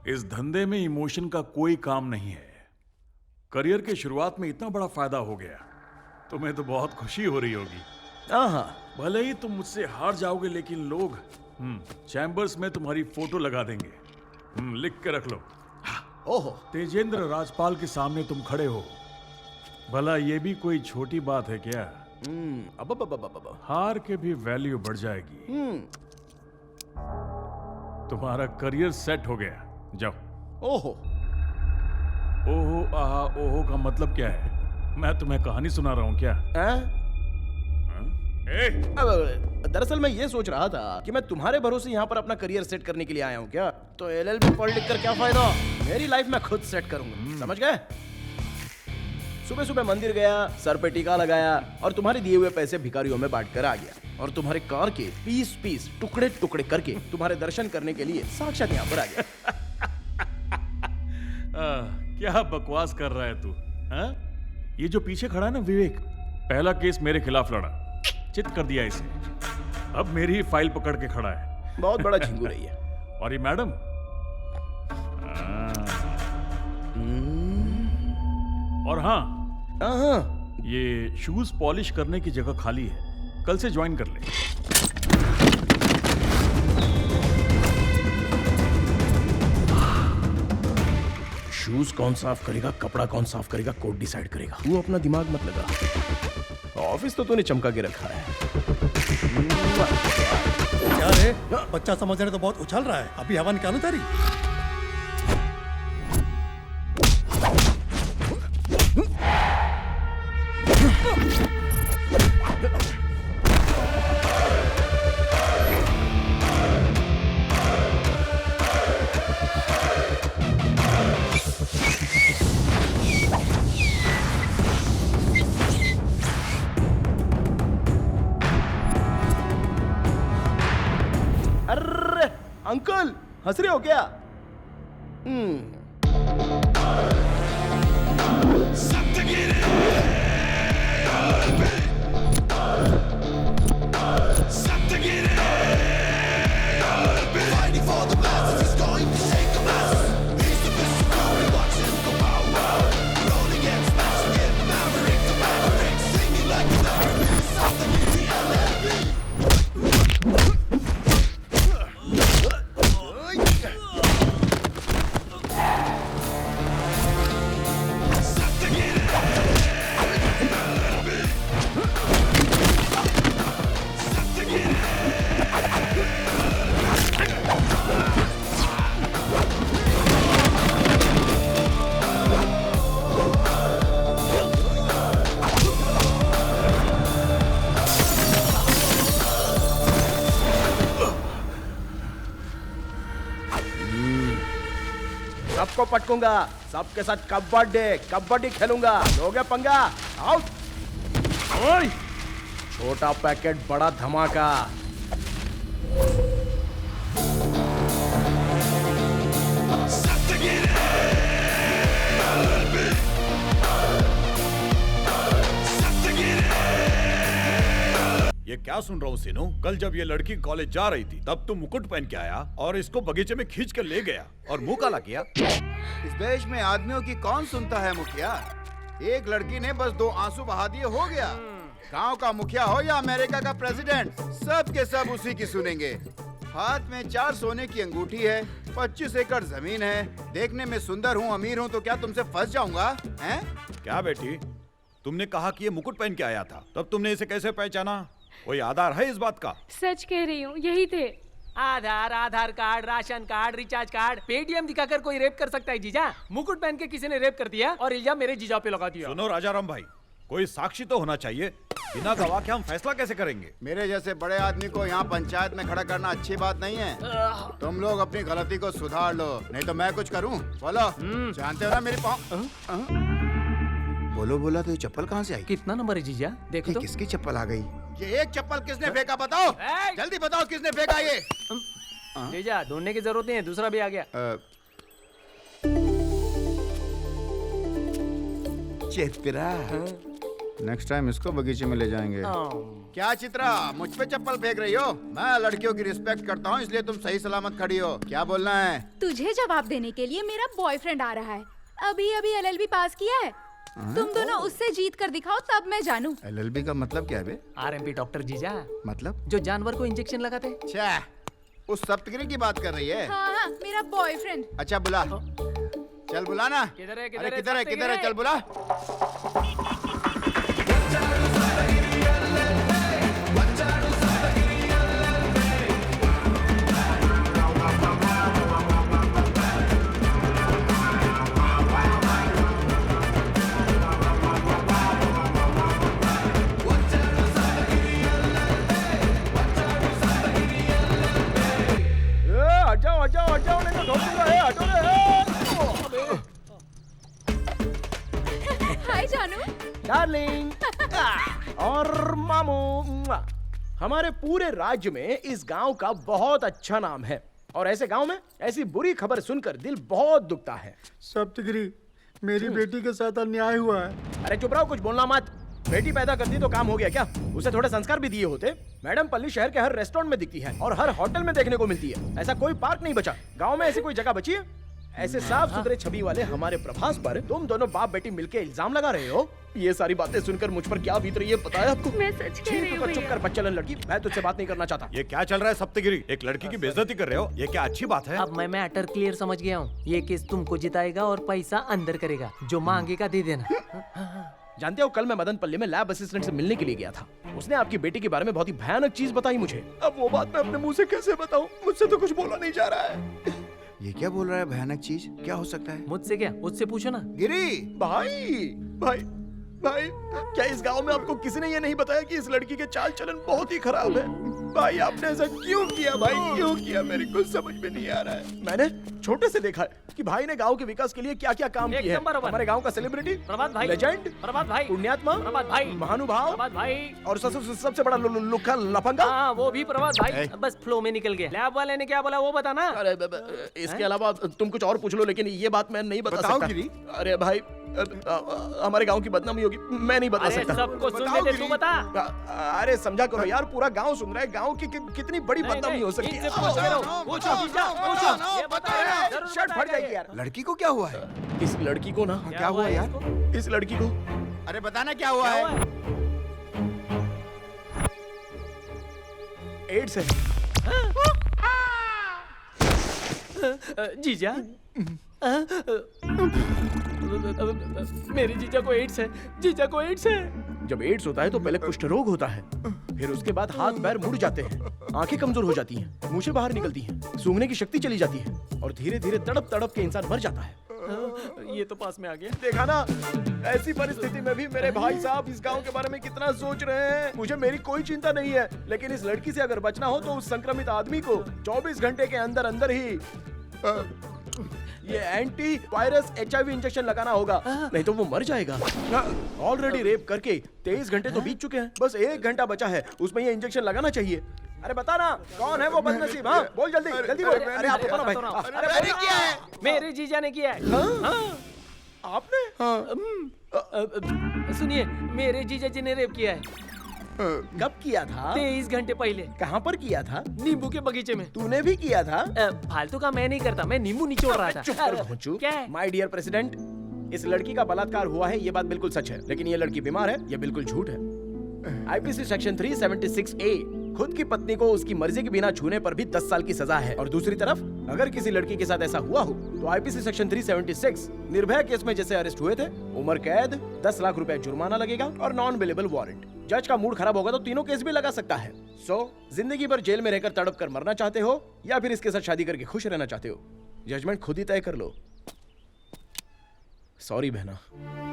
इस धंधे में इमोशन का कोई काम नहीं है। करियर के शुरुआत में इतना बड़ा फायदा हो गया, तुम्हें तो बहुत खुशी हो रही होगी। हाँ, भले ही तुम मुझसे हार जाओगे, लेकिन लोग चैम्बर्स में तुम्हारी फोटो लगा देंगे। लिख के रख लो। ओहो, तेजेंद्र राजपाल के सामने तुम खड़े हो। भला ये भी कोई छोटी बात है क्या? अब हार के भी वैल्यू बढ़ जाएगी। तुम्हारा करियर सेट हो गया, जाओ। ओहो, ओहो आहा ओहो का मतलब क्या है? मैं तुम्हें कहानी सुना रहा हूँ क्या? दरअसल मैं ये सोच रहा था कि मैं तुम्हारे भरोसे यहाँ पर अपना करियर सेट करने के लिए आया हूँ क्या? तो LLB पढ़ लिख कर क्या फायदा? मेरी लाइफ मैं खुद सेट करूंगा, समझ गए? सुबह सुबह मंदिर गया, सर पे टीका लगाया और तुम्हारे दिए हुए पैसे भिखारियों में बांट कर आ गया और तुम्हारे कार के पीस पीस टुकड़े टुकड़े करके तुम्हारे दर्शन करने के लिए साक्षात यहाँ पर आ गया। क्या बकवास कर रहा है तू? हाँ? ये जो पीछे खड़ा है ना विवेक, पहला केस मेरे खिलाफ लड़ा, चित कर दिया इसे। अब मेरी ही फाइल पकड़ के खड़ा है। बहुत बड़ा झिंगू रही है। और ये मैडम, और हाँ, ये शूज पॉलिश करने की जगह खाली है, कल से ज्वाइन कर ले। शूज कौन साफ करेगा, कपड़ा कौन साफ करेगा, कोड डिसाइड करेगा। तू अपना दिमाग मत लगा, ऑफिस तो तूने चमका के रखा है। क्या रे, बच्चा समझ रहे तो बहुत उछल रहा है। अभी हवा निकालू तेरी। अरे अंकल, हंस रहे हो क्या? सबको पटकूंगा, सबके साथ कबड्डी खेलूंगा। लोगे पंगा? आउट। ओए, छोटा पैकेट बड़ा धमाका। ये क्या सुन रहा हूँ सीनू? कल जब ये लड़की कॉलेज जा रही थी तब तुम मुकुट पहन के आया और इसको बगीचे में खींच कर ले गया और मुंह काला किया। इस देश में आदमियों की कौन सुनता है मुखिया? एक लड़की ने बस 2 आंसू बहा दिए, हो गया। गांव का मुखिया हो या अमेरिका का प्रेसिडेंट, सब के सब उसी की सुनेंगे। हाथ में 4 सोने की अंगूठी है, 25 एकड़ जमीन है, देखने में सुंदर हूँ, अमीर हूँ, तो क्या तुमसे फंस जाऊंगा? हैं? क्या बेटी, तुमने कहा कि ये मुकुट पहन के आया था, तब तुमने इसे कैसे पहचाना? कोई आधार है इस बात का? सच कह रही हूँ, यही थे। Aadhaar card, ration card, recharge card, Paytm दिखाकर कोई रेप कर सकता है जीजा? मुकुट पहन के किसी ने रेप कर दिया और इल्जाम मेरे जीजा पे लगा दिया। सुनो राजाराम भाई, कोई साक्षी तो होना चाहिए। बिना गवाह के हम फैसला कैसे करेंगे? मेरे जैसे बड़े आदमी को यहाँ पंचायत में खड़ा करना अच्छी बात नहीं है। तुम लोग अपनी गलती को सुधार लो, नहीं तो मैं कुछ करूँ। बोलो, जानते हो ना मेरी पाँव? बोलो बोला तो ये चप्पल कहाँ से आई? कितना नंबर है जीजा? देखो तो। किसकी चप्पल आ गई? ये एक चप्पल किसने फेंका, बताओ जल्दी बताओ, किसने फेंका ये? जीजा ढूंढने की जरूरत नहीं है, दूसरा भी आ गया। चित्रा, नेक्स्ट टाइम इसको बगीचे में ले जाएंगे। क्या चित्रा, मुझ पे चप्पल फेंक रही हो? मैं लड़कियों की रिस्पेक्ट करता हूँ, इसलिए तुम सही सलामत खड़ी हो। क्या बोलना है? तुझे जवाब देने के लिए मेरा बॉयफ्रेंड आ रहा है। अभी अभी एलएलबी पास किया है। तुम दोनों उससे जीत कर दिखाओ, तब मैं जानू। एलएलबी का मतलब क्या है बे? आरएमपी डॉक्टर जीजा, मतलब? जो जानवर को इंजेक्शन लगाते। छह, उस सप्तगिरी की बात कर रही है? हाँ, मेरा बॉयफ्रेंड। अच्छा बुला, चल बुला ना। किधर है, अरे किधर है, किधर है, चल बुला। हट जाओ, नहीं तो ठोक दूंगा। हटो रे। हाय जानू। डार्लिंग और मामू। हमारे पूरे राज्य में इस गांव का बहुत अच्छा नाम है, और ऐसे गांव में ऐसी बुरी खबर सुनकर दिल बहुत दुखता है। सप्तगिरी, मेरी बेटी के साथ अन्याय हुआ है। अरे चुप रहो, कुछ बोलना मत। बेटी पैदा करती तो काम हो गया क्या? उसे थोड़े संस्कार भी दिए होते। मैडम पल्ली शहर के हर रेस्टोरेंट में दिखती है और हर होटल में देखने को मिलती है। ऐसा कोई पार्क नहीं बचा। गांव में ऐसी कोई जगह बची है? ऐसे साफ सुथरे छवि वाले हमारे प्रभास पर तुम दोनों बाप बेटी मिलके इल्जाम लगा रहे हो। ये सारी बातें सुनकर मुझ पर क्या बीत रही है पता है आपको? मैं सच कह रही हूँ चुप कर बच्चलन लड़की, मैं तुझसे बात नहीं करना चाहता। ये क्या चल रहा है सप्तगिरी? एक लड़की की बेइज्जती कर रहे हो, ये क्या अच्छी बात है? अब मैं मैटर क्लियर समझ गया हूँ। ये केस तुमको जिताएगा और पैसा अंदर करेगा। जो मांगेगा दे देना। जानते हो, कल मैं मदन पल्ली में लैब असिस्टेंट से मिलने के लिए गया था। उसने आपकी बेटी के बारे में बहुत ही भयानक चीज बताई मुझे। अब वो बात मैं अपने मुंह से कैसे बताऊं? मुझसे तो कुछ बोला नहीं जा रहा है। ये क्या बोल रहा है? भयानक चीज क्या हो सकता है? मुझसे क्या, उससे पूछो ना। गिरी, भाई भाई भाई, क्या इस गांव में आपको किसी ने ये नहीं बताया कि इस लड़की के चाल चलन बहुत ही खराब है? भाई आपने ऐसा क्यों किया? भाई क्यों किया? मेरे कुछ समझ में नहीं आ रहा है। मैंने छोटे से देखा है कि भाई ने गांव के विकास के लिए क्या क्या काम किए हैं। हमारे गांव का सेलिब्रिटी, प्रभात भाई, लेजेंड, प्रभात भाई, पुण्यात्मा, प्रभात भाई, महानुभाव, प्रभात भाई, और सबसे बड़ा लुखा लफंगा। हाँ वो भी प्रभात भाई। बस फ्लो में निकल गया। लैब वाले ने क्या बोला वो बताना। अरे इसके अलावा तुम कुछ और पूछ लो, लेकिन ये बात मैं नहीं बता सकता। गिरी। अरे भाई, हमारे गांव की बदनामी होगी, मैं नहीं बता सकता। सबको सुनने दे, तू बता। अरे समझा करो यार, पूरा गांव सुन रहा है। गांव की कितनी बड़ी बदनामी हो सकती है। शर्ट फट जाएगी यार। लड़की को क्या हुआ है? इस लड़की को ना, क्या हुआ यार? इस लड़की को अरे बताना क्या हुआ है? एड्स है। जीजा, मेरे जीजा को एड्स है। जीजा को एड्स है। जब एड्स होता है तो पहले कुष्ठ रोग होता है, फिर उसके बाद हाथ पैर मुड़ जाते हैं, आंखें कमजोर हो जाती हैं, मूछें बाहर निकलती हैं, सूंघने की शक्ति चली जाती है, और धीरे धीरे तड़प तड़प के इंसान मर जाता है। ये तो पास में आ गया। देखा ना, ऐसी परिस्थिति में भी मेरे भाई साहब इस गांव के बारे में कितना सोच रहे हैं। मुझे मेरी कोई चिंता नहीं है, लेकिन इस लड़की से अगर बचना हो तो उस संक्रमित आदमी को 24 घंटे के अंदर अंदर ही ये एंटी वायरस HIV इंजेक्शन लगाना होगा, नहीं तो वो मर जाएगा। ऑलरेडी रेप करके 23 घंटे तो बीत चुके हैं, बस 1 घंटा बचा है, उसमें ये इंजेक्शन लगाना चाहिए। अरे बता ना, कौन है वो बदनसीब? हाँ बोल, जल्दी जल्दी बोल। अरे आप बताओ ना भाई। अरे मैंने किया है। मेरे जीजा ने किया है। आपने? सुनिए, मेरे जीजा जी ने रेप किया है। कब किया था? 23 घंटे पहले। कहाँ पर किया था? नींबू के बगीचे में। तूने भी किया था? फालतू का मैं नहीं करता, मैं नींबू निचोड़ रहा था। चुप कर भोंचू। क्या है? माय डियर प्रेसिडेंट, इस लड़की का बलात्कार हुआ है, ये बात बिल्कुल सच है, लेकिन ये लड़की बीमार है, ये बिल्कुल झूठ है। IPC सेक्शन 376A खुद की पत्नी को उसकी मर्जी के बिना छूने पर भी 10 साल की सजा है। और दूसरी तरफ अगर किसी लड़की के साथ ऐसा हुआ हो तो IPC सेक्शन 376 निर्भया केस में जैसे अरेस्ट हुए थे, उम्र कैद, 10 लाख रुपए जुर्माना लगेगा और नॉन बेलेबल वारंट। जज का मूड खराब होगा तो तीनों केस भी लगा सकता है। जिंदगी भर जेल में रहकर तड़प कर मरना चाहते हो या फिर इसके साथ शादी करके खुश रहना चाहते हो? जजमेंट खुद ही तय कर लो। सॉरी बहना,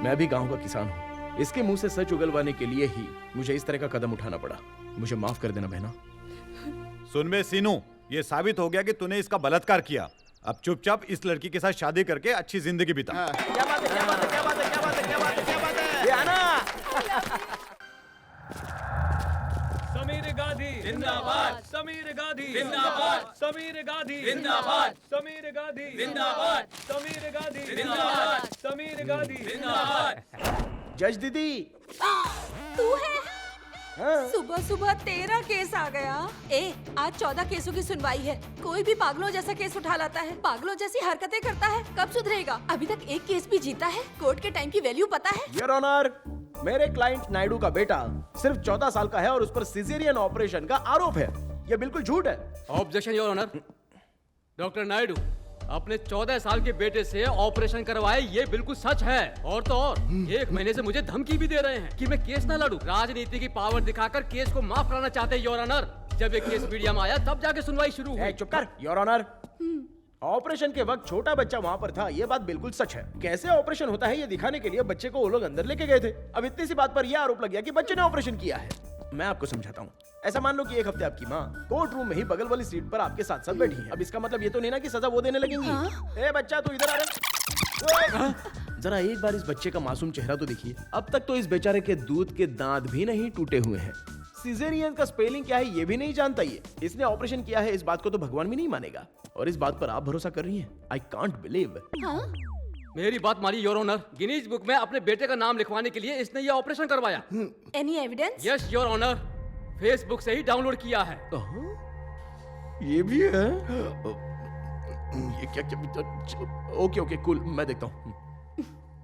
मैं भी गांव का किसान हूँ। इसके मुंह से सच उगलवाने के लिए ही मुझे इस तरह का कदम उठाना पड़ा। मुझे माफ कर देना बहना। सुन बे सीनू, ये साबित हो गया कि तूने इसका बलात्कार किया। अब चुपचाप इस लड़की के साथ शादी करके अच्छी जिंदगी बिता। क्या बात है, क्या बात है, क्या बात है, क्या बात है, क्या बात है, क्या बात है? ये आना। समीर गांधी जिंदाबाद, समीर गांधी जिंदाबाद, समीर गांधी जिंदाबाद, समीर गांधी जिंदाबाद, समीर गांधी जिंदाबाद, समीर गांधी जिंदाबाद। जज दीदी, तू है? हाँ। सुबह सुबह तेरा केस आ गया। आज 14 केसों की सुनवाई है। कोई भी पागलों जैसा केस उठा लाता है, पागलों जैसी हरकतें करता है। कब सुधरेगा? अभी तक एक केस भी जीता है। कोर्ट के टाइम की वैल्यू पता है? योर ऑनर, मेरे क्लाइंट नायडू का बेटा सिर्फ 14 साल का है और उस पर सिजेरियन ऑपरेशन का आरोप है। ये बिल्कुल झूठ है। Objection your honour. Doctor Naidu अपने 14 साल के बेटे से ऑपरेशन करवाए, ये बिल्कुल सच है। और तो और 1 महीने से मुझे धमकी भी दे रहे हैं कि मैं केस ना लड़ूं। राजनीति की पावर दिखाकर केस को माफ कराना चाहते हैं योर ऑनर। जब ये केस मीडिया में आया तब जाके सुनवाई शुरू हुई। चुप कर योर ऑनर। ऑपरेशन के वक्त छोटा बच्चा वहाँ पर था, ये बात बिल्कुल सच है। कैसे ऑपरेशन होता है ये दिखाने के लिए बच्चे को वो लोग अंदर लेके गए थे। अब इतनी सी बात पर यह आरोप लग गया कि बच्चे ने ऑपरेशन किया है। मैं आपको समझाता हूँ। ऐसा मान लो कि एक हफ्ते आपकी माँ कोर्ट रूम में ही बगल वाली सीट पर आपके साथ साथ बैठी है। अब इसका मतलब ये तो नहीं ना कि सजा वो देने लगेंगी। ए बच्चा तू इधर आ रे। जरा एक बार इस बच्चे का मासूम चेहरा तो देखिए। अब तक तो इस बेचारे के दूध के दांत भी नहीं टूटे हुए हैं। सिजेरियन का स्पेलिंग क्या है ये भी नहीं जानता ये। इसने ऑपरेशन किया है इस बात को तो भगवान भी नहीं मानेगा। और इस बात पर आप भरोसा कर रही हैं? I can't believe. मेरी बात मानिए योर ऑनर। गिनीज बुक में अपने बेटे का नाम लिखवाने के लिए इसने ये ऑपरेशन करवाया। Any evidence? Yes your honour, Facebook से ही डाउनलोड किया है। ये भी है। ये क्या? ओके ओके कूल, मैं देखता हूँ।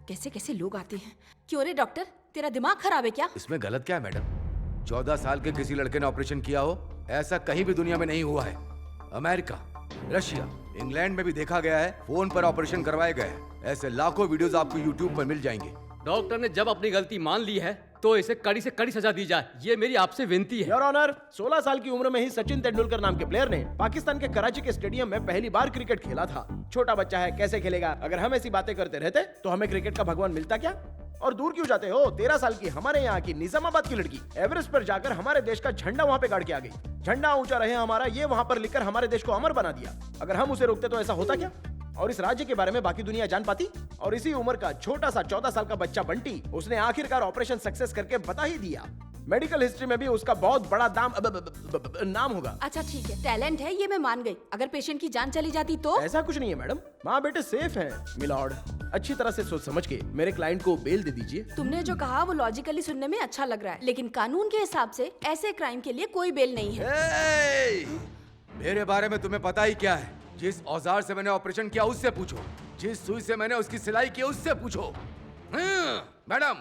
कैसे कैसे लोग आते हैं। क्यों रे डॉक्टर, तेरा दिमाग खराब है क्या? इसमें गलत क्या है मैडम? 14 साल के किसी लड़के ने ऑपरेशन किया हो, ऐसा कहीं भी दुनिया में नहीं हुआ है। अमेरिका, रशिया, इंग्लैंड में भी देखा गया है, फोन पर ऑपरेशन करवाए गए हैं। ऐसे लाखों वीडियोस आपको यूट्यूब पर मिल जाएंगे। डॉक्टर ने जब अपनी गलती मान ली है तो इसे कड़ी से कड़ी सजा दी जाए, ये मेरी आपसे विनती है। योर ऑनर, 16 साल की उम्र में ही सचिन तेंदुलकर नाम के प्लेयर ने पाकिस्तान के कराची के स्टेडियम में पहली बार क्रिकेट खेला था। छोटा बच्चा है, कैसे खेलेगा? अगर हम ऐसी बातें करते रहते तो हमें क्रिकेट का भगवान मिलता क्या? और दूर क्यों जाते हो? 13 साल की हमारे यहाँ की निजामाबाद की लड़की एवरेस्ट पर जाकर हमारे देश का झंडा वहाँ पे गाड़ के आ गई। झंडा ऊंचा रहे हमारा, ये वहाँ पर लिखकर हमारे देश को अमर बना दिया। अगर हम उसे रोकते तो ऐसा होता क्या? और इस राज्य के बारे में बाकी दुनिया जान पाती? और इसी उम्र का छोटा सा 14 साल का बच्चा बंटी, उसने आखिरकार ऑपरेशन सक्सेस करके बता ही दिया। मेडिकल हिस्ट्री में भी उसका बहुत बड़ा नाम होगा। अच्छा ठीक है, टैलेंट है ये मैं मान गई। अगर पेशेंट की जान चली जाती तो? ऐसा कुछ नहीं है मैडम, माँ बेटे सेफ हैं। मिलॉर्ड, अच्छी तरह से सोच समझ के मेरे क्लाइंट को बेल दे दीजिए। तुमने जो कहा वो लॉजिकली सुनने में अच्छा लग रहा है, लेकिन कानून के हिसाब से ऐसे क्राइम के लिए कोई बेल नहीं है। मेरे बारे में तुम्हें पता ही क्या है? जिस औजार से मैंने ऑपरेशन किया उससे पूछो, जिस सुई से मैंने उसकी सिलाई की उससे पूछो। मैडम,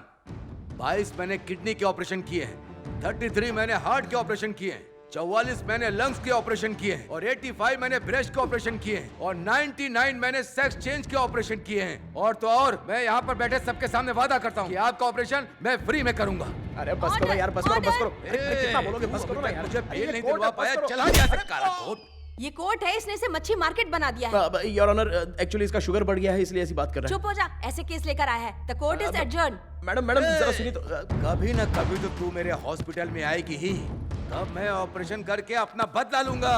22 मैंने किडनी के ऑपरेशन किए हैं, 33 मैंने हार्ट के ऑपरेशन किए हैं, 44 मैंने लंग्स के ऑपरेशन किए हैं, और 85 मैंने ब्रेस्ट के ऑपरेशन किए हैं, और 99 मैंने सेक्स चेंज के ऑपरेशन किए हैं। और तो और मैं यहाँ पर बैठे सबके सामने वादा करता हूँ कि आपका ऑपरेशन मैं फ्री में करूंगा। अरे बस करो यार, बस करो, बस करो। कितना बोलोगे? बस करो ना यार। मुझे बेल नहीं दिलवा पाया, चला गया से काला कोट। ये कोर्ट है, इसने इसे मच्छी मार्केट बना दिया है। योर ऑनर, एक्चुअली इसका शुगर बढ़ गया है इसलिए ऐसी बात कर रहा है। चुप हो जा, ऐसे केस लेकर आया है। The court is adjourn. Madam जरा सुनिए तो। कभी न कभी तो तू मेरे हॉस्पिटल में आएगी ही, तब मैं ऑपरेशन करके अपना बदला लूंगा।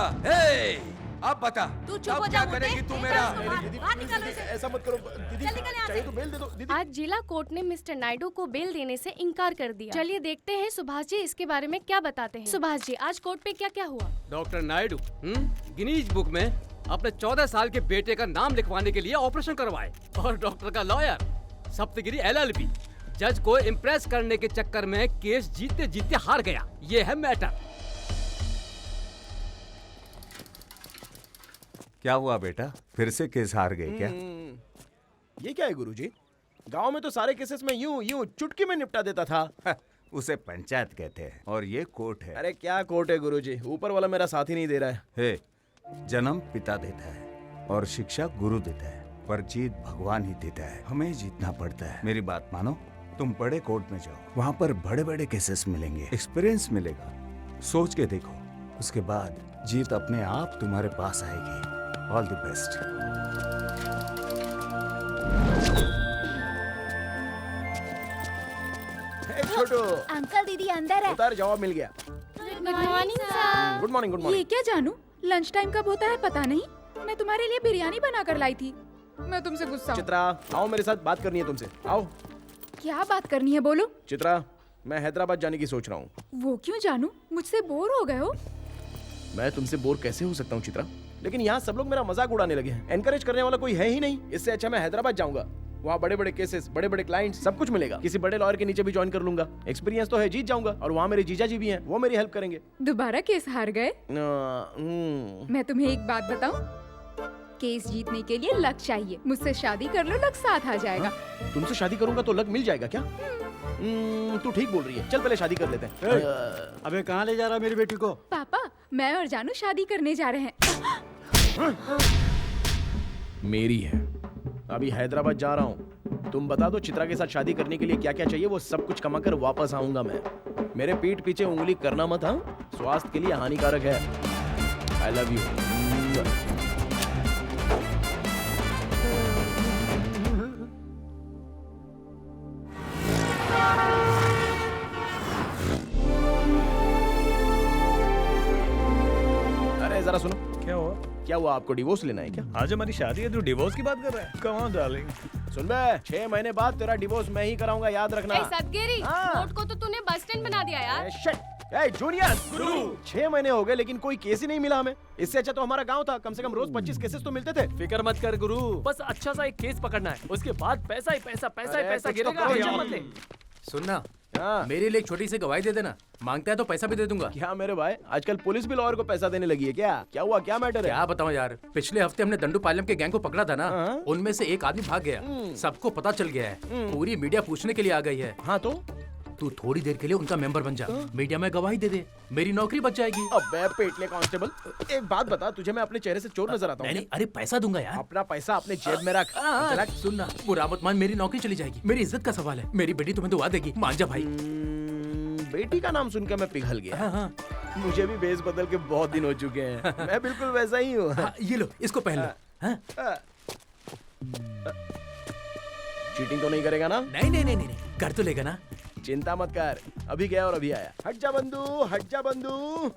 अब बता, तू चुप अब हो क्या जा। करेगी तू मेरा? बाहर निकालो इसे। ऐसा मत करो दीदी, जल्दी निकल यहाँ चाहिए से। तो बेल दे दो दीदी। आज जिला कोर्ट ने मिस्टर नायडू को बेल देने से इनकार कर दिया। चलिए देखते हैं सुभाष जी इसके बारे में क्या बताते हैं। सुभाष जी, आज कोर्ट पे क्या क्या हुआ? डॉक्टर नायडू गिनीज बुक में अपने 14 साल के बेटे का नाम लिखवाने के लिए ऑपरेशन करवाए, और डॉक्टर का लॉयर सप्तगिरी LLB जज को इम्प्रेस करने के चक्कर में केस जीतते जीतते हार गया। ये है मैटर। क्या हुआ बेटा, फिर से केस हार गए क्या? ये क्या है गुरुजी? गांव में तो सारे केसेस में यूं चुटकी में निपटा देता था। उसे पंचायत कहते हैं और ये कोर्ट है। अरे क्या कोर्ट है गुरुजी, ऊपर वाला मेरा साथ ही नहीं दे रहा है। हे, जन्म पिता देता है और शिक्षा गुरु देता है, पर जीत भगवान ही देता है। हमें जीतना पड़ता है। मेरी बात मानो, तुम बड़े कोर्ट में जाओ, वहाँ पर बड़े बड़े केसेस मिलेंगे, एक्सपीरियंस मिलेगा। सोच के देखो, उसके बाद जीत अपने आप तुम्हारे पास आएगी। All the best. Chhotu, uncle दीदी अंदर है। उतार, जवाब मिल गया। Good morning sir. Good morning, good ये मॉर्निंग। क्या जानू, लंच टाइम कब होता है पता नहीं। मैं तुम्हारे लिए बिरयानी बना कर लाई थी। मैं तुमसे गुस्सा हूँ। चित्रा, आओ मेरे साथ बात करनी है तुमसे। आओ। क्या बात करनी है, बोलो। चित्रा, मैं हैदराबाद जाने की सोच रहा हूँ। वो क्यों जानू, मुझसे बोर हो गए हो? मैं तुमसे बोर कैसे हो सकता हूँ चित्रा? लेकिन यहाँ सब लोग मेरा मजाक उड़ाने लगे हैं। एनकरेज करने वाला कोई है ही नहीं। इससे अच्छा मैं हैदराबाद जाऊंगा। वहाँ बड़े बड़े केसेस, बड़े बड़े क्लाइंट्स, सब कुछ मिलेगा। किसी बड़े लॉयर के नीचे भी ज्वाइन कर लूंगा। एक्सपीरियंस तो है, जीत जाऊंगा। और वहाँ मेरे जीजा जी भी हैं, वो मेरी हेल्प करेंगे। दोबारा केस हार गए? मैं तुम्हें एक बात बताऊं, केस जीतने के लिए लक चाहिए। मुझसे शादी कर लो, लक साथ आ जाएगा। तुमसे शादी करूंगा तो लक मिल जाएगा क्या? तू ठीक बोल रही है, चल पहले शादी कर लेते हैं। अबे कहाँ ले जा रहा मेरी बेटी को? पापा, मैं और जानू शादी करने जा रहे हैं। मेरी है, अभी हैदराबाद जा रहा हूँ। तुम बता दो चित्रा के साथ शादी करने के लिए क्या क्या चाहिए, वो सब कुछ कमा कर वापस आऊंगा मैं। मेरे पीठ पीछे उंगली करना मत, हाँ? स्वास्थ्य के लिए हानिकारक है। I love you. अरे जरा सुनो। क्या हुआ? क्या हुआ, आपको डिवोर्स लेना है क्या? आज हमारी शादी है, तू डिवोर्स की बात कर रहा है? Come on darling. सुन बे, 6 महीने बाद तेरा डिवोर्स मैं ही कराऊंगा, याद रखना। ए, सदगेरी, हाँ। कोर्ट को तो तूने बस स्टैंड बना दिया यार। जूनियर गुरु, 6 महीने हो गए लेकिन कोई केस ही नहीं मिला हमें। इससे अच्छा तो हमारा गांव था, कम से कम रोज 25 केसेस तो मिलते थे। फिक्र मत कर गुरु, बस अच्छा सा एक केस पकड़ना है, उसके बाद पैसा ही पैसा, पैसा ही अरे, पैसा कुछ तो गिरेगा। करो टेंशन यार। मत ले। सुनना, हाँ। मेरे लिए एक छोटी सी गवाही दे देना। मांगता है तो पैसा भी दे दूंगा। क्या मेरे भाई, आजकल पुलिस भी लॉयर को पैसा देने लगी है क्या? क्या हुआ, क्या मैटर है? क्या बताऊं यार, पिछले हफ्ते हमने दंडू के गैंग को पकड़ा था ना, हाँ। उनमें से एक आदमी भाग गया। सबको पता चल गया है, पूरी मीडिया पूछने के लिए आ गई है। हाँ तो तू थोड़ी देर के लिए उनका मेंबर बन जा, मीडिया में गवाही दे दे, मेरी नौकरी बच जाएगी। अबे पेटले कांस्टेबल, एक बात बता, तुझे मैं अपने चेहरे से चोर नजर आता हूँ? नहीं, अरे पैसा दूंगा यार। अपना पैसा अपने जेब में रख। चला। सुनना, बुरा मत मान, मेरी नौकरी चली जाएगी। मेरी इज्जत का सवाल है, मेरी बेटी तुम्हें दुआ देगी, मान जा भाई। बेटी का नाम सुनकर मैं पिघल गया। हाँ। मुझे भी बेस बदल के बहुत दिन हो चुके हैं। मैं बिल्कुल वैसा ही हूँ। हाँ, ये लो, इसको पहन लो। हाँ? चीटिंग तो नहीं करेगा ना? नहीं, कर तो लेगा ना। चिंता मत कर, अभी गया और अभी आया। हट जा बंधु, हट जा बंधु।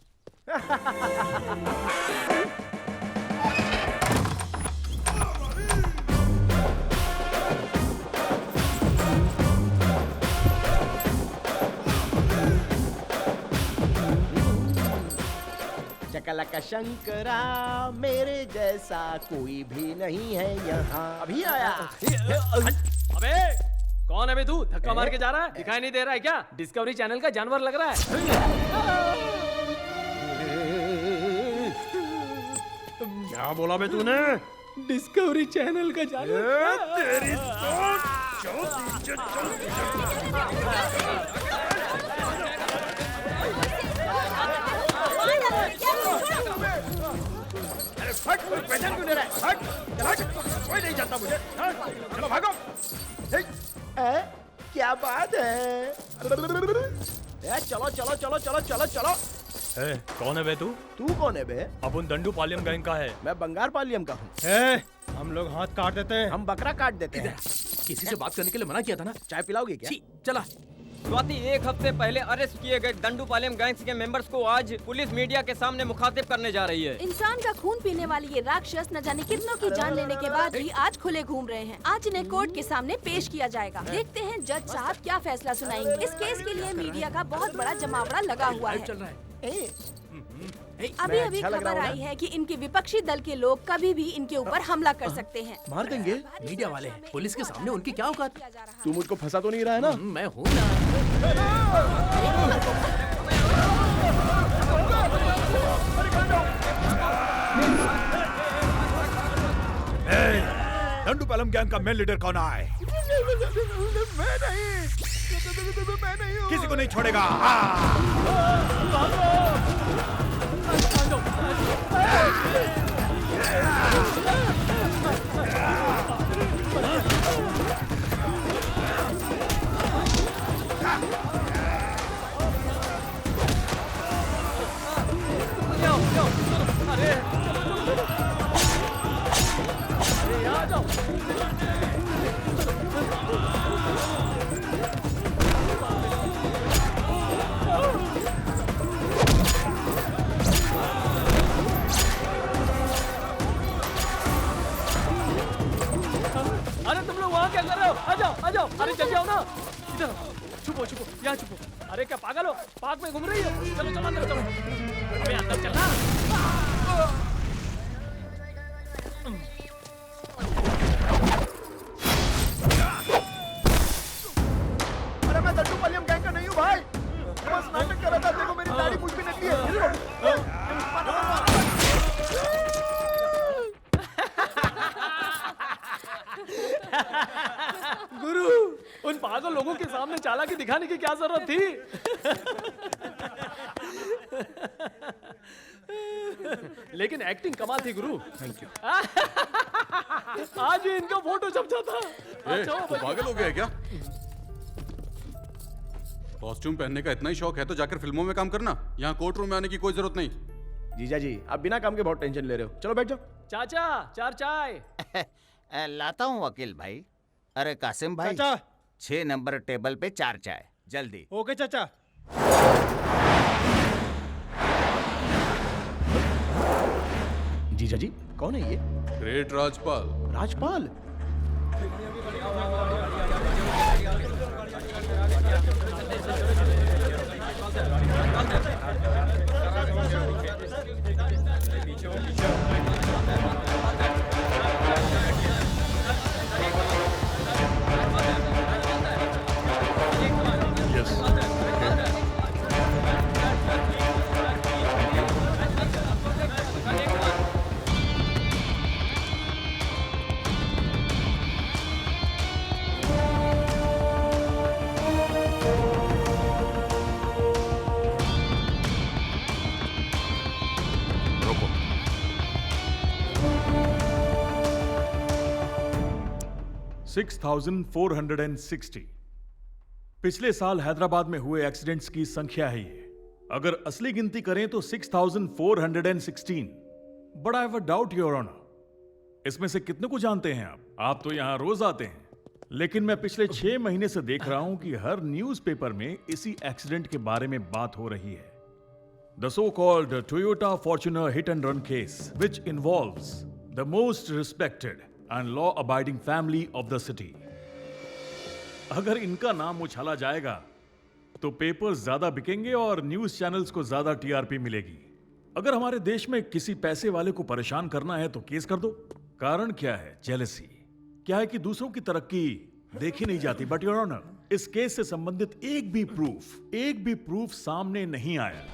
चकलका शंकरा, मेरे जैसा कोई भी नहीं है यहाँ। अभी आया। अबे कौन है बे तू? धक्का मार के जा रहा है, दिखाई नहीं दे रहा है क्या? डिस्कवरी चैनल का जानवर लग रहा है। क्या बोला बे तूने? डिस्कवरी चैनल का जानवर। तेरी हट, कोई पहचान क्यों नहीं रहा है? हट, चल हट, कोई नहीं जानता मुझे। चलो भागो। क्या बात है? चलो चलो चलो चलो चलो चलो। कौन है बे तू? तू कौन है बे? अपन दंडू पालियम गैंग का है। मैं बंगार पालियम का हूँ। हम लोग हाथ काट देते हैं। हम बकरा काट देते हैं। किसी से बात करने के लिए मना किया था ना। चाय पिलाओगे क्या? छी, चला। स्वाति, एक हफ्ते पहले अरेस्ट किए गए दंडूपालयम गैंग्स के मेंबर्स को आज पुलिस मीडिया के सामने मुखातिब करने जा रही है। इंसान का खून पीने वाली ये राक्षस न जाने कितनों की जान लेने के बाद भी आज खुले घूम रहे हैं। आज इन्हें कोर्ट के सामने पेश किया जाएगा। देखते हैं जज साहब क्या फैसला सुनाएंगे। इस केस के लिए मीडिया का बहुत बड़ा जमावड़ा लगा हुआ है। चल रहा है। अभी अभी खबर आई है कि इनके विपक्षी दल के लोग कभी भी इनके ऊपर हमला कर सकते हैं। मार देंगे? मीडिया वाले हैं, पुलिस के सामने उनकी क्या औकात? तू मुझको फंसा तो नहीं रहा है ना? मैं हूँ ना। दंडूपालम गैंग का मेन लीडर कौन है? मैं नहीं हूँ। किसी को नहीं छोड़ेगा। अरे तुम लोग वहाँ क्या कर रहे हो? आ जाओ आ जाओ, अरे जल्दी आओ ना। इधर छुपो छुपो, यहाँ छुपो। अरे क्या पागल हो? पार्क में घूम रही हो? चलो चलो अंदर चलो। अबे अंदर चलना। गुरु, उन पागल लोगों के सामने चालाकी दिखाने की क्या जरूरत थी? लेकिन एक्टिंग कमाल थी गुरु। Thank you. आज ही इनका फोटो छप जाता। अच्छा, पागल हो गया है क्या? कॉस्ट्यूम पहनने का इतना ही शौक है तो जाकर फिल्मों में काम करना। यहाँ कोर्ट रूम में आने की कोई जरूरत नहीं। जीजा जी, आप बिना काम के बहुत टेंशन ले रहे हो। चलो बैठ जाओ। चाचा, 4 चाय। लाता हूँ वकील भाई। अरे कासिम भाई, चाचा। 6 नंबर टेबल पे 4 चाय, जल्दी। ओके चाचा। जीजा जी, कौन है ये? ग्रेट राजपाल। राजपाल? Yes. रोको। 6,460 पिछले साल हैदराबाद में हुए एक्सीडेंट्स की संख्या है ये। अगर असली गिनती करें तो 6,416। But I have a doubt your honour, इसमें से कितने को जानते हैं आप? आप तो यहां रोज आते हैं, लेकिन मैं पिछले 6 महीने से देख रहा हूं कि हर न्यूज़पेपर में इसी एक्सीडेंट के बारे में बात हो रही है। The so-called Toyota Fortuner hit and run case, which involves the most respected and law-abiding family of the city. अगर इनका नाम उछाला जाएगा तो पेपर्स ज्यादा बिकेंगे और न्यूज चैनल्स को ज्यादा टीआरपी मिलेगी। अगर हमारे देश में किसी पैसे वाले को परेशान करना है तो केस कर दो। कारण क्या है? जेलसी। क्या है कि दूसरों की तरक्की देखी नहीं जाती। बट योर ऑनर, इस केस से संबंधित एक भी प्रूफ सामने नहीं आया।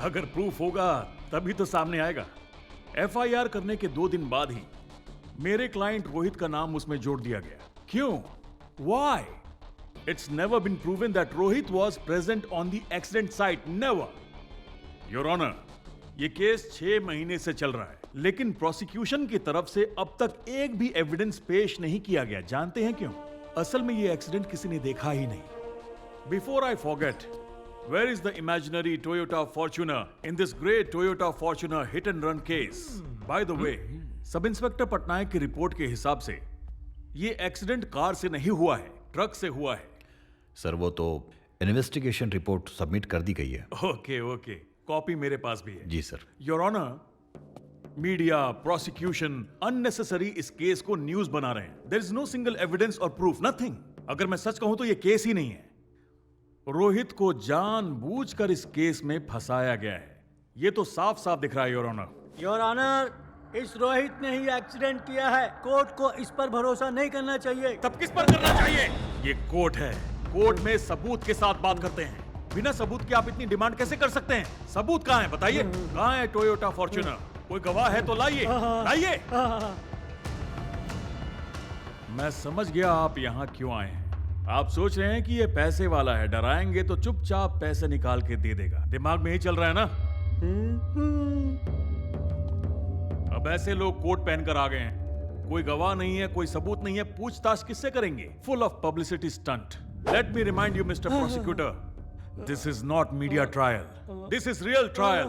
अगर प्रूफ होगा तभी तो सामने आएगा। एफआईआर करने के 2 दिन बाद ही मेरे क्लाइंट रोहित का नाम उसमें जोड़ दिया गया। क्यों? Why? It's never been proven that Rohit was present on the accident site. Never. Your Honor, ये केस 6 महीने से चल रहा है, लेकिन प्रोसिक्यूशन की तरफ से अब तक एक भी एविडेंस पेश नहीं किया गया। जानते हैं क्यों? असल में ये एक्सीडेंट किसी ने देखा ही नहीं। Before I forget, where is the imaginary Toyota Fortuner in this great Toyota Fortuner hit and run case? By the way, sub inspector Patnaik की रिपोर्ट के हिसाब से ये एक्सीडेंट कार से नहीं हुआ है, ट्रक से हुआ है। सर, वो तो इन्वेस्टिगेशन रिपोर्ट सबमिट कर दी गई है। ओके, कॉपी मेरे पास भी है। जी sir. Your honour, media, prosecution unnecessary इस केस को न्यूज बना रहे हैं। There is no single evidence और प्रूफ, नथिंग। अगर मैं सच कहूं तो ये केस ही नहीं है। रोहित को जानबूझकर इस केस में फंसाया गया है। ये तो साफ साफ दिख रहा है योर ऑनर। योर ऑनर, इस रोहित ने ही एक्सीडेंट किया है। कोर्ट को इस पर भरोसा नहीं करना चाहिए। तब किस पर करना चाहिए? ये कोर्ट है, कोर्ट में सबूत के साथ बात करते हैं। बिना सबूत के आप इतनी डिमांड कैसे कर सकते हैं? सबूत कहाँ है बताइए? कहाँ है टोयोटा फॉर्च्यूनर? कोई गवाह है तो लाइए, लाइए। मैं समझ गया आप यहाँ क्यों आए हैं। आप सोच रहे हैं कि ये पैसे वाला है, डराएंगे तो चुपचाप पैसे निकाल के दे देगा। दिमाग में ही चल रहा है ना? अब ऐसे लोग कोट पहनकर आ गए हैं, कोई गवाह नहीं है, कोई सबूत नहीं है, पूछताछ किससे करेंगे? Full of publicity stunt. Let me remind you mister prosecutor, this is not media trial, this is real trial.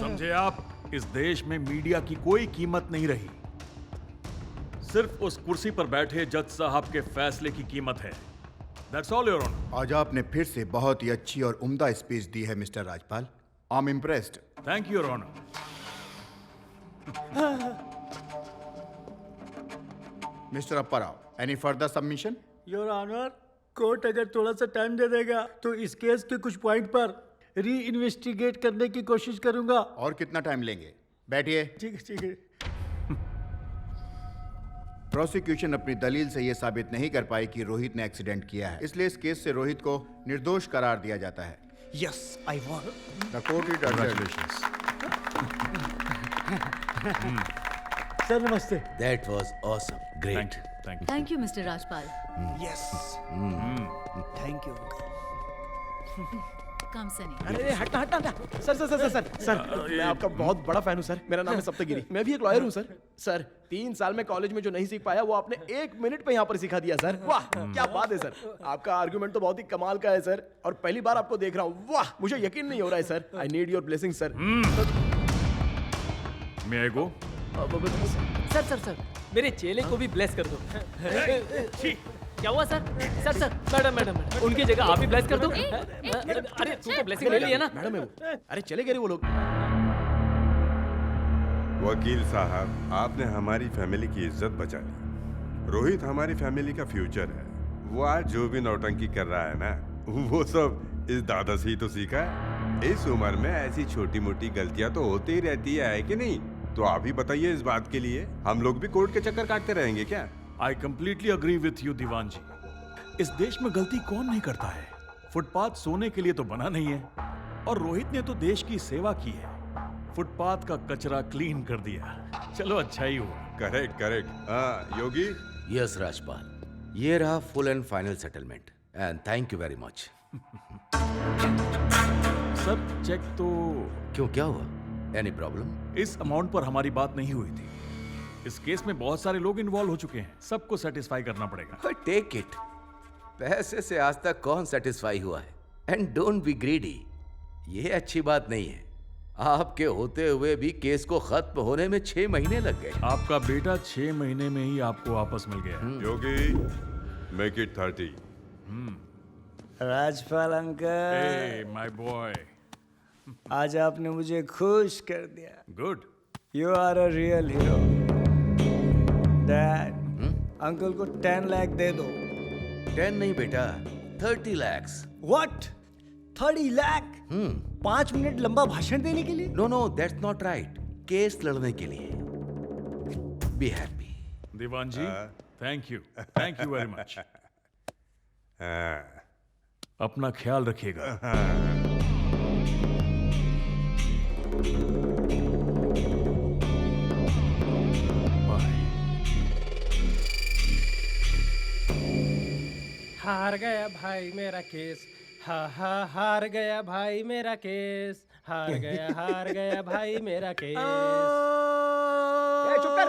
समझे आप? इस देश में मीडिया की कोई कीमत नहीं रही, सिर्फ उस कुर्सी पर बैठे जज साहब के फैसले की कीमत है। That's all, Your Honor. आज आपने फिर से बहुत ही अच्छी और उम्दा स्पीच दी है mister Rajpal. I'm impressed. Thank you, Your Honor. Mister Apparao, any further submission? Your honour, court अगर थोड़ा सा टाइम दे देगा तो इस केस के कुछ पॉइंट पर री इन्वेस्टिगेट करने की कोशिश करूंगा। और कितना टाइम लेंगे? बैठिए। ठीक है। प्रोसिक्यूशन अपनी दलील से यह साबित नहीं कर पाई कि रोहित ने एक्सीडेंट किया है, इसलिए इस केस से रोहित को निर्दोष करार दिया जाता है। Yes, I won. The court is adjourned. Sir नमस्ते। That was awesome, great. Thank thank you mister Rajpal. Yes thank you. Come Sunny. अरे हटना हटना हटना। सर मैं आपका बहुत बड़ा फैन हूँ सर। मेरा नाम है सप्तगिरी, मैं भी एक लॉयर हूँ सर 3 साल में कॉलेज में जो नहीं सीख पाया वो आपने 1 मिनट पे यहाँ पर सिखा दिया सर। वाह क्या बात है सर, आपका आर्गुमेंट तो बहुत ही कमाल का है सर, और पहली बार आपको देख रहा हूँ। वाह मुझे यकीन नहीं हो रहा है sir. I need your blessing sir. May I go? Sir मेरे चेले को भी ब्लेस कर दो। क्या हुआ सर? मैडम उनकी जगह आप ही ब्लेस कर दो। अरे तू तो ब्लेसिंग ले लिया ना। मैडम है वो। अरे चले गए रे वो लोग। वकील साहब, आपने हमारी फैमिली की इज्जत बचा ली। रोहित हमारी फैमिली का फ्यूचर है। वो आज जो भी नौटंकी कर रहा है ना, वो सब इस दादा से ही तो सीखा है। इस उम्र में ऐसी छोटी मोटी गलतियां तो होती ही रहती है कि नहीं? तो आप ही बताइए, इस बात के लिए हम लोग भी कोर्ट के चक्कर काटते रहेंगे क्या? I completely agree with you Diwan ji. इस देश में गलती कौन नहीं करता है? फुटपाथ सोने के लिए तो बना नहीं है, और रोहित ने तो देश की सेवा की है, फुटपाथ का कचरा क्लीन कर दिया। चलो अच्छा ही हुआ। करेक्ट। हाँ योगी। यस राजपाल, ये रहा full and final settlement, and thank you very much. Sir cheque तो क्यों, क्या हुआ? Any problem? इस अमाउंट पर हमारी बात नहीं हुई थी। इस केस में बहुत सारे लोग इन्वॉल्व हो चुके हैं, सबको सेटिस्फाई करना पड़ेगा। Take it. पैसे से आज तक कौन सेटिस्फाई हुआ है? And don't be greedy. ये अच्छी बात नहीं है। आपके होते हुए भी केस को खत्म होने में 6 महीने लग गए। आपका बेटा 6 महीने में ही आपको वापस मिल गया। Yogi, make it 30। Rajpal uncle, my boy, आज आपने मुझे खुश कर दिया। Good. You are a real hero. Dad, uncle को 10 लाख दे दो। 10 नहीं बेटा, 30 lakhs। व्हाट? 30 लाख? 5 मिनट लंबा भाषण देने के लिए? No that's not right. Case लड़ने के लिए। Be happy. Diwan ji, thank you very much. अपना ख्याल रखिएगा। हार गया भाई मेरा केस, हार गया भाई मेरा केस, हार गया भाई मेरा केस। चुप कर।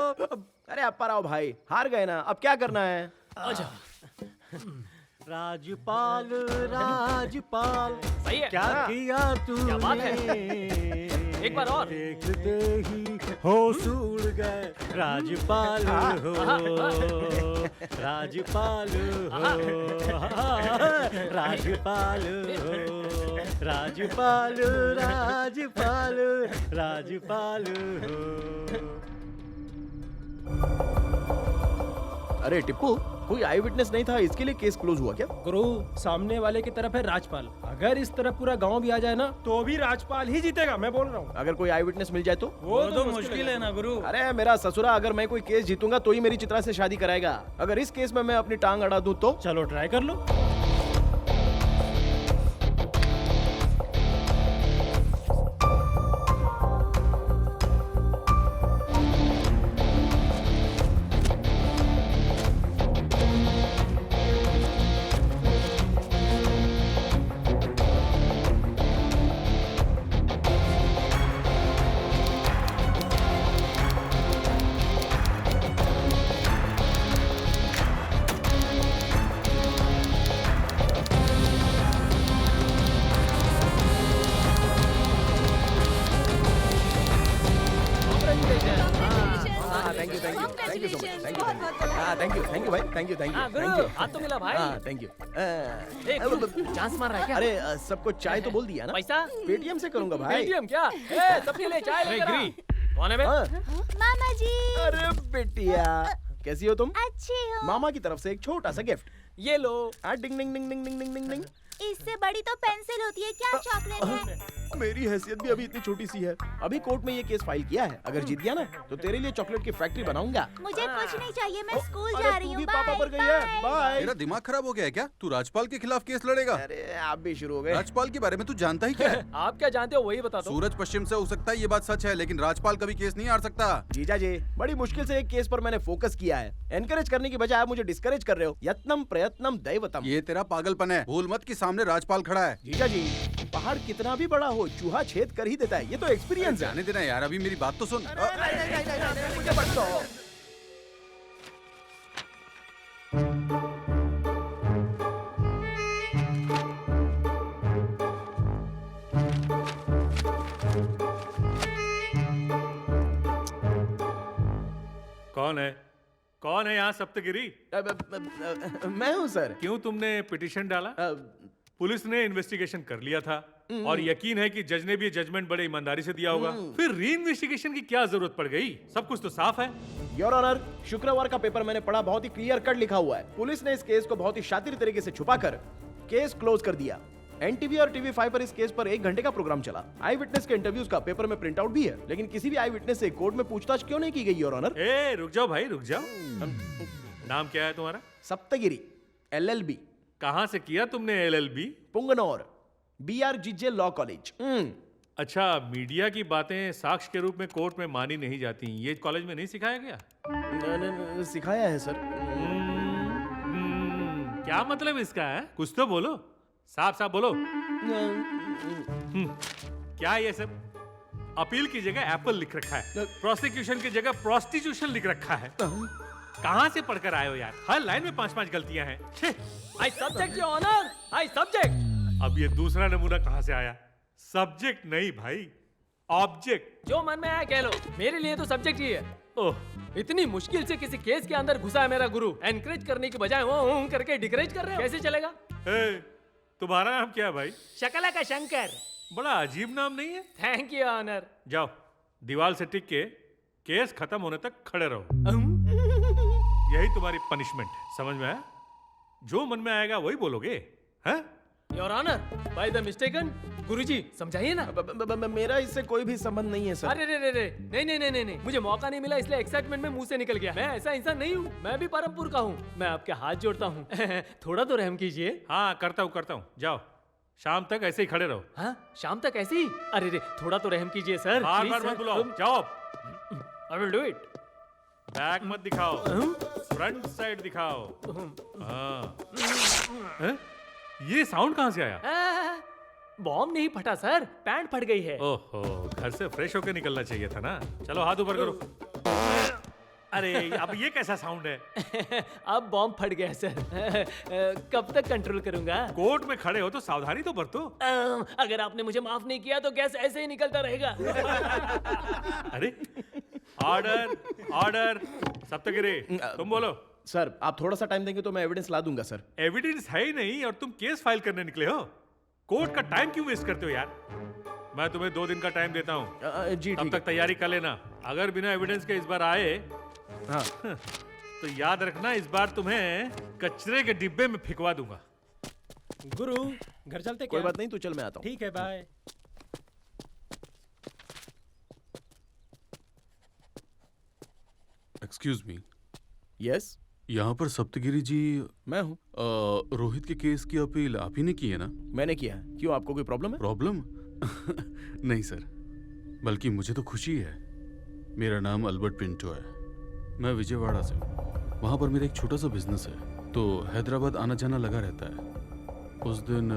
अरे अब पर आओ भाई, हार गए ना, अब क्या करना है? अच्छा राजपाल सही है। क्या किया तूने? क्या बात है? एक बार और। देखते ही होश उड़ गए। राजपाल हो, राजपाल हो, राजपाल हो, राजपाल हो। अरे टिप्पू, कोई आई विटनेस नहीं था, इसके लिए केस क्लोज हुआ क्या? गुरु, सामने वाले की तरफ है राजपाल। अगर इस तरफ पूरा गांव भी आ जाए ना, तो भी राजपाल ही जीतेगा, मैं बोल रहा हूँ। अगर कोई आई विटनेस मिल जाए तो? वो तो मुश्किल है ना गुरु। अरे मेरा ससुरा, अगर मैं कोई केस जीतूंगा तो ही मेरी चित्रा से शादी कराएगा। अगर इस केस में मैं अपनी टांग अड़ा दूं तो? चलो ट्राई कर लो। थैंक यू भाई, थैंक यू हाथ तो मिला भाई। Thank you. चांस मार रहा है क्या? अरे सबको चाय तो बोल दिया ना? पैसा पेटीएम से करूंगा भाई। पेटीएम क्या? सबके लिए चाय लेकर आ। कौन है बे? मामा जी। अरे बेटिया, कैसी हो तुम? अच्छी हो। मामा की तरफ से एक छोटा सा गिफ्ट। ये लो। डिंग डिंग डिंग डिंग डिंग डिंग डिंग। इससे बड़ी तो पेंसिल होती है, क्या चॉकलेट है? मेरी हैसियत भी अभी इतनी छोटी सी है। अभी कोर्ट में ये केस फाइल किया है, अगर जीत गया ना तो तेरे लिए चॉकलेट की फैक्ट्री बनाऊंगा। मुझे कुछ नहीं चाहिए, मैं स्कूल अरे जा रही तू हूँ। भी पापा पर गई है। बाय। तेरा दिमाग खराब हो गया है क्या? तू राजपाल के खिलाफ केस लड़ेगा? अरे आप भी शुरू हो गए। राजपाल के बारे में तू जानता ही क्या है? आप क्या जानते हो वही बता दो। सूरज पश्चिम से हो सकता है, ये बात सच है, लेकिन राजपाल कभी केस नहीं हार सकता। जीजा जी, बड़ी मुश्किल से एक केस पर मैंने फोकस किया है। एनकरेज करने की बजाय आप मुझे डिस्करेज कर रहे हो। यत्नम प्रयत्नम दैवतम। ये तेरा पागलपन है। भूल मत कि सामने राजपाल खड़ा है। जीजा जी, पहाड़ कितना भी बड़ा हो चूहा छेद कर ही देता है, ये तो एक्सपीरियंस है। जाने देना यार, अभी मेरी बात तो सुन। नहीं, मुझे मत दो। कौन है? कौन है यहाँ सप्तगिरी? मैं हूँ सर। क्यों तुमने पिटीशन डाला? पुलिस ने इन्वेस्टिगेशन कर लिया था और यकीन है कि जज ने भी जजमेंट बड़े ईमानदारी से दिया होगा। फिर री इन्वेस्टिगेशन की क्या जरूरत पड़ गई? सब कुछ तो साफ है। योर ऑनर, शुक्रवार का पेपर मैंने पढ़ा, बहुत ही क्लियर कट लिखा हुआ है। पुलिस ने इस केस को बहुत ही शातिर तरीके से छुपाकर केस क्लोज कर दिया। एनटीवी और टीवी5 पर इस केस पर 1 घंटे का प्रोग्राम चला। आई विटनेस के इंटरव्यूज का पेपर में प्रिंट आउट भी है, लेकिन किसी भी आई विटनेस से कोर्ट में पूछताछ क्यों नहीं की गई योर ऑनर? ए रुक जाओ भाई, रुक जाओ। नाम क्या है तुम्हारा? सप्तगिरी, LLB। कहाँ से किया तुमने LLB? पुंगनौर, BRGJ law college. अच्छा, मीडिया की बातें साक्ष्य के रूप में कोर्ट में मानी नहीं जाती, ये कॉलेज में नहीं सिखाया गया? सिखाया है सर। क्या मतलब इसका है? कुछ तो बोलो, साफ साफ बोलो। क्या ये सब? अपील की जगह एप्पल लिख रखा है, प्रोसिक्यूशन की जगह प्रोस्टिट्यूशन लिख रखा है। कहाँ से पढ़कर आए हो यार? हर लाइन में 5-5 गलतियां हैं। I subject your honour, I subject. अब ये दूसरा नमूना कहाँ से आया? सब्जेक्ट नहीं भाई, ऑब्जेक्ट। जो मन में आया कह लो, मेरे लिए तो सब्जेक्ट ही है। ओह, इतनी मुश्किल से किसी केस के अंदर घुसा है मेरा गुरु। एनकरेज करने की बजाय वो करके डिकरेज कर रहे हो, कैसे चलेगा? तुम्हारा नाम क्या है भाई? शकला का शंकर। बड़ा अजीब नाम नहीं है? Thank you honour. जाओ, दीवार से टिक के केस खत्म होने तक खड़े रहो। यही तुम्हारी पनिशमेंट है, समझ में आया? जो मन में आएगा वही बोलोगे, हैं? Your honour, by the mistaken, Guruji समझाइए ना। मेरा इससे कोई भी संबंध नहीं है सर। अरे रे रे, नहीं, मुझे मौका नहीं मिला इसलिए एक्साइटमेंट में मुंह से निकल गया। मैं ऐसा इंसान नहीं हूँ, मैं भी परमपुर का हूँ। मैं आपके हाथ जोड़ता हूँ, थोड़ा तो रहम कीजिए। हाँ, करता हूँ। जाओ, शाम तक ऐसे ही खड़े रहो। हाँ, शाम तक ऐसे ही? अरे रे, थोड़ा तो रहम कीजिए सर। बार मत बुलाओ, जाओ। I will do it. Back मत दिखाओ, फ्रंट साइड दिखाओ। हाँ। ये साउंड कहाँ से आया? बॉम्ब नहीं फटा सर, पैंट फट गई है। ओहो, घर से फ्रेश होकर निकलना चाहिए था ना। चलो हाथ ऊपर करो। अरे अब ये कैसा साउंड है? अब बॉम्ब फट गया सर। कब तक कंट्रोल करूंगा? कोर्ट में खड़े हो तो सावधानी तो बरतो। अगर आपने मुझे माफ नहीं किया तो गैस ऐसे ही निकलता रहेगा। अरे ऑर्डर सप्तगिरी, तुम बोलो। सर, आप थोड़ा सा टाइम देंगे तो मैं एविडेंस ला दूंगा सर। एविडेंस है ही नहीं और तुम केस फाइल करने निकले हो। कोर्ट का टाइम क्यों वेस्ट करते हो यार? मैं तुम्हें 2 दिन का टाइम देता हूँ, जी तब तक तैयारी कर लेना। अगर बिना एविडेंस के इस बार आए तो याद रखना, इस बार तुम्हें कचरे के डिब्बे में फेंकवा दूंगा। गुरु, घर चलते क्या? कोई बात नहीं, तू चल, मैं आता हूँ। ठीक है, बाय। Excuse me. यस, यहाँ पर सप्तगिरी जी। मैं हूँ। रोहित के केस की अपील आप ही ने की है ना? मैंने किया है। क्यों, आपको कोई प्रॉब्लम है? प्रॉब्लम? नहीं सर, बल्कि मुझे तो खुशी है। मेरा नाम अल्बर्ट पिंटो है, मैं विजयवाड़ा से हूँ। वहाँ पर मेरा एक छोटा सा बिजनेस है, तो हैदराबाद आना जाना लगा रहता है। उस दिन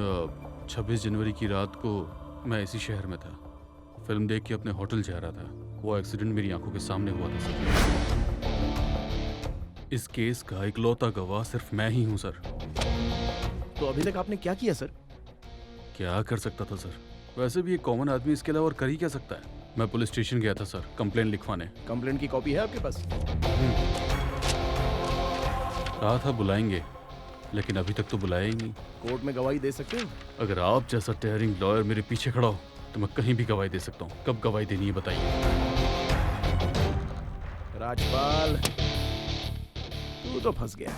26 जनवरी की रात को मैं इसी शहर में था। फिल्म देख के अपने होटल जा रहा था। वो एक्सीडेंट मेरी आंखों के सामने हुआ था सर। इस केस का इकलौता गवाह सिर्फ मैं ही हूँ सर। तो अभी तक आपने क्या किया सर? क्या कर सकता था सर? वैसे भी एक कॉमन आदमी इसके अलावा और कर ही क्या सकता है? मैं पुलिस स्टेशन गया था सर, कंप्लेंट लिखवाने। कंप्लेंट की कॉपी है आपके पास? कहा था बुलाएंगे, लेकिन अभी तक तो बुलाया ही नहीं। कोर्ट में गवाही दे सकते हो? अगर आप जैसा टेयरिंग लॉयर मेरे पीछे खड़ा हो तो मैं कहीं भी गवाही दे सकता हूँ। कब गवाही देनी है बताइए। राजपाल, तू तो फंस गया।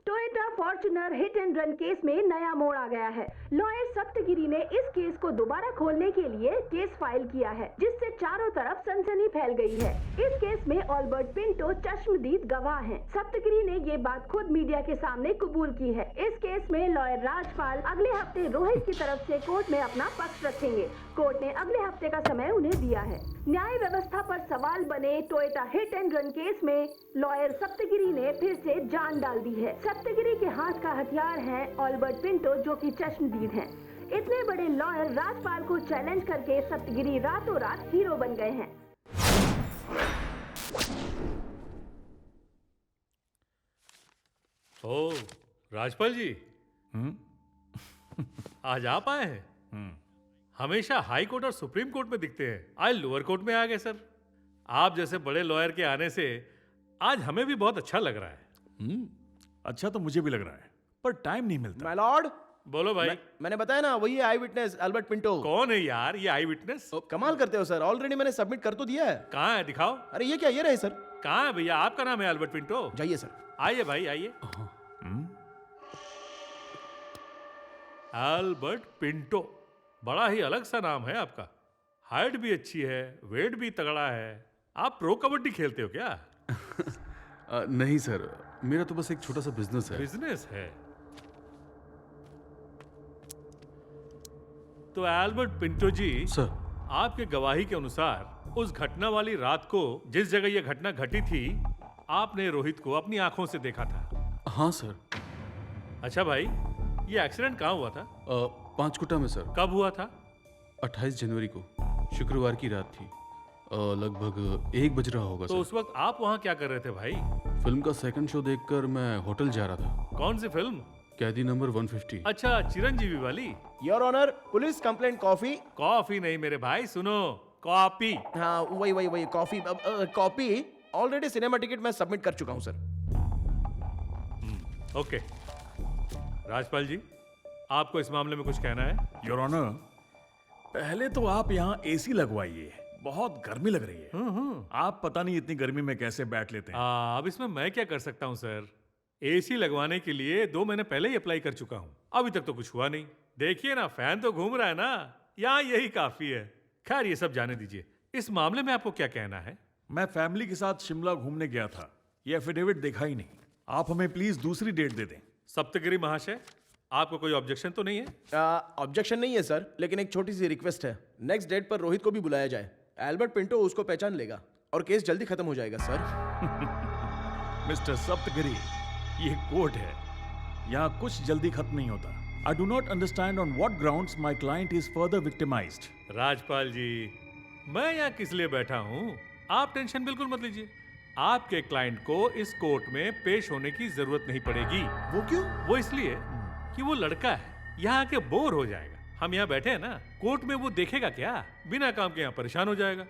Toyota Fortuner hit and run case में नया मोड़ आ गया है। लॉयर सप्तगिरी ने इस केस को दोबारा खोलने के लिए केस फाइल किया है, जिससे चारों तरफ सनसनी फैल गई है। इस केस में ऑल्बर्ट पिंटो चश्मदीद गवाह हैं। सप्तगिरी ने ये बात खुद मीडिया के सामने कबूल की है। इस केस में लॉयर राजपाल अगले हफ्ते रोहित की तरफ से कोर्ट में अपना पक्ष रखेंगे। कोर्ट ने अगले हफ्ते का समय उन्हें दिया है। न्याय व्यवस्था पर सवाल बने Toyota hit and run case में लॉयर सप्तगिरी ने फिर से जान डाल दी है। सप्तगिरी के हाथ का हथियार है ऑल्बर्ट पिंटो, जो कि चश्मदीद हैं। इतने बड़े लॉयर राजपाल को चैलेंज करके सप्तगिरी रातों रात हीरो बन गए हैं। ओ राजपाल जी, आज आप आए हैं? हमेशा हाई कोर्ट और सुप्रीम कोर्ट में दिखते हैं, आज लोअर कोर्ट में आ गए सर। आप जैसे बड़े लॉयर के आने से आज हमें भी बहुत अच्छा लग रहा है। अच्छा तो मुझे भी लग रहा है, पर टाइम नहीं मिलता। माय लॉर्ड, बोलो भाई। मैंने बताया ना, वही आई विटनेस अल्बर्ट पिंटो। कौन है यार ये आई विटनेस? कमाल करते हो सर, ऑलरेडी मैंने सबमिट कर तो दिया है। कहाँ है, दिखाओ। अरे ये क्या, ये रहे सर। कहाँ है भैया? आपका नाम है अल्बर्ट पिंटो? जाइए सर। आइए भाई आइए। अल्बर्ट पिंटो, बड़ा ही अलग सा नाम है आपका। हाइट भी अच्छी है, वेट भी तगड़ा है। आप प्रो कबड्डी खेलते हो क्या? नहीं सर, मेरा तो बस एक छोटा सा बिजनेस है। बिजनेस है तो एल्बर्ट पिंटो जी सर, आपके गवाही के अनुसार उस घटना वाली रात को जिस जगह यह घटना घटी थी, आपने रोहित को अपनी आंखों से देखा था। हाँ सर। अच्छा भाई, ये एक्सीडेंट कहाँ हुआ था? पांचकुटा में सर। कब हुआ था? 28 जनवरी को, शुक्रवार की रात थी। लगभग 1 बज रहा होगा तो सर। उस वक्त आप वहाँ क्या कर रहे थे भाई? फिल्म का सेकंड शो देखकर मैं होटल जा रहा था। कौन सी फिल्म? कैदी नंबर 150। अच्छा, चिरंजीवी वाली। Your honour, police complaint coffee. Coffee नहीं मेरे भाई, सुनो, कॉपी। हाँ वही coffee. Copy already cinema ticket मैं सबमिट कर चुका हूँ सर। ओके राजपाल जी, आपको इस मामले में कुछ कहना है? योर ऑनर, पहले तो आप यहाँ एसी लगवाइए, बहुत गर्मी लग रही है। आप पता नहीं इतनी गर्मी में कैसे बैठ लेते हैं। अब इसमें मैं क्या कर सकता हूँ सर? एसी लगवाने के लिए 2 महीने पहले ही अप्लाई कर चुका हूँ, अभी तक तो कुछ हुआ नहीं। देखिए ना, फैन तो घूम रहा है ना, यहाँ यही काफी है। खैर ये सब जाने दीजिए, इस मामले में आपको क्या कहना है? मैं फैमिली के साथ शिमला घूमने गया था, ये एफिडेविट देखा ही नहीं। आप हमें प्लीज दूसरी डेट दे दें। सप्तगिरी महाशय, आपको कोई ऑब्जेक्शन तो नहीं है? ऑब्जेक्शन नहीं है सर, लेकिन एक छोटी सी रिक्वेस्ट है। नेक्स्ट डेट पर रोहित को भी बुलाया जाए। एल्बर्ट पिंटो उसको पहचान लेगा और केस जल्दी खत्म हो जाएगा सर। मिस्टर सप्तगिरी, ये कोर्ट है, यहाँ कुछ जल्दी खत्म नहीं होता। I do not understand on what grounds my client is further victimized. Rajpal जी, मैं यहाँ किस लिए बैठा हूँ, आप टेंशन बिल्कुल मत लीजिए। आपके क्लाइंट को इस कोर्ट में पेश होने की जरूरत नहीं पड़ेगी। वो क्यों? वो इसलिए कि वो लड़का है, यहाँ आके बोर हो जाएगा। हम यहाँ बैठे हैं ना, कोर्ट में वो देखेगा क्या? बिना काम के यहाँ परेशान हो जाएगा।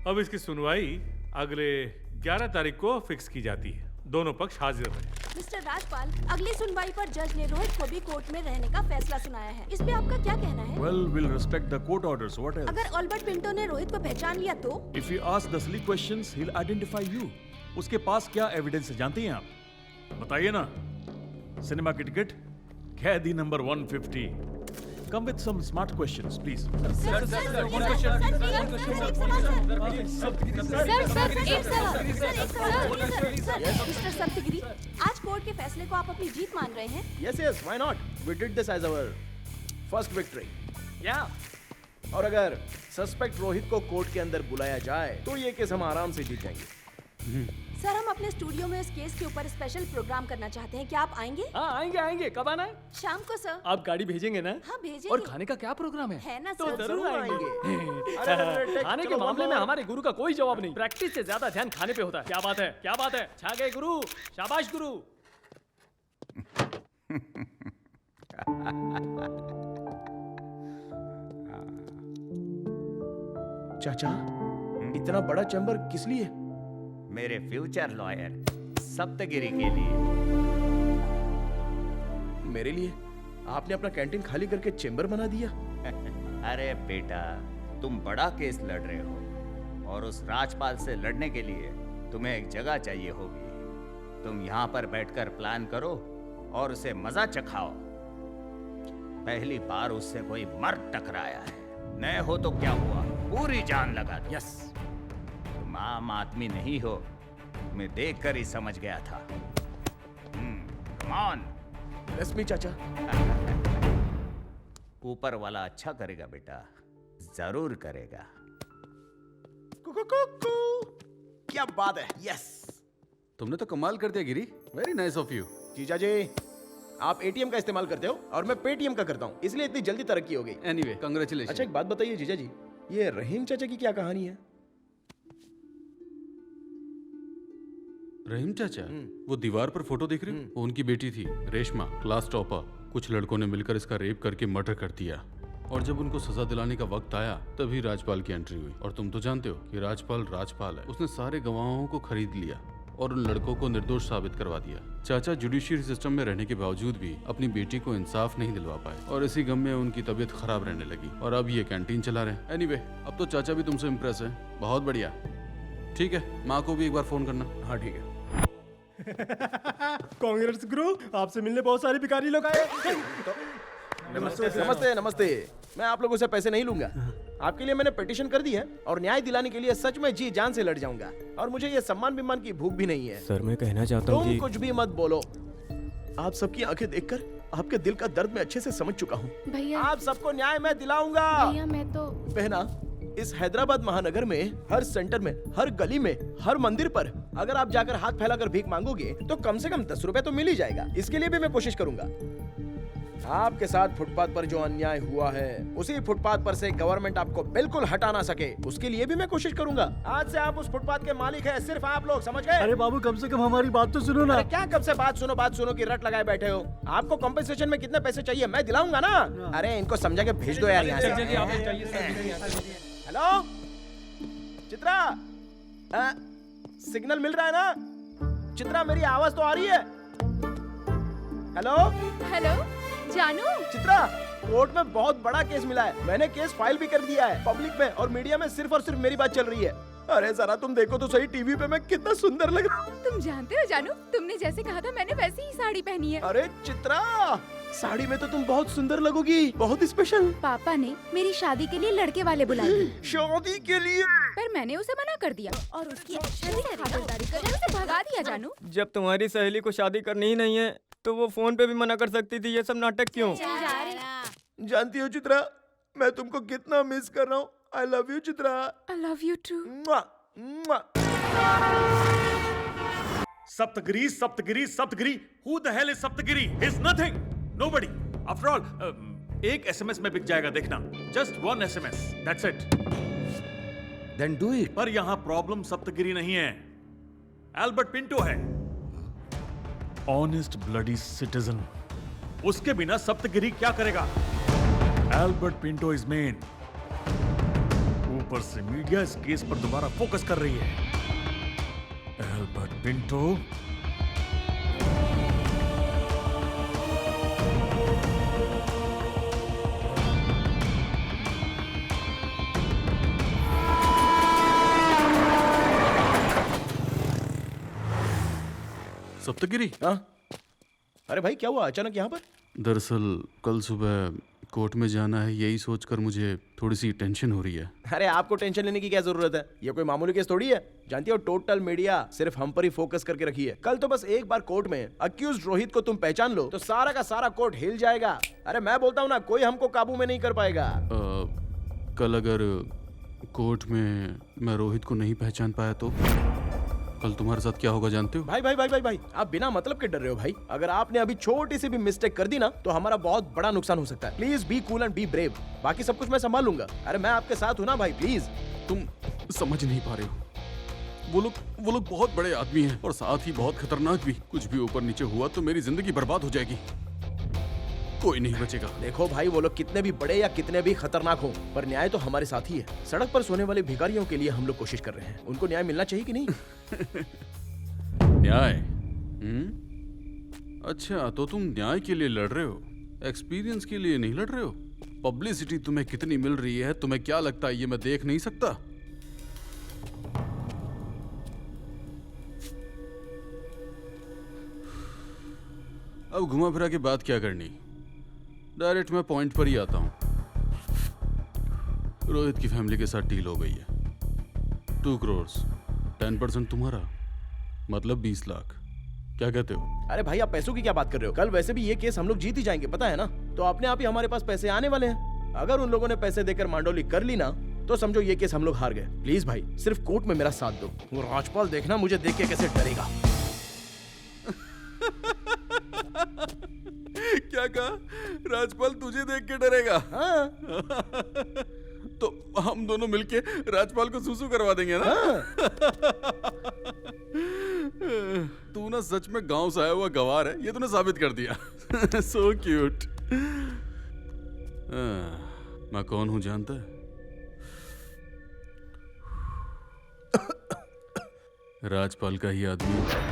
अब इसकी सुनवाई अगले 11 तारीख को फिक्स की जाती है। दोनों पक्ष हाजिर रहे। मिस्टर राजपाल, अगली सुनवाई पर जज ने रोहित को भी कोर्ट में रहने का फैसला सुनाया है। इस पे आपका क्या कहना है? Well, we'll respect the court orders. What else? अगर ऑल्बर्ट पिंटो ने रोहित को पहचान लिया तो? If you ask the silly questions, he'll identify you. उसके पास क्या एविडेंस है जानती हैं आप? बताइए ना। सिनेमा की टिकट, कैदी number 150। Come with some smart questions, please. Mister Saptagiri, आज कोर्ट के फैसले को आप अपनी जीत मान रहे हैं? Yes, why not? We did this as our first victory. Yeah. और अगर सस्पेक्ट रोहित को कोर्ट के अंदर बुलाया जाए तो ये केस हम आराम से जीत जाएंगे। सर, हम अपने स्टूडियो में इस केस के ऊपर स्पेशल प्रोग्राम करना चाहते हैं, क्या आप आएंगे? हाँ आएंगे। कब आना है? शाम को सर। आप गाड़ी भेजेंगे ना? हाँ भेजेंगे। और खाने का क्या प्रोग्राम है? है ना तो सर, जरूर आएंगे। खाने के मामले में हमारे गुरु का कोई जवाब नहीं। प्रैक्टिस से ज्यादा ध्यान खाने पे होता है। क्या बात है? छा गए गुरु, शाबाश गुरु। चाचा, इतना बड़ा चैम्बर किस लिए? मेरे फ्यूचर लॉयर सप्तगिरी के लिए। मेरे लिए? आपने अपना कैंटीन खाली करके चैम्बर बना दिया? अरे बेटा, तुम बड़ा केस लड़ रहे हो और उस राजपाल से लड़ने के लिए तुम्हें एक जगह चाहिए होगी। तुम यहाँ पर बैठकर प्लान करो और उसे मजा चखाओ। पहली बार उससे कोई मर्द टकराया है, नए हो तो क्या हुआ, पूरी जान लगा दो। यस, तुम आम आदमी नहीं हो, मैं देखकर ही समझ गया था। Come on. रश्मि चाचा, ऊपर वाला अच्छा करेगा बेटा, जरूर करेगा। क्या बात है। यस, तुमने तो कमाल कर दिया गिरी, वेरी नाइस ऑफ यू। जीजा जी, आप एटीएम का इस्तेमाल करते हो और मैं पेटीएम का करता हूँ, इसलिए इतनी जल्दी तरक्की हो गई। Anyway, congratulation. अच्छा एक बात बताइए जीजा जी, ये रहीम चाचा की क्या कहानी है? रहीम चाचा, वो दीवार पर फोटो देख रहे हो, वो उनकी बेटी थी रेशमा, क्लास टॉपर। कुछ लड़कों ने मिलकर इसका रेप करके मर्डर कर दिया, और जब उनको सजा दिलाने का वक्त आया तभी राजपाल की एंट्री हुई। और तुम तो जानते हो कि राजपाल है, उसने सारे गवाहों को खरीद लिया और उन लड़कों को निर्दोष साबित करवा दिया। चाचा जुडिशियरी सिस्टम में रहने के बावजूद भी अपनी बेटी को इंसाफ नहीं दिलवा पाए, और इसी गम में उनकी तबीयत खराब रहने लगी, और अब ये कैंटीन चला रहे हैं। एनीवे, अब तो चाचा भी तुमसे इम्प्रेस है, बहुत बढ़िया। ठीक है, माँ को भी एक बार फोन करना। हाँ ठीक है। कांग्रेस गुरु, आपसे मिलने बहुत सारे भिखारी लोग आए। नमस्ते नमस्ते नमस्ते। मैं आप लोगों से पैसे नहीं लूंगा, आपके लिए मैंने पिटीशन कर दी है और न्याय दिलाने के लिए सच में जी जान से लड़ जाऊंगा, और मुझे ये सम्मान विमान की भूख भी नहीं है। सर मैं कहना चाहता हूँ तुम कि कुछ भी मत बोलो, आप सबकी आंखें देखकर आपके दिल का दर्द मैं अच्छे से समझ चुका हूँ। भैया, आप सबको न्याय मैं दिलाऊंगा। भैया मैं तो बहना, इस हैदराबाद महानगर में हर सेंटर में, हर गली में, हर मंदिर पर अगर आप जाकर हाथ फैलाकर भीख मांगोगे तो कम से कम 10 रुपए तो मिल ही जाएगा। इसके लिए भी मैं कोशिश करूंगा। आपके साथ फुटपाथ पर जो अन्याय हुआ है, उसी फुटपाथ पर से गवर्नमेंट आपको बिल्कुल हटा ना सके, उसके लिए भी मैं कोशिश करूंगा। आज से आप उस फुटपाथ के मालिक हैं, सिर्फ आप लोग, समझ गए? अरे बाबू, कम से कम हमारी बात तो सुनो ना। अरे क्या कब से बात सुनो की रट लगाए बैठे हो? आपको कॉम्पेंसेशन में कितने पैसे चाहिए मैं दिलाऊंगा ना। अरे इनको समझा के भेज दो यार यहाँ से। हेलो चित्रा, सिग्नल मिल रहा है ना? चित्रा मेरी आवाज तो आ रही है? हेलो हेलो जानू। चित्रा, कोर्ट में बहुत बड़ा केस मिला है, मैंने केस फाइल भी कर दिया है। पब्लिक में और मीडिया में सिर्फ और सिर्फ मेरी बात चल रही है। अरे जरा तुम देखो तो सही टीवी पे मैं कितना सुंदर लग रहा हूँ। तुम जानते हो जानू, तुमने जैसे कहा था मैंने वैसी ही साड़ी पहनी है। अरे चित्रा, साड़ी में तो तुम बहुत सुंदर लगोगी, बहुत स्पेशल। पापा ने मेरी शादी के लिए लड़के वाले बुलाए। शादी के लिए? पर मैंने उसे मना कर दिया और उसकी खातिरदारी करके उसे भगा दिया। जानू, जब तुम्हारी सहेली को शादी करनी ही नहीं है तो वो फोन पे भी मना कर सकती थी, ये सब नाटक क्यों? जानती हो चित्रा, मैं तुमको कितना मिस कर रहा हूँ। I love you Chitra. I love you too। Saptagiri, Saptagiri, Saptagiri. Who the hell is Saptagiri? He's nothing. Nobody. After all, एक SMS में बिक जाएगा, देखना। Just one SMS. That's it. Then do it. पर यहाँ प्रॉब्लम सप्तगिरी नहीं है, एल्बर्ट पिंटो है। Honest bloody citizen. उसके बिना सप्तगिरी क्या करेगा? Albert Pinto is main. ऊपर से मीडिया इस केस पर दोबारा फोकस कर रही है। Albert Pinto, Saptagiri. हाँ? अरे भाई क्या हुआ अचानक यहाँ पर? दरअसल कल सुबह कोर्ट में जाना है, यही सोचकर मुझे थोड़ी सी टेंशन हो रही है। अरे आपको टेंशन लेने की क्या जरूरत है, ये कोई मामूली केस थोड़ी है। जानती हो टोटल मीडिया सिर्फ हम पर ही फोकस करके रखी है। कल तो बस एक बार कोर्ट में अक्यूज्ड रोहित को तुम पहचान लो तो सारा का सारा कोर्ट हिल जाएगा। अरे मैं बोलता हूँ ना, कोई हमको काबू में नहीं कर पाएगा। कल अगर कोर्ट में मैं रोहित को नहीं पहचान पाया तो कल तुम्हारे साथ क्या होगा जानते हो? भाई भाई भाई भाई भाई, आप बिना मतलब के डर रहे हो भाई। अगर आपने अभी छोटी सी भी मिस्टेक कर दी ना तो हमारा बहुत बड़ा नुकसान हो सकता है। Please be cool and be brave, बाकी सब कुछ मैं संभाल लूंगा। अरे मैं आपके साथ हूँ ना भाई, प्लीज। तुम समझ नहीं पा रहे हो, वो लोग बहुत बड़े आदमी हैं और साथ ही बहुत खतरनाक भी। कुछ भी ऊपर नीचे हुआ तो मेरी जिंदगी बर्बाद हो जाएगी, कोई नहीं बचेगा। देखो भाई, वो लोग कितने भी बड़े या कितने भी खतरनाक हो, पर न्याय तो हमारे साथ ही है। सड़क पर सोने वाले भिखारियों के लिए हम लोग कोशिश कर रहे हैं, उनको न्याय मिलना चाहिए कि नहीं? न्याय? अच्छा, तो तुम न्याय के लिए लड़ रहे हो, एक्सपीरियंस के लिए नहीं लड़ रहे हो। पब्लिसिटी तुम्हें कितनी मिल रही है, तुम्हें क्या लगता है ये मैं देख नहीं सकता? अब घुमा फिरा के बात क्या करनी, डायरेक्ट मैं पॉइंट पर ही आता हूँ। रोहित की फैमिली के साथ डील हो गई है। 2 करोड़, 10% तुम्हारा, मतलब 20 लाख। क्या कहते हो? अरे भाई आप पैसों की क्या बात कर रहे हो? कल वैसे भी ये केस हम लोग जीत ही जाएंगे, पता है ना? तो अपने आप ही हमारे पास पैसे आने वाले हैं। अगर उन लोगों ने पैसे देकर मांडोली कर ली ना, तो समझो ये केस हम लोग हार गए। प्लीज भाई सिर्फ कोर्ट में मेरा साथ दो। वो राजपाल देखना मुझे देख के कैसे डरेगा। क्या कहा? राजपाल तुझे देख के डरेगा? हाँ। तो हम दोनों मिलके राजपाल को सूसू करवा देंगे ना? तू ना सच में गांव से आया हुआ गवार है, ये तूने साबित कर दिया। So cute. मैं कौन हूं जानता है? राजपाल का ही आदमी।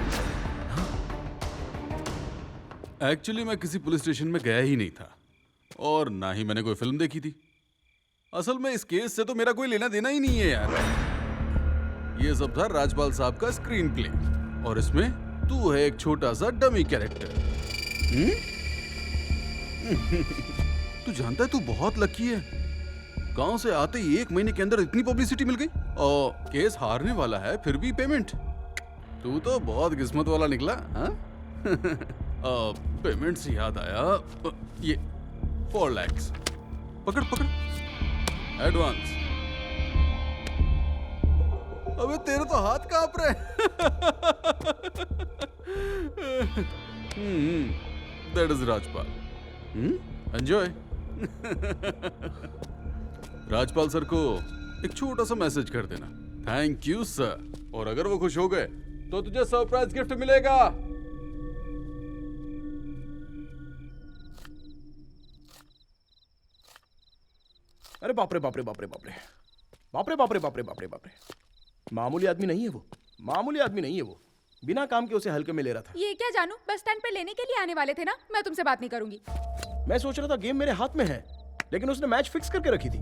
एक्चुअली मैं किसी पुलिस स्टेशन में गया ही नहीं था और ना ही मैंने कोई फिल्म देखी थी। असल में इस केस से तो मेरा कोई लेना देना ही नहीं है यार। ये सब था राजपाल साहब का स्क्रीन प्ले और इसमें तू है एक छोटा सा डमी कैरेक्टर। तू जानता है तू बहुत लकी है। गांव से आते ही 1 महीने के अंदर इतनी पब्लिसिटी मिल गई और केस हारने वाला है फिर भी पेमेंट। तू तो बहुत किस्मत वाला निकला। हाँ? पेमेंट से याद आया, ये 4 लाख पकड़ पकड़ एडवांस। अबे तेरे तो हाथ कांप रहे। That is Rajpal. Enjoy. Rajpal sir को एक छोटा सा मैसेज कर देना, थैंक यू सर, और अगर वो खुश हो गए तो तुझे सरप्राइज गिफ्ट मिलेगा। अरे बाप रे बाप रे बाप रे बाप रे बाप रे बाप रे बाप रे बाप रे बाप रे। मामूली आदमी नहीं है वो, मामूली आदमी नहीं है वो। बिना काम के उसे हल्के में ले रहा था। ये क्या जानू, बस स्टैंड पे लेने के लिए आने वाले थे ना? मैं तुमसे बात नहीं करूंगी। मैं सोच रहा था गेम मेरे हाथ में है, लेकिन उसने मैच फिक्स करके रखी थी।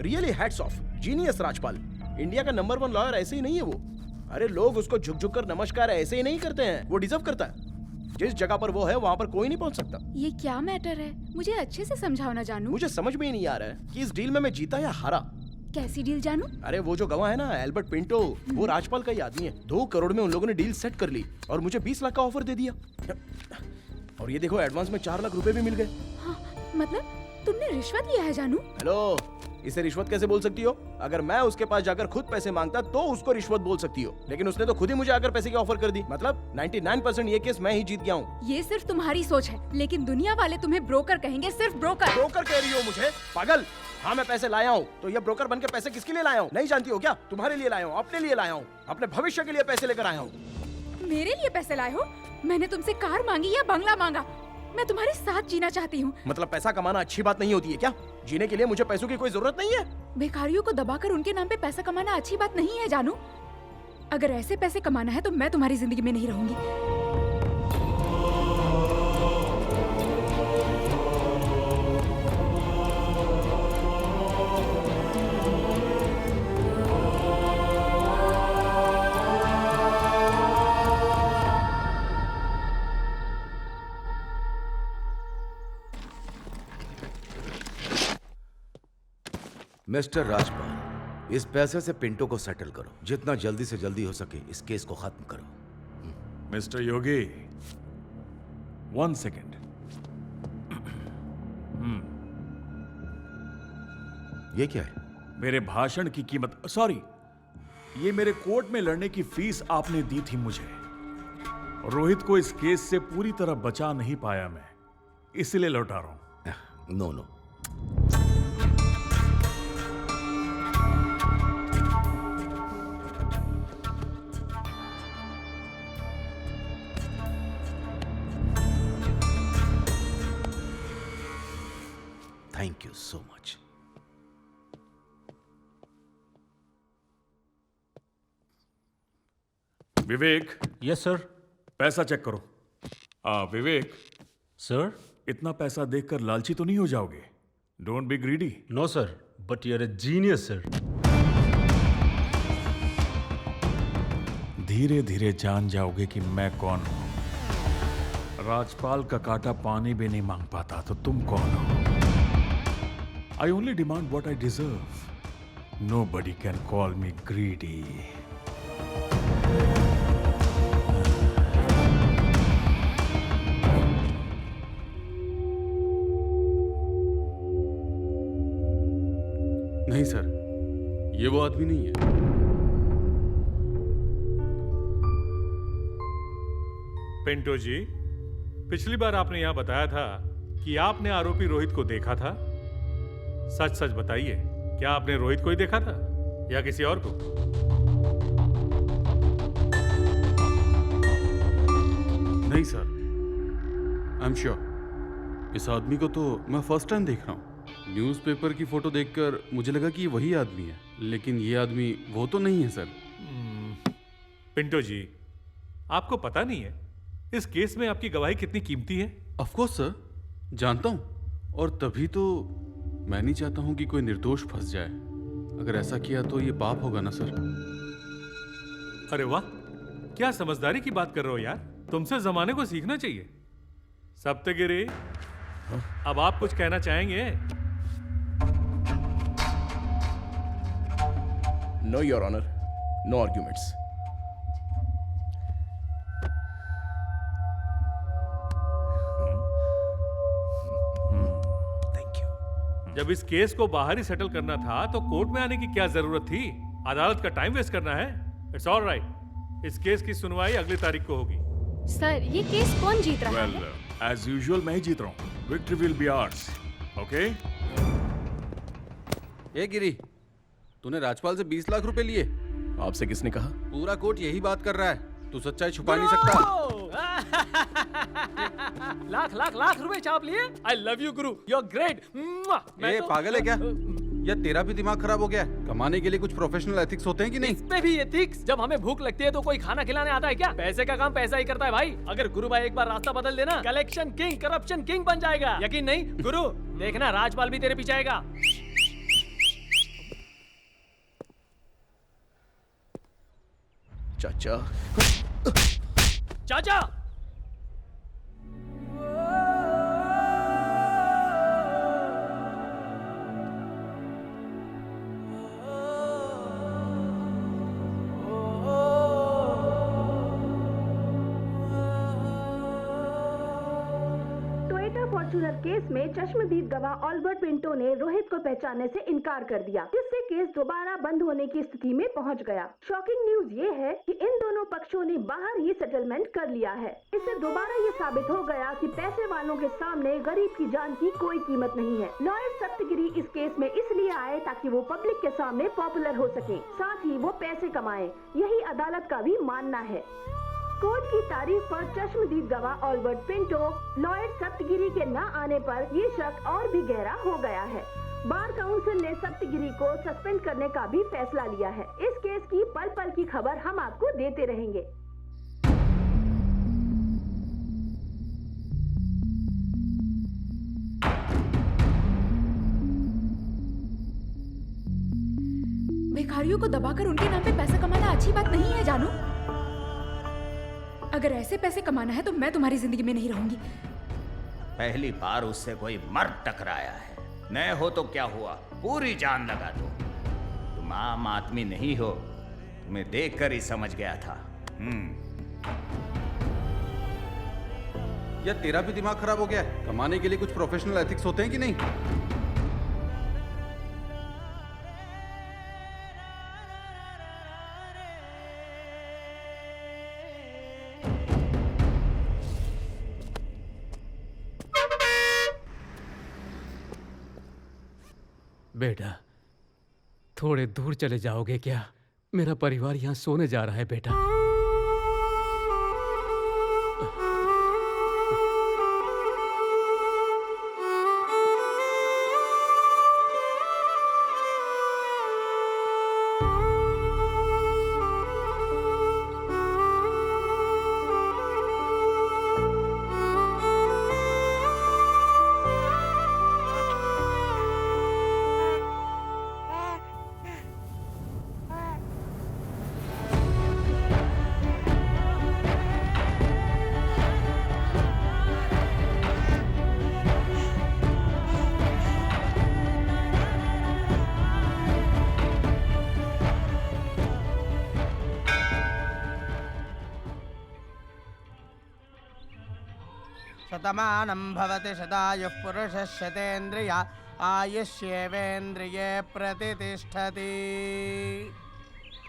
Really hats off, genius Rajpal. India का नंबर 1 लॉयर ऐसे ही नहीं है वो। अरे लोग उसको झुक झुक कर नमस्कार ऐसे ही नहीं करते हैं, वो डिजर्व करता है। जिस जगह पर वो है वहाँ पर कोई नहीं पहुँच सकता। ये क्या मैटर है, मुझे अच्छे से समझाओ ना जानू। मुझे समझ में ही नहीं आ रहा है कि इस डील में मैं जीता या हारा। कैसी डील जानू? अरे वो जो गवाह है ना, एल्बर्ट पिंटो, वो राजपाल का ही आदमी है। 2 करोड़ में उन लोगों ने डील सेट कर ली और मुझे 20 लाख का ऑफर दे दिया। और ये देखो एडवांस में 4 लाख रुपए भी मिल गए। हाँ, मतलब तुमने रिश्वत लिया है जानू? हेलो, इसे रिश्वत कैसे बोल सकती हो? अगर मैं उसके पास जाकर खुद पैसे मांगता तो उसको रिश्वत बोल सकती हो, लेकिन उसने तो खुद ही मुझे आकर पैसे की ऑफर कर दी। मतलब 99% ये केस मैं ही जीत गया हूँ। ये सिर्फ तुम्हारी सोच है, लेकिन दुनिया वाले तुम्हें ब्रोकर कहेंगे, सिर्फ ब्रोकर। ब्रोकर कह रही हो मुझे? पागल। हाँ मैं पैसे लाया हूँ, तो ये ब्रोकर बन के पैसे किसके लिए लाया हूँ नहीं जानती हो क्या? तुम्हारे लिए लाया हूँ, अपने लिए लाया हूँ, अपने भविष्य के लिए पैसे लेकर आया हूँ। मेरे लिए पैसे लाए हो? मैंने तुमसे कार मांगी या बंगला मांगा? मैं तुम्हारे साथ जीना चाहती हूँ। मतलब पैसा कमाना अच्छी बात नहीं होती है क्या? जीने के लिए मुझे पैसों की कोई जरूरत नहीं है। भिखारियों को दबाकर उनके नाम पे पैसा कमाना अच्छी बात नहीं है जानू। अगर ऐसे पैसे कमाना है तो मैं तुम्हारी जिंदगी में नहीं रहूंगी। मिस्टर राजपाल, इस पैसे से पिंटो को सेटल करो। जितना जल्दी से जल्दी हो सके इस केस को खत्म करो। मिस्टर योगी, 1 सेकेंड। ये क्या है? मेरे भाषण की कीमत, सॉरी, ये मेरे कोर्ट में लड़ने की फीस आपने दी थी मुझे। रोहित को इस केस से पूरी तरह बचा नहीं पाया मैं, इसलिए लौटा रहा हूं। No no, thank you so much. Vivek. Yes sir. पैसा चेक करो। विवेक सर, इतना पैसा देखकर लालची तो नहीं हो जाओगे? Don't be greedy. No sir, but you are a genius sir. धीरे धीरे जान जाओगे कि मैं कौन हूं। राजपाल का काटा पानी भी नहीं मांग पाता तो तुम कौन हो? I only demand what I deserve. Nobody can call me greedy. नहीं सर, ये वो आदमी नहीं है। पिंटो जी, पिछली बार आपने यहां बताया था कि आपने आरोपी रोहित को देखा था। सच सच बताइए, क्या आपने रोहित को ही देखा था या किसी और को? नहीं सर, आई एम श्योर। इस आदमी को तो मैं फर्स्ट टाइम देख रहा हूँ। न्यूज़पेपर की फोटो देखकर मुझे लगा कि ये वही आदमी है, लेकिन ये आदमी वो तो नहीं है सर। पिंटो जी, आपको पता नहीं है इस केस में आपकी गवाही कितनी कीमती है? ऑफ कोर्स सर, जानता हूँ, और तभी तो मैं नहीं चाहता हूँ कि कोई निर्दोष फंस जाए। अगर ऐसा किया तो ये पाप होगा ना सर। अरे वाह, क्या समझदारी की बात कर रहे हो यार। तुमसे जमाने को सीखना चाहिए। सप्तगिरी, अब आप कुछ कहना चाहेंगे? No your honour, no arguments. जब इस केस को बाहर ही सेटल करना था तो कोर्ट में आने की क्या जरूरत थी? अदालत का टाइम वेस्ट करना है? It's all right. इस केस की सुनवाई अगली तारीख को होगी। सर, ये केस कौन जीत रहा है? Well, as usual मैं ही जीत रहा हूँ। Victory will be ours. Okay? ए गिरी, तूने राजपाल से 20 लाख रुपए लिए? आपसे किसने कहा? पूरा कोर्ट यही बात कर रहा है। तू सच्चाई छुपा नहीं सकता। लाख लाख लाख रुपए छाप लिए। I love you Guru, you are great. ए, पागल है क्या? या तेरा भी दिमाग खराब हो गया है? कमाने के लिए कुछ प्रोफेशनल एथिक्स होते हैं कि नहीं? इसमें भी एथिक्स? जब हमें भूख लगती है तो कोई खाना खिलाने आता है क्या? पैसे का काम पैसा ही करता है भाई। अगर गुरु भाई एक बार रास्ता बदल देना, कलेक्शन किंग, करप्शन किंग बन जाएगा। यकीन नहीं गुरु? देखना, राजपाल भी तेरे पीछे आएगा। चाचा, चाचा, फॉर्च्यूनर केस में चश्मदीद गवाह ऑल्बर्ट पिंटो ने रोहित को पहचानने से इनकार कर दिया, जिससे केस दोबारा बंद होने की स्थिति में पहुंच गया। शॉकिंग न्यूज ये है कि इन दोनों पक्षों ने बाहर ही सेटलमेंट कर लिया है। इससे दोबारा ये साबित हो गया कि पैसे वालों के सामने गरीब की जान की कोई कीमत नहीं है। लॉयर सप्तगिरी इस केस में इसलिए आए ताकि वो पब्लिक के सामने पॉपुलर हो सके, साथ ही वो पैसे कमाए। यही अदालत का भी मानना है। कोर्ट की तारीफ पर चश्मदीद गवाह ऑल्बर्ट पिंटो, लॉयर सप्तगिरी के न आने पर ये शक और भी गहरा हो गया है। बार काउंसिल ने सप्तगिरी को सस्पेंड करने का भी फैसला लिया है। इस केस की पल पल की खबर हम आपको देते रहेंगे। भिखारियों को दबाकर उनके नाम पे पैसा कमाना अच्छी बात नहीं है जानू। अगर ऐसे पैसे कमाना है तो मैं तुम्हारी जिंदगी में नहीं रहूंगी। पहली बार उससे कोई मर्द टकराया है, न हो तो क्या हुआ, पूरी जान लगा दो। तुम आम आदमी नहीं हो, तुम्हें देखकर ही समझ गया था। या तेरा भी दिमाग खराब हो गया है? कमाने के लिए कुछ प्रोफेशनल एथिक्स होते हैं कि नहीं? बेटा, थोड़े दूर चले जाओगे क्या? मेरा परिवार यहाँ सोने जा रहा है बेटा। शतमानं भवति शतायुः पुरुषः शतेन्द्रिय आयुष्येवेन्द्रिये प्रतितिष्ठति।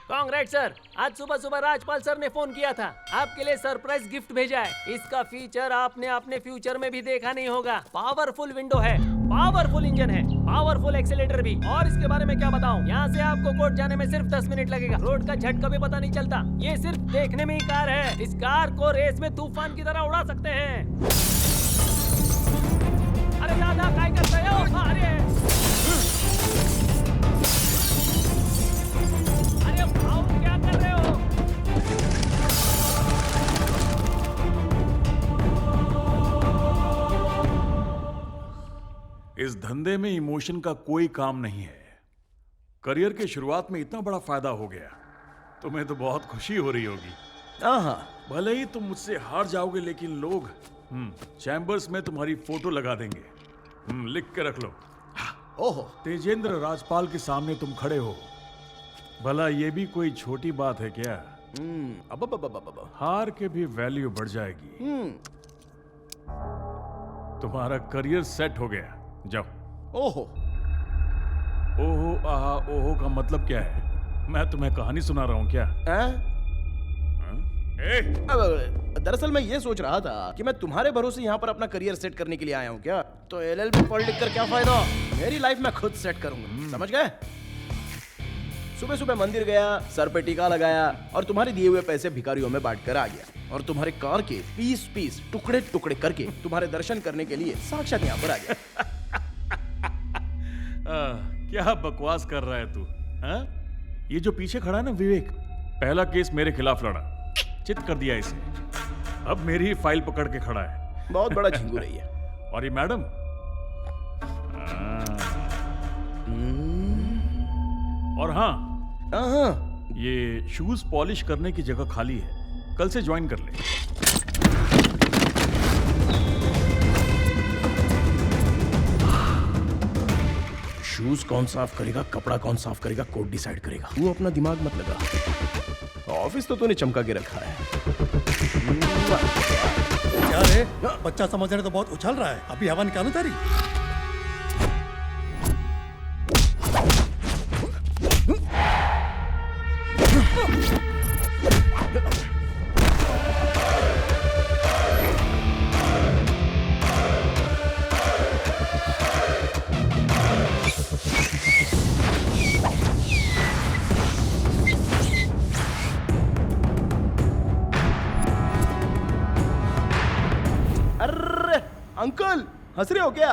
कांग्रेट सर, आज सुबह सुबह राजपाल सर ने फोन किया था, आपके लिए सरप्राइज गिफ्ट भेजा है। इसका फीचर आपने अपने फ्यूचर में भी देखा नहीं होगा। पावरफुल विंडो है, पावरफुल इंजन है, पावरफुल एक्सीलेटर भी। और इसके बारे में क्या बताऊं, यहाँ से आपको कोर्ट जाने में सिर्फ 10 मिनट लगेगा। रोड का झटका भी पता नहीं चलता। ये सिर्फ देखने में ही कार है, इस कार को रेस में तूफान की तरह उड़ा सकते हैं। अरे दादा काय करते हो? अरे क्या कर रहे हो? इस धंधे में इमोशन का कोई काम नहीं है। करियर के शुरुआत में इतना बड़ा फायदा हो गया, तुम्हें तो बहुत खुशी हो रही होगी। भले ही तुम मुझसे हार जाओगे, लेकिन लोग चैम्बर्स में तुम्हारी फोटो लगा देंगे। लिख के रख लो। ओहो, तेजेंद्र राजपाल के सामने तुम खड़े हो। भला ये भी कोई छोटी बात है क्या? हार के भी वैल्यू बढ़ जाएगी। तुम्हारा करियर सेट हो गया, जाओ। ओहो ओहो आहा ओहो का मतलब क्या है? मैं तुम्हें कहानी सुना रहा हूँ क्या? दरअसल मैं ये सोच रहा था कि मैं तुम्हारे भरोसे यहाँ पर अपना करियर सेट करने के लिए आया हूँ क्या? तो LLB पढ़ लिख कर क्या फायदा? मेरी लाइफ मैं खुद सेट करूंगा, समझ गए? सुबह सुबह मंदिर गया, सर पे टीका लगाया और तुम्हारे दिए हुए पैसे भिखारियों में बांट कर आ गया। और तुम्हारे कार के पीस पीस टुकड़े टुकड़े करके तुम्हारे दर्शन करने के लिए साक्षात यहाँ पर आ गया। क्या बकवास कर रहा है तू? ये जो पीछे खड़ा है ना विवेक, पहला केस मेरे खिलाफ लड़ा, चित कर दिया इसे। अब मेरी ही फाइल पकड़ के खड़ा है। बहुत बड़ा झिंगू रही है। और ये मैडम, और हाँ, ये शूज पॉलिश करने की जगह खाली है, कल से ज्वाइन कर ले। शूज कौन साफ करेगा, कपड़ा कौन साफ करेगा, कोर्ट डिसाइड करेगा। तू अपना दिमाग मत लगा, ऑफिस तो तूने चमका के रखा है। क्या रे, बच्चा समझ रहे तो बहुत उछल रहा है। अभी हवा निकालू तेरी। अंकल हंस रहे हो क्या?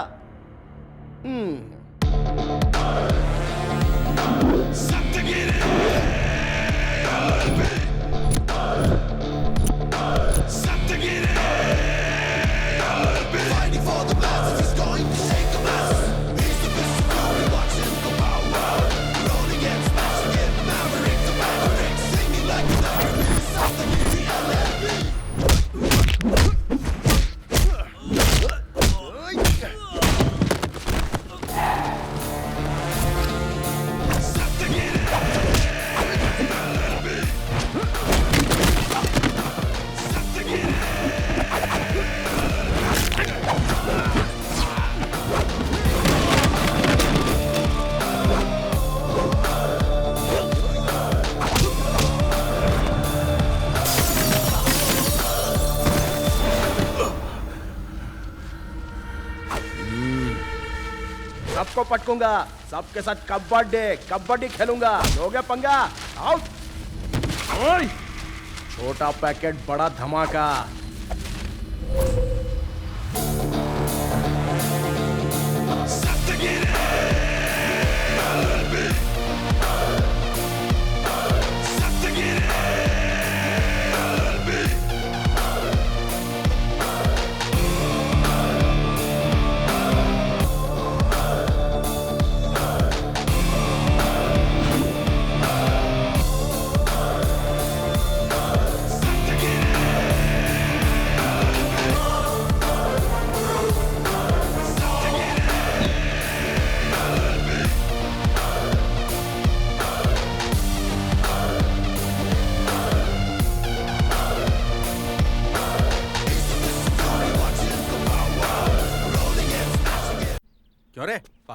सबको पटकूंगा, सबके साथ कबड्डी खेलूंगा। हो गया पंगा, आउट। छोटा पैकेट बड़ा धमाका।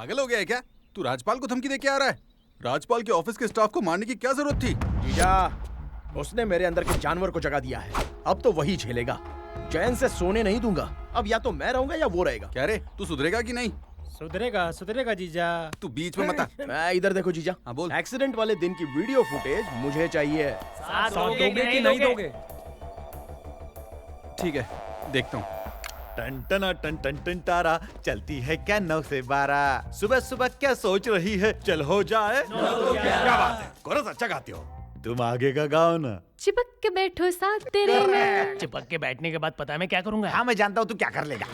पागल हो गया है क्या? तू राजपाल को धमकी दे के आ रहा है? राजपाल के ऑफिस के स्टाफ को मारने की क्या जरूरत थी? जीजा, उसने मेरे अंदर के जानवर को जगा दिया है। अब तो वही झेलेगा। चैन से सोने नहीं दूंगा। अब या तो मैं रहूंगा या वो रहेगा। क्या रे, तू सुधरेगा कि नहीं? सुधरेगा जीजा। तू बीच में मत आ। मैं इधर देखो जीजा। हाँ बोल। एक्सीडेंट वाले दिन की वीडियो फुटेज मुझे चाहिए। साथ दोगे कि नहीं दोगे? ठीक है, देखता हूँ। टन टन टन टन टन तारा चलती है क्या 9 से 12। सुबह सुबह क्या सोच रही है, चल हो जाए। क्या बात है, कोरस अच्छा गाती हो। तुम आगे का गाओ ना। चिपक के बैठो साथ तेरे में। चिपक के बैठने के बाद पता है मैं क्या करूंगा? हाँ मैं जानता हूँ तू क्या कर लेगा।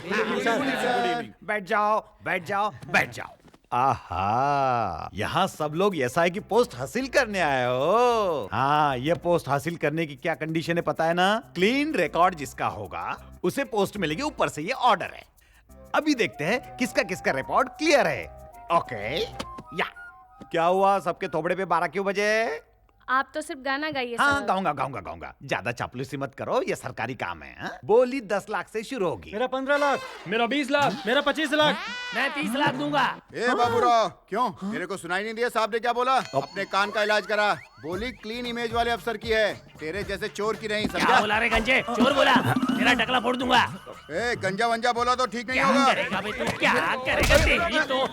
बैठ जाओ बैठ जाओ बैठ जाओ। आहा, यहाँ सब लोग एसआई की पोस्ट हासिल करने आए हो। हाँ, ये पोस्ट हासिल करने की क्या कंडीशन है पता है ना? क्लीन रिकॉर्ड जिसका होगा उसे पोस्ट मिलेगी। ऊपर से ये ऑर्डर है। अभी देखते हैं किसका किसका रिकॉर्ड क्लियर है। ओके, या क्या हुआ, सबके थोबड़े पे 12 क्यों बजे? आप तो सिर्फ गाना गाइए। हाँ गाऊंगा। ज्यादा चापलूसी मत करो, ये सरकारी काम है। हा? बोली 10 लाख से शुरू होगी। मेरा 15 लाख, मेरा 20 लाख, मेरा 25 लाख, मैं 30 लाख दूंगा। ए बाबूराव, क्यों तेरे को सुनाई नहीं दिया साहब ने क्या बोला? अपने कान का इलाज करा। बोली क्लीन इमेज वाले अफसर की है, तेरे जैसे चोर की नहीं। समझा? क्या बोला रे गंजे? चोर बोला? तेरा टकला फोड़ दूंगा। ए गंजा वंजा बोला तो ठीक नहीं क्या होगा। करेगा बे तू? क्या करेगा? तेरी तो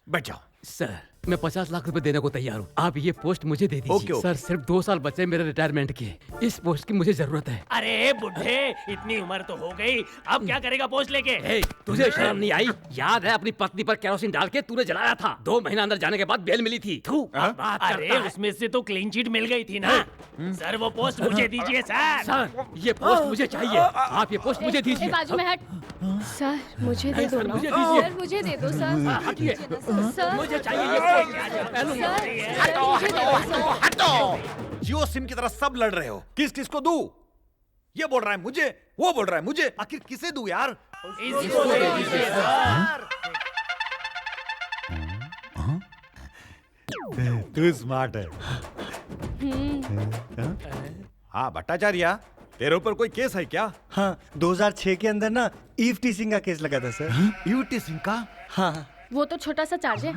बैठ जाओ। सर, मैं 50 लाख रुपए देने को तैयार हूँ। आप ये पोस्ट मुझे दे दीजिए। ओके। सर, सिर्फ 2 साल बचे मेरे रिटायरमेंट के। इस पोस्ट की मुझे जरूरत है। अरे बुढ़े, इतनी उम्र तो हो गई, अब क्या करेगा पोस्ट लेके? तुझे शर्म नहीं आई? याद है अपनी पत्नी पर केरोसिन डाल के तूने जलाया था। 2 महीना अंदर जाने के बाद बेल मिली थी। अरे उसमें से तो क्लीन चिट मिल गई थी ना। सर वो पोस्ट मुझे दीजिए सर। सर, ये पोस्ट मुझे चाहिए। आप ये पोस्ट मुझे दीजिए। बाजू में हट। सर मुझे दे दो ना। मुझे दीजिए। सर मुझे दे दो सर। हटिए। सर मुझे चाहिए ये हटो। जियो सिम की तरह सब लड़ रहे हो। किस किस को दूं? ये बोल रहा है मुझे, वो बोल रहा है मुझे। आखिर किसे दूं यार? इसको दे दीजिए सर। तू स्मार्ट है। हाँ भट्टाचार्य, तेरे ऊपर कोई केस है क्या? हाँ, 2006 के अंदर ना ईव टीसिंग का केस लगा था सर। ईव टीसिंग का? हाँ। वो तो छोटा सा चार्ज है।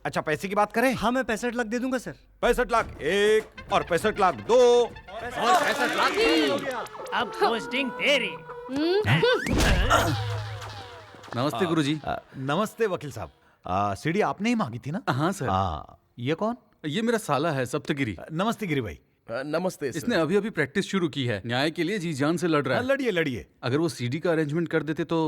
अच्छा पैसे की बात करें? हाँ मैं 65 लाख दे दूंगा सर। 65 लाख 1 और 65 लाख 2 और 65 लाख 3। अब पोस्टिंग तेरी। नमस्ते गुरुजी। नमस्ते वकील साहब। सीढ़ी आपने ही मांगी थी ना? हाँ सर। ये कौन? ये मेरा साला है सप्तगिरी। नमस्ते गिरी भाई। नमस्ते। इसने अभी अभी प्रैक्टिस शुरू की है। न्याय के लिए जी जान से लड़ रहा है। लड़िए लड़िए। अगर वो सीडी का अरेंजमेंट कर देते तो।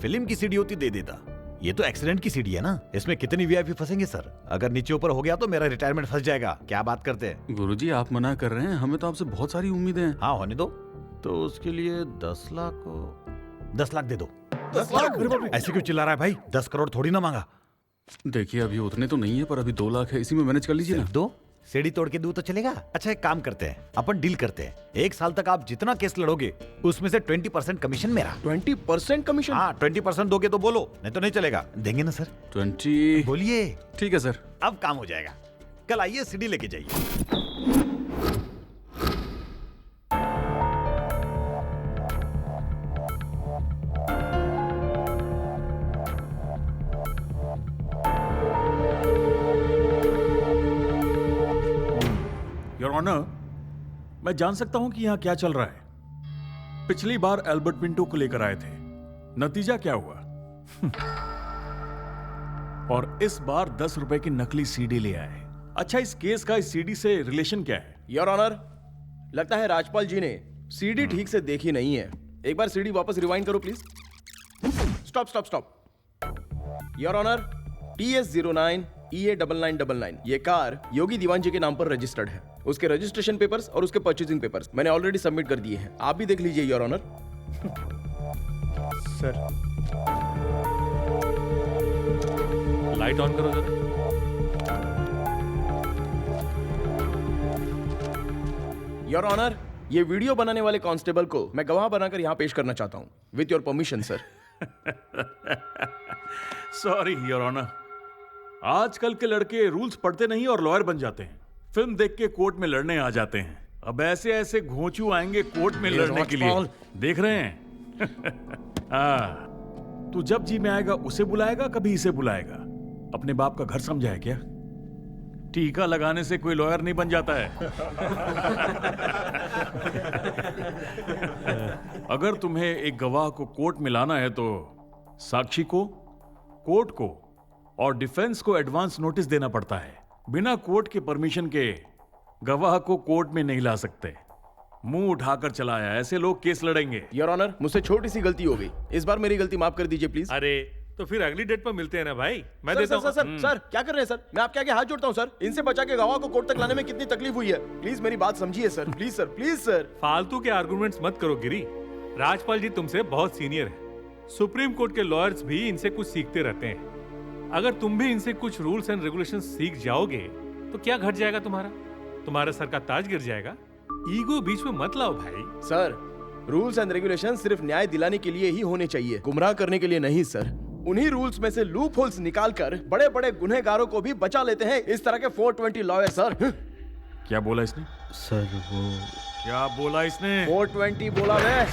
फिल्म की सीडी होती दे देता। ये तो एक्सीडेंट की सीडी है ना, इसमें कितनी वीआईपी फंसेंगे सर। अगर नीचे ऊपर हो गया तो मेरा रिटायरमेंट फंस जाएगा। क्या बात करते हैं गुरुजी, आप मना कर रहे हैं, हमें तो आपसे बहुत सारी उम्मीदें हैं। हाँ होने दो। तो उसके लिए 10 लाख दे दो। 10 लाख? ऐसे क्यों चिल्ला रहा है भाई? 10 करोड़ थोड़ी ना मांगा। देखिए अभी उतने तो नहीं है, पर अभी 2 लाख है, इसी में मैनेज कर लीजिए ना। 2 सीढ़ी तोड़ के दूं तो चलेगा? अच्छा एक काम करते हैं, अपन डील करते हैं। 1 साल तक आप जितना केस लड़ोगे उसमें से 20% कमीशन मेरा। 20% कमीशन? हाँ 20% दोगे तो बोलो, नहीं तो नहीं चलेगा। देंगे ना सर? 20 बोलिए। ठीक है सर। अब काम हो जाएगा। कल आइए सीढ़ी लेके जाइए। योर ऑनर, मैं जान सकता हूं कि यहां क्या चल रहा है? पिछली बार एल्बर्ट पिंटो को लेकर आए थे, नतीजा क्या हुआ? और इस बार 10 रुपए की नकली सीडी ले आए। अच्छा, इस केस का इस सीडी से रिलेशन क्या है? योर ऑनर, लगता है राजपाल जी ने सीडी ठीक से देखी नहीं है। एक बार सीडी वापस रिवाइंड करो please. Stop. Your honour, TS09 EA9999 ये कार योगी दीवान जी के नाम पर रजिस्टर्ड है। उसके रजिस्ट्रेशन पेपर्स और उसके परचेजिंग पेपर्स मैंने ऑलरेडी सबमिट कर दिए हैं। आप भी देख लीजिए your honour. Sir light on करो जरा। योर ऑनर, ये वीडियो बनाने वाले कांस्टेबल को मैं गवाह बनाकर यहाँ पेश करना चाहता हूँ। With your permission sir. Sorry your honour, आजकल के लड़के रूल्स पढ़ते नहीं और लॉयर बन जाते हैं। फिल्म देख के कोर्ट में लड़ने आ जाते हैं। अब ऐसे ऐसे घोंचू आएंगे कोर्ट में लड़ने के लिए, देख रहे हैं? हाँ, तू जब जी में आएगा उसे बुलाएगा, कभी इसे बुलाएगा। अपने बाप का घर समझा है क्या? टीका लगाने से कोई लॉयर नहीं बन जाता है। अगर तुम्हें एक गवाह को कोर्ट में लाना है तो साक्षी को, कोर्ट को और डिफेंस को एडवांस नोटिस देना पड़ता है। बिना कोर्ट के परमिशन के गवाह को कोर्ट में नहीं ला सकते। मुंह उठाकर चलाया, ऐसे लोग केस लड़ेंगे। योर ऑनर, मुझसे छोटी सी गलती हो गई, इस बार मेरी गलती माफ कर दीजिए प्लीज। अरे तो फिर अगली डेट पर मिलते हैं ना भाई, मैं सर, देता सर, हूं। सर, सर, क्या कर रहे हैं सर? मैं आपके आगे हाथ जोड़ता हूं सर। इनसे बचा के गवाह को कोर्ट तक लाने में कितनी तकलीफ हुई है, प्लीज मेरी बात समझिए sir. Please sir, please sir. फालतू के आर्गुमेंट्स मत करो गिरी। राजपाल जी तुमसे बहुत सीनियर है। सुप्रीम कोर्ट के लॉयर्स भी इनसे कुछ सीखते रहते हैं। अगर तुम भी इनसे कुछ रूल्स एंड रेगुलेशंस सीख जाओगे तो क्या घट जाएगा तुम्हारा सर का ताज गिर जाएगा। ईगो बीच में मत लाओ भाई। सर, रूल्स एंड रेगुलेशन सिर्फ न्याय दिलाने के लिए ही होने चाहिए, गुमराह करने के लिए नहीं सर। उन्हीं रूल्स में से लूप होल्स निकालकर बड़े बड़े गुनहगारों को भी बचा लेते हैं इस तरह के 420 लॉयर सर। क्या बोला इसने? सर वो क्या बोला इसने? 420 बोला मैं।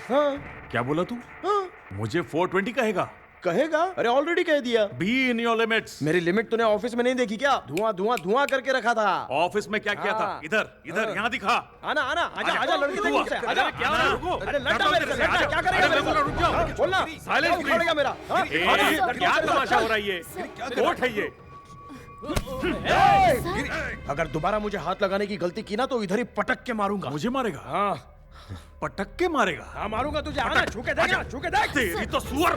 हाँ। क्या बोला तू? हाँ। मुझे 420 कहेगा? कहेगा? अरे ऑलरेडी कह दिया। Be in your limits. मेरी लिमिट तूने ऑफिस में नहीं देखी क्या? धुआं धुआं धुआं करके रखा था। ऑफिस में क्या किया था? इधर यहाँ दिखा। आना आना, आजा आजा, लड़के देखो मुझसे, आजा। क्या हो रहा है? रुको। अरे लड़का मेरे से, लड़का क्या करेगा मेरे से? रुक जाओ। बोलना। साइलेंस उखाड़ेगा मेरा। क्या तमाशा हो रहा है ये? कोर्ट है ये। अगर दोबारा मुझे हाथ लगाने की गलती की ना तो इधर ही पटक के मारूंगा। मुझे मारेगा? हाँ। पटक के मारेगा? हाँ मारूंगा तुझे। आना, छू के देख, छू के देख। तेरी तो सुअर।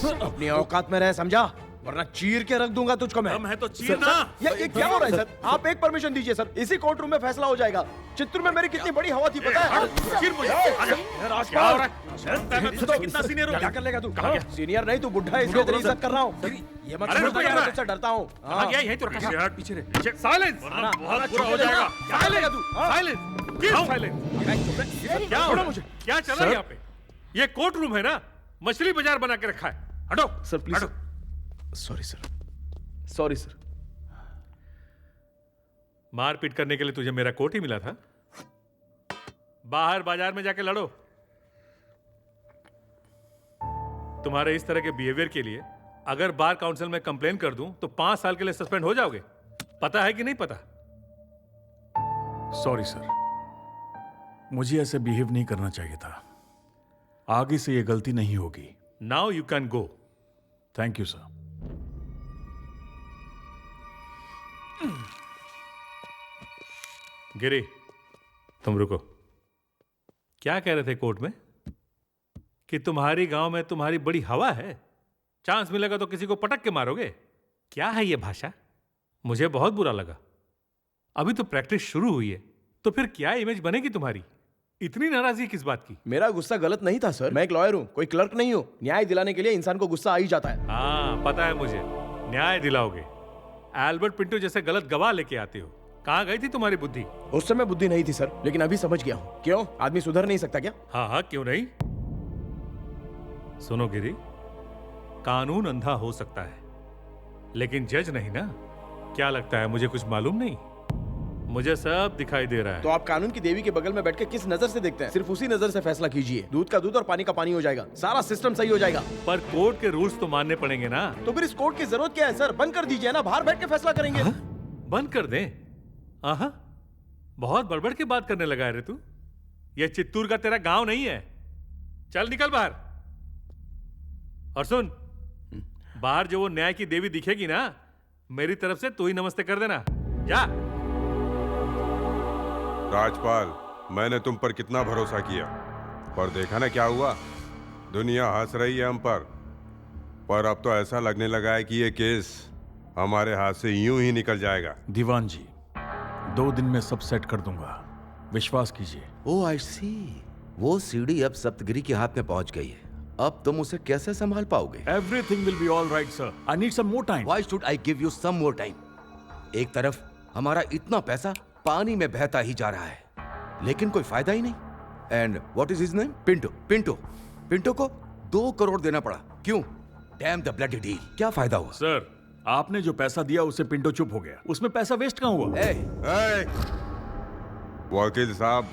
अपनी औकात में रह, समझा? वरना चीर के रख दूंगा तुझको मैं। हम है तो चीर ना। ये क्या हो रहा है सर? आप एक परमिशन दीजिए सर, इसी कोर्ट रूम में फैसला हो जाएगा। चित्तूर में मेरी कितनी बड़ी हवा थी पता है? क्या हो रहा है? कितना सीनियर हो? क्या कर लेगा तू? सीनियर नहीं, तू बुढ़ा है इसलिए तेरी इज्जत कर रहा हूँ। ये मत समझ मैं तुझसे डरता हूँ। कहाँ गया? यहीं तो रखा। पीछे रह। साइलेंस। बहुत बुरा हो जाएगा। क्या हो रहा है? क्या चल रहा है यहाँ पे? ये कोर्ट रूम है ना, मछली बाजार बना के रखा है। हटो sir please. Sorry sir, sorry sir. मारपीट करने के लिए तुझे मेरा कोर्ट ही मिला था। बाहर बाजार में जाके लड़ो। तुम्हारे इस तरह के बिहेवियर के लिए अगर बार काउंसिल में कंप्लेन कर दूं तो 5 साल के लिए सस्पेंड हो जाओगे। पता है कि नहीं पता? सॉरी सर, मुझे ऐसे बिहेव नहीं करना चाहिए था। आगे से ये गलती नहीं होगी। Now you can go. Thank you sir. Giri, तुम रुको। क्या कह रहे थे कोर्ट में? कि तुम्हारी गांव में तुम्हारी बड़ी हवा है, चांस मिलेगा तो किसी को पटक के मारोगे। क्या है ये भाषा? मुझे बहुत बुरा लगा। अभी तो प्रैक्टिस शुरू हुई है, तो फिर क्या इमेज बनेगी तुम्हारी? इतनी नाराजगी किस बात की? मेरा गुस्सा गलत नहीं था सर, मैं एक लॉयर हूँ, कोई क्लर्क नहीं हूँ। न्याय दिलाने के लिए इंसान को गुस्सा आ ही जाता है। हाँ पता है मुझे, न्याय दिलाओगे। एल्बर्ट पिंटो जैसे गलत गवाह लेके आते हो। कहाँ गई थी तुम्हारी बुद्धि? उस समय बुद्धि नहीं थी सर, लेकिन अभी समझ गया हूँ। क्यों, आदमी सुधर नहीं सकता क्या? हाँ हाँ, क्यों नहीं। सुनो गिरी, कानून अंधा हो सकता है लेकिन जज नहीं ना। क्या लगता है मुझे कुछ मालूम नहीं? मुझे सब दिखाई दे रहा है। तो आप कानून की देवी के बगल में बैठ के किस नजर से देखते हैं? सिर्फ उसी नजर से फैसला कीजिए। दूध का दूध और पानी का पानी हो जाएगा, सारा सिस्टम सही हो जाएगा। पर कोर्ट के रूल्स तो मानने पड़ेंगे ना। तो फिर इस कोर्ट की जरूरत क्या है सर? बंद कर दीजिए ना, बाहर बैठ के फैसला करेंगे। बंद कर दें? आहा, बहुत बड़बड़ की बात करने लगा है रे तू। ये चित्तूर का तेरा गांव नहीं है। चल निकल बाहर। और सुन, बाहर जो वो न्याय की देवी दिखेगी ना, मेरी तरफ से तू ही नमस्ते कर देना। जा। राजपाल, मैंने तुम पर कितना भरोसा किया, पर देखा ना क्या हुआ। दुनिया हंस रही है हम पर अब तो ऐसा लगने लगा है कि ये केस हमारे हाथ से यूं ही निकल जाएगा। दीवान जी, 2 दिन में सब सेट कर दूंगा, विश्वास कीजिए। ओह आई सी, वो सीढ़ी अब सप्तगिरी के हाथ में पहुंच गई है। अब तुम उसे कैसे संभाल पाओगे? Everything will be all right, sir. I need some more time. Why should I give you some more time? एक तरफ हमारा इतना पैसा पानी में बहता ही जा रहा है, लेकिन कोई फायदा ही नहीं। And what is his name? Pinto. Pinto को 2 करोड़ देना पड़ा। क्यों? Dam the bloody deal. क्या फायदा हुआ? सर, आपने जो पैसा दिया उससे पिंटो चुप हो गया। उसमें पैसा वेस्ट कहाँ हुआ? वकील साहब,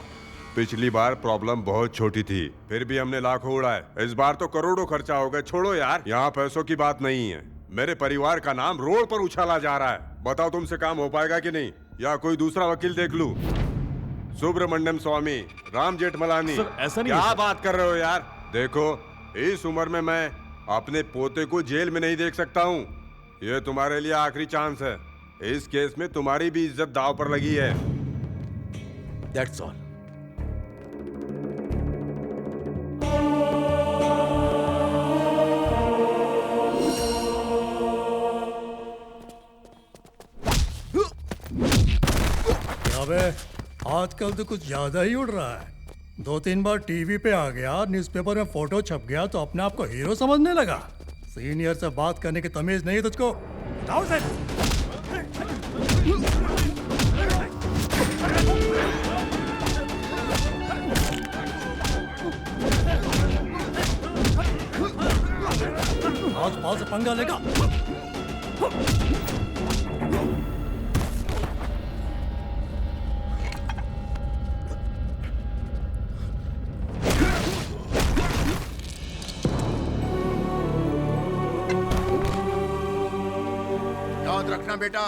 पिछली बार प्रॉब्लम बहुत छोटी थी, फिर भी हमने लाखों उड़ाए। इस बार तो करोड़ों खर्चा हो गए। छोड़ो यार, यहाँ पैसों की बात नहीं है। मेरे परिवार का नाम रोड पर उछाला जा रहा है। बताओ तुमसे काम हो पाएगा कि नहीं, या कोई दूसरा वकील देख लूं? सुब्रमण्यम स्वामी, राम जेठमलानी, ऐसा नहीं क्या है, बात कर रहे हो यार? देखो, इस उम्र में मैं अपने पोते को जेल में नहीं देख सकता हूँ। ये तुम्हारे लिए आखिरी चांस है। इस केस में तुम्हारी भी इज्जत दांव पर लगी है। That's all. अबे आजकल तो कुछ ज्यादा ही उड़ रहा है। 2-3 बार टीवी पे आ गया, न्यूज़पेपर में फोटो छप गया तो अपने आप को हीरो समझने लगा। सीनियर से बात करने की तमीज नहीं तुझको? जाओ से। आज पाल से पंगा लेगा। याद रखना बेटा,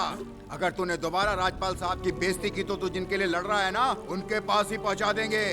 अगर तूने दोबारा राजपाल साहब की बेइज्जती की तो तू जिनके लिए लड़ रहा है ना, उनके पास ही पहुंचा देंगे।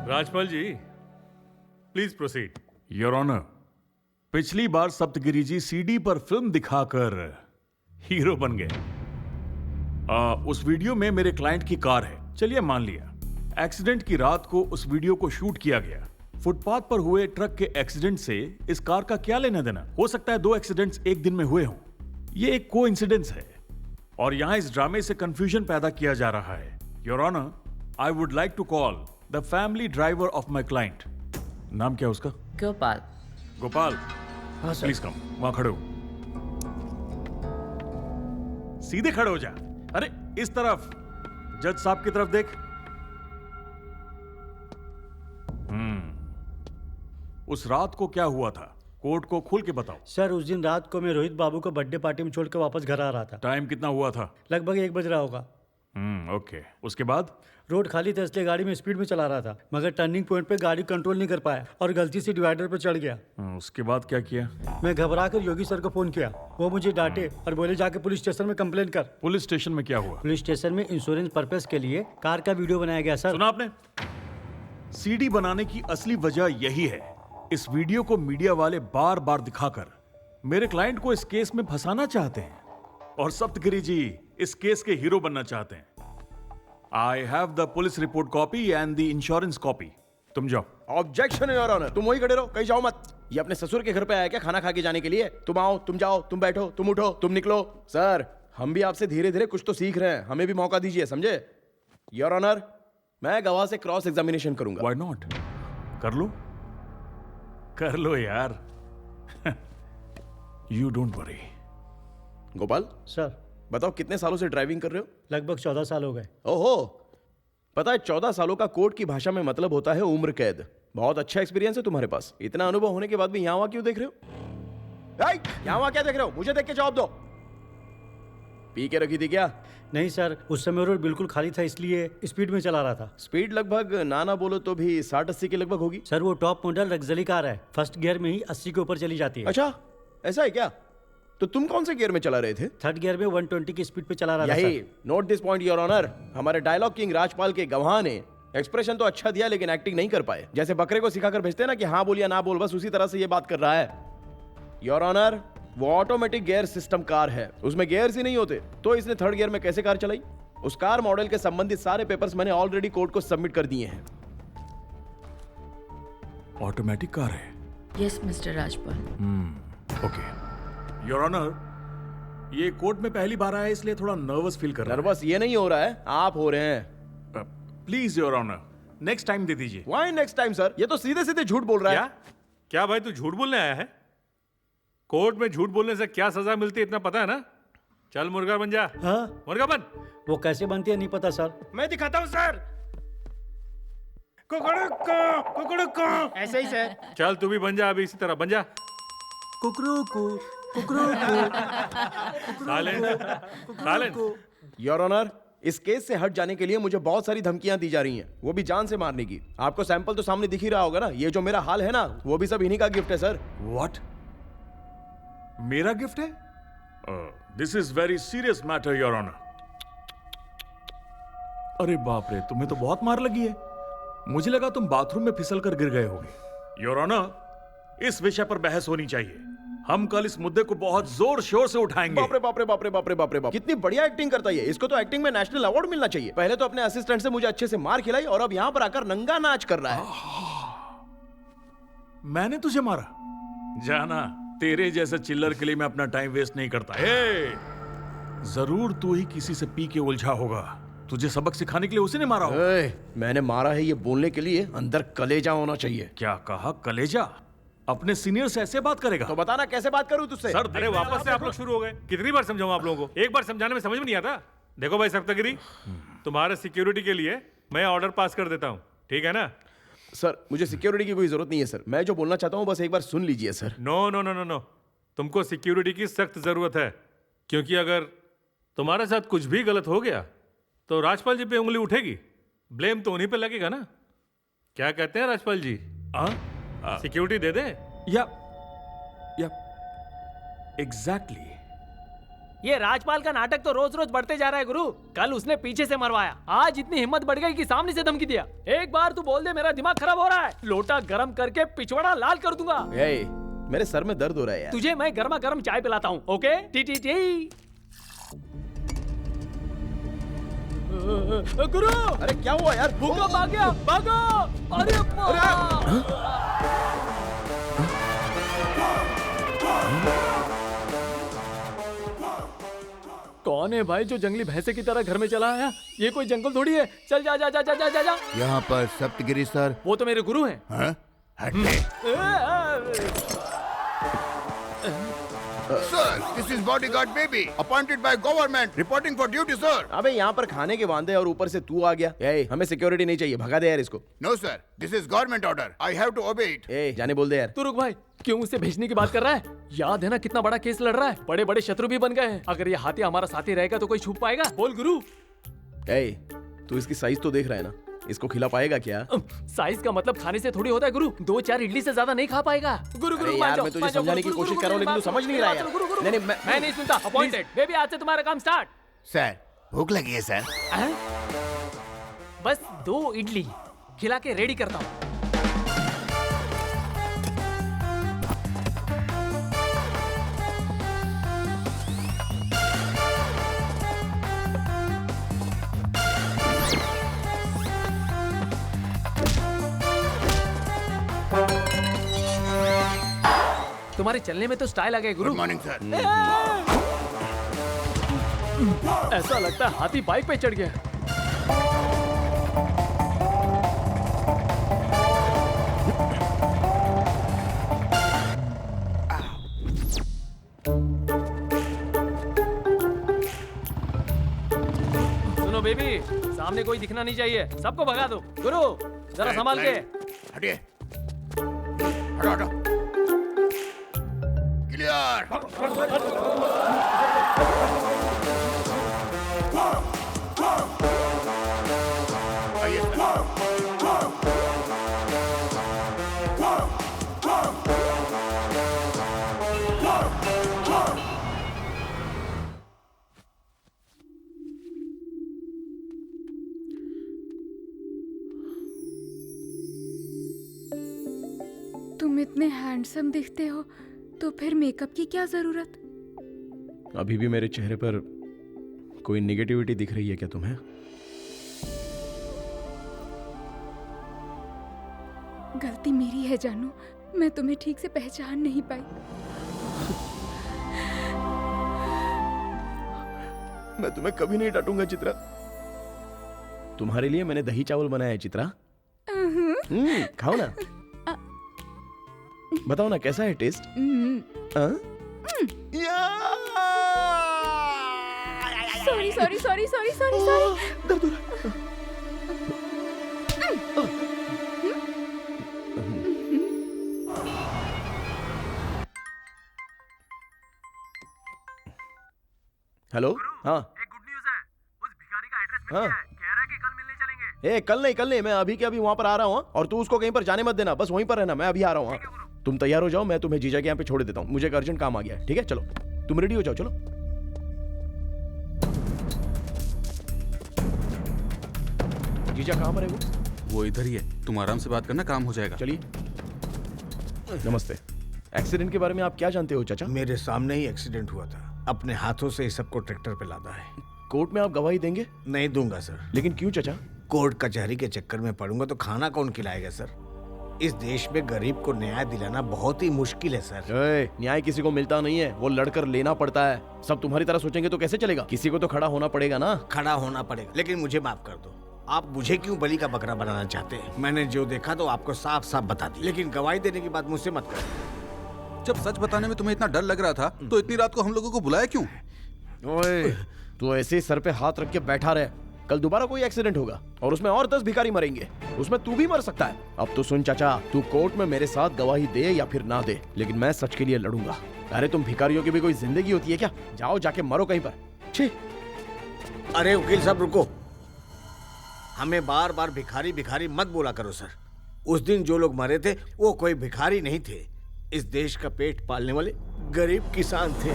राजपाल जी, प्लीज प्रोसीड। योर ऑनर, पिछली बार सप्तगिरी जी सीडी पर फिल्म दिखाकर हीरो बन गए। उस वीडियो में मेरे क्लाइंट की कार है, चलिए मान लिया। एक्सीडेंट की रात को उस वीडियो को शूट किया गया। फुटपाथ पर हुए ट्रक के एक्सीडेंट से इस कार का क्या लेना देना? हो सकता है 2 एक्सीडेंट्स एक दिन में हुए हों। ये एक कोइंसिडेंस है और यहां इस ड्रामे से कंफ्यूजन पैदा किया जा रहा है। Your honour, I would like to call the family driver of my client. नाम क्या उसका? गोपाल। गोपाल, हाँ सर। Please come. वहां खड़े हो, सीधे खड़े हो जा। अरे इस तरफ, जज साहब की तरफ देख। उस रात को क्या हुआ था, कोर्ट को खोल के बताओ। सर, उस दिन रात को मैं रोहित बाबू को बर्थडे पार्टी में छोड़कर वापस घर आ रहा था। टाइम कितना हुआ था? लगभग 1 बज रहा होगा। ओके। उसके बाद? रोड खाली था इसलिए गाड़ी में स्पीड में चला रहा था, मगर टर्निंग पॉइंट पे गाड़ी कंट्रोल नहीं कर पाया और गलती से डिवाइडर पे चढ़ गया। उसके बाद क्या किया? मैं घबरा कर योगी सर को फोन किया। वो मुझे डांटे और बोले जाके पुलिस स्टेशन में कंप्लेन कर। पुलिस स्टेशन में क्या हुआ? पुलिस स्टेशन में इंश्योरेंस पर्पस के लिए कार का वीडियो बनाया गया। सर, सुना आपने? सीडी बनाने की असली वजह यही है। इस वीडियो को मीडिया वाले बार बार दिखाकर मेरे क्लाइंट को इस केस में फंसाना चाहते हैं और सप्तगिरी जी इस केस के हीरो बनना चाहते हैं। I have the police report copy and the insurance copy. तुम जाओ। ऑब्जेक्शन योर ऑनर, तुम वही खड़े रहो, कहीं जाओ मत। ये अपने ससुर के घर पे आया क्या खाना खा के जाने के लिए? तुम आओ, तुम जाओ, तुम बैठो, तुम उठो, तुम निकलो। सर, हम भी आपसे धीरे धीरे कुछ तो सीख रहे हैं, हमें भी मौका दीजिए, समझे? योर ऑनर, मैं गवाह से क्रॉस एग्जामिनेशन करूंगा। Why not? कर लो, कर लो यार। You don't worry. Gopal sir, बताओ कितने सालों से ड्राइविंग कर रहे हो? लगभग 14 साल हो गए। ओहो, पता है 14 सालों का कोर्ट की भाषा में मतलब होता है उम्र कैद। बहुत अच्छा एक्सपीरियंस है तुम्हारे पास। इतना अनुभव होने के बाद भी यहाँ वहाँ क्यों देख रहे हो? यहाँ वहाँ क्या देख रहे हो? मुझे देख के जवाब दो। पी के रखी थी क्या? नहीं सर, उस समय रोड बिल्कुल खाली था इसलिए स्पीड में चला रहा था। स्पीड लगभग ना बोलो तो भी 60-80 के लगभग होगी। सर, वो टॉप मॉडल लग्जरी कार है, फर्स्ट गियर में ही 80 के ऊपर चली जाती है। अच्छा, ऐसा है क्या? तो तुम कौन से गियर में चला रहे थे? थर्ड गियर में 120 की स्पीड पे चला रहा था। यही, note this point your honour. हमारे डायलॉग किंग राजपाल के गवाह ने एक्सप्रेशन तो अच्छा दिया लेकिन एक्टिंग नहीं कर पाए। जैसे बकरे को सिखाकर भेजते हैं ना कि हाँ बोल या ना बोल, बस उसी तरह से ये बात कर रहा है। योर ऑनर, वो ऑटोमेटिक गियर सिस्टम कार है, उसमें गियर्स ही नहीं होते, तो इसने थर्ड गियर में कैसे कार चलाई? उस कार मॉडल के संबंधित सारे पेपर्स मैंने ऑलरेडी कोर्ट को सबमिट कर दिए हैं। ऑटोमेटिक कार है? Yes mister Rajpal. Okay your honour, ये कोर्ट में पहली बार आया इसलिए थोड़ा नर्वस फील कर रहा नर्वस ये नहीं हो रहा है, आप हो रहे हैं। Please your honour, next time दे दीजिए। Why next time sir? ये तो सीधे सीधे झूठ बोल रहा है। क्या भाई तू झूठ बोलने आया है? कोर्ट में झूठ बोलने से क्या सजा मिलती है इतना पता है ना? चल मुर्गा बन जा। हाँ? मुर्गा बन। वो कैसे बनती है नहीं पता सर। मैं दिखाता हूँ सर। ऐसे ही सर। चल तू भी बन जा, अभी इसी तरह बन जा। योर ऑनर, इस केस से हट जाने के लिए मुझे बहुत सारी धमकियां दी जा रही हैं, वो भी जान से मारने की। आपको सैंपल तो सामने दिख ही रहा होगा ना, ये जो मेरा हाल है ना, वो भी सब इन्हीं का गिफ्ट है सर। व्हाट? मेरा गिफ्ट है? This is very serious matter your honour. अरे बाप रे, तुम्हें तो बहुत मार लगी है। मुझे लगा तुम बाथरूम में फिसल कर गिर गए होगे। योर ऑनर, इस विषय पर बहस होनी चाहिए। हम कल इस मुद्दे को बहुत जोर शोर से उठाएंगे। बाप रे बाप रे बाप रे बाप रे बाप रे बाप, कितनी बढ़िया एक्टिंग करता है। इसको तो एक्टिंग में नेशनल अवार्ड मिलना चाहिए। पहले तो अपने असिस्टेंट से मुझे अच्छे से मार खिलाई और अब यहाँ पर आकर नंगा नाच कर रहा है। मैंने तुझे मारा? जाना, तेरे जैसे चिल्लर के लिए मैं अपना टाइम वेस्ट नहीं करता। जरूर तू ही किसी से पी के उलझा होगा। तुझे सबक सिखाने के लिए उसी ने मारा होगा। मैंने मारा है ये बोलने के लिए अंदर कलेजा होना चाहिए। क्या कहा? कलेजा? अपने सीनियर से ऐसे बात करेगा? तो बताना कैसे बात करूं तुझसे? सर, अरे वापस से आप लोग शुरू हो गए। कितनी बार समझाऊं आप लोगों को? एक बार समझाने में समझ में नहीं आता। देखो भाई सप्तगिरी, तुम्हारे सिक्योरिटी के लिए मैं ऑर्डर पास कर देता हूँ, ठीक है ना? सर, मुझे सिक्योरिटी की कोई जरूरत नहीं है सर। मैं जो बोलना चाहता हूँ बस एक बार सुन लीजिए sir. No no no no no, तुमको सिक्योरिटी की सख्त जरूरत है, क्योंकि अगर तुम्हारे साथ कुछ भी गलत हो गया तो राजपाल जी पे उंगली उठेगी। ब्लेम तो उन्हीं पे लगेगा ना। क्या कहते हैं राजपाल जी? सिक्योरिटी दे दे? या एग्जैक्टली। ये राजपाल का नाटक तो रोज रोज बढ़ते जा रहा है गुरु। कल उसने पीछे से मरवाया, आज इतनी हिम्मत बढ़ गई कि सामने से धमकी दिया। एक बार तू बोल दे मेरा दिमाग खराब हो रहा है, लोटा गरम करके पिछवाड़ा लाल कर दूंगा। मेरे सर में दर्द हो रहा है यार। तुझे मैं गर्मा गर्म चाय पिलाता हूँ, ओके? T T T. गुरु, अरे क्या हुआ यार? भूकंप आ गया, भागो! अरे कौन है भाई जो जंगली भैंसे की तरह घर में चला आया? ये कोई जंगल थोड़ी है। चल जा जा जा जा जा जा, जा। यहाँ पर सप्तगिरी सर। वो तो मेरे गुरु हैं। हाँ? हटने। Sir, this is bodyguard baby, appointed by government, reporting for duty, sir. अबे यहाँ पर खाने के वांदे और ऊपर से तू आ गया। हमें सिक्योरिटी नहीं चाहिए, भगा दे यार इसको। No sir, this is government order. I have to obey it. जाने बोल दे यार। तू रुक भाई, क्यों उसे भेजने की बात कर रहा है? याद है ना कितना बड़ा केस लड़ रहा है, बड़े बड़े शत्रु भी बन गए हैं। अगर ये हाथी हमारा साथी रहेगा तो कोई छुप पाएगा? बोल गुरु। तू इसकी साइज तो देख रहा है ना, इसको खिला पाएगा क्या? साइज का मतलब खाने से थोड़ी होता है गुरु। 2-4 इडली से ज्यादा नहीं खा पाएगा। गुरु गुरु यार, मैं तुझे समझाने की कोशिश कर रहा हूँ लेकिन तू समझ नहीं रहा यार। नहीं, मैं नहीं सुनता। अपॉइंटेड बेबी, आज से तुम्हारा काम स्टार्ट। सर, भूख लगी है सर। बस 2 इडली खिला के रेडी करता हूँ। तुम्हारे चलने में तो स्टाइल आ गया गुरु। Good morning sir. ऐसा लगता है हाथी बाइक पे चढ़ गया। सुनो बेबी, सामने कोई दिखना नहीं चाहिए, सबको भगा दो। गुरु जरा संभाल के। हटिए। हटो हटो। क्लियर। आइए तुम इतने हैंडसम दिखते हो तो फिर मेकअप की क्या जरूरत? अभी भी मेरे चेहरे पर कोई नेगेटिविटी दिख रही है क्या तुम्हें? गलती मेरी है जानू, मैं तुम्हें ठीक से पहचान नहीं पाई। मैं तुम्हें कभी नहीं डांटूंगा चित्रा। तुम्हारे लिए मैंने दही चावल बनाया है चित्रा। खाओ ना। बताओ ना कैसा है taste? Sorry sorry sorry sorry sorry sorry. Hello. हाँ एक गुड न्यूज़ है। उस भिखारी का एड्रेस मिल हाँ। गया है। कह रहा है कि कल मिलने चलेंगे। ए कल नहीं, मैं अभी के अभी वहां पर आ रहा हूँ। और तू उसको कहीं पर जाने मत देना, बस वहीं पर रहना। मैं अभी आ रहा हूँ। तुम तैयार हो जाओ, मैं तुम्हें जीजा के यहाँ पे छोड़ देता हूँ। मुझे एक अर्जेंट काम आ गया है। ठीक है चलो, तुम रेडी हो जाओ। चलो जीजा कहाँ पर है वो इधर ही है। तुम आराम से बात करना, काम हो जाएगा। चलिए। नमस्ते। एक्सीडेंट के बारे में आप क्या जानते हो चाचा? मेरे सामने ही एक्सीडेंट हुआ था। अपने हाथों से इस सबको ट्रैक्टर पे लादा है। कोर्ट में आप गवाही देंगे? नहीं दूंगा सर। लेकिन क्यों चाचा? कोर्ट कचहरी के चक्कर में पड़ूंगा तो खाना कौन खिलाएगा सर? इस देश में गरीब को न्याय दिलाना बहुत ही मुश्किल है सर। न्याय किसी को मिलता नहीं है, वो लड़कर लेना पड़ता है। सब तुम्हारी तरह सोचेंगे तो कैसे चलेगा? किसी को तो खड़ा होना पड़ेगा ना। खड़ा होना पड़ेगा, लेकिन मुझे माफ कर दो। आप मुझे क्यों बलि का बकरा बनाना चाहते हैं? मैंने जो देखा तो आपको साफ साफ बता दिया, लेकिन गवाही देने की बात मुझसे मत करो। जब सच बताने में तुम्हें इतना डर लग रहा था तो इतनी रात को हम लोगों को बुलाया क्यों? ओए, तू ऐसे ही सर पे हाथ रख के बैठा रहे। कल दोबारा कोई एक्सीडेंट होगा और उसमें और 10 भिखारी मरेंगे, उसमें तू भी मर सकता है। अब तो सुन चाचा, तू कोर्ट में मेरे साथ गवाही दे या फिर ना दे, लेकिन मैं सच के लिए लड़ूंगा। अरे तुम भिखारियों की भी कोई जिंदगी होती है क्या? जाओ जाके मरो कहीं पर। छी। अरे वकील साहब रुको, हमें बार बार भिखारी भिखारी मत बोला करो सर। उस दिन जो लोग मरे थे वो कोई भिखारी नहीं थे, इस देश का पेट पालने वाले गरीब किसान थे।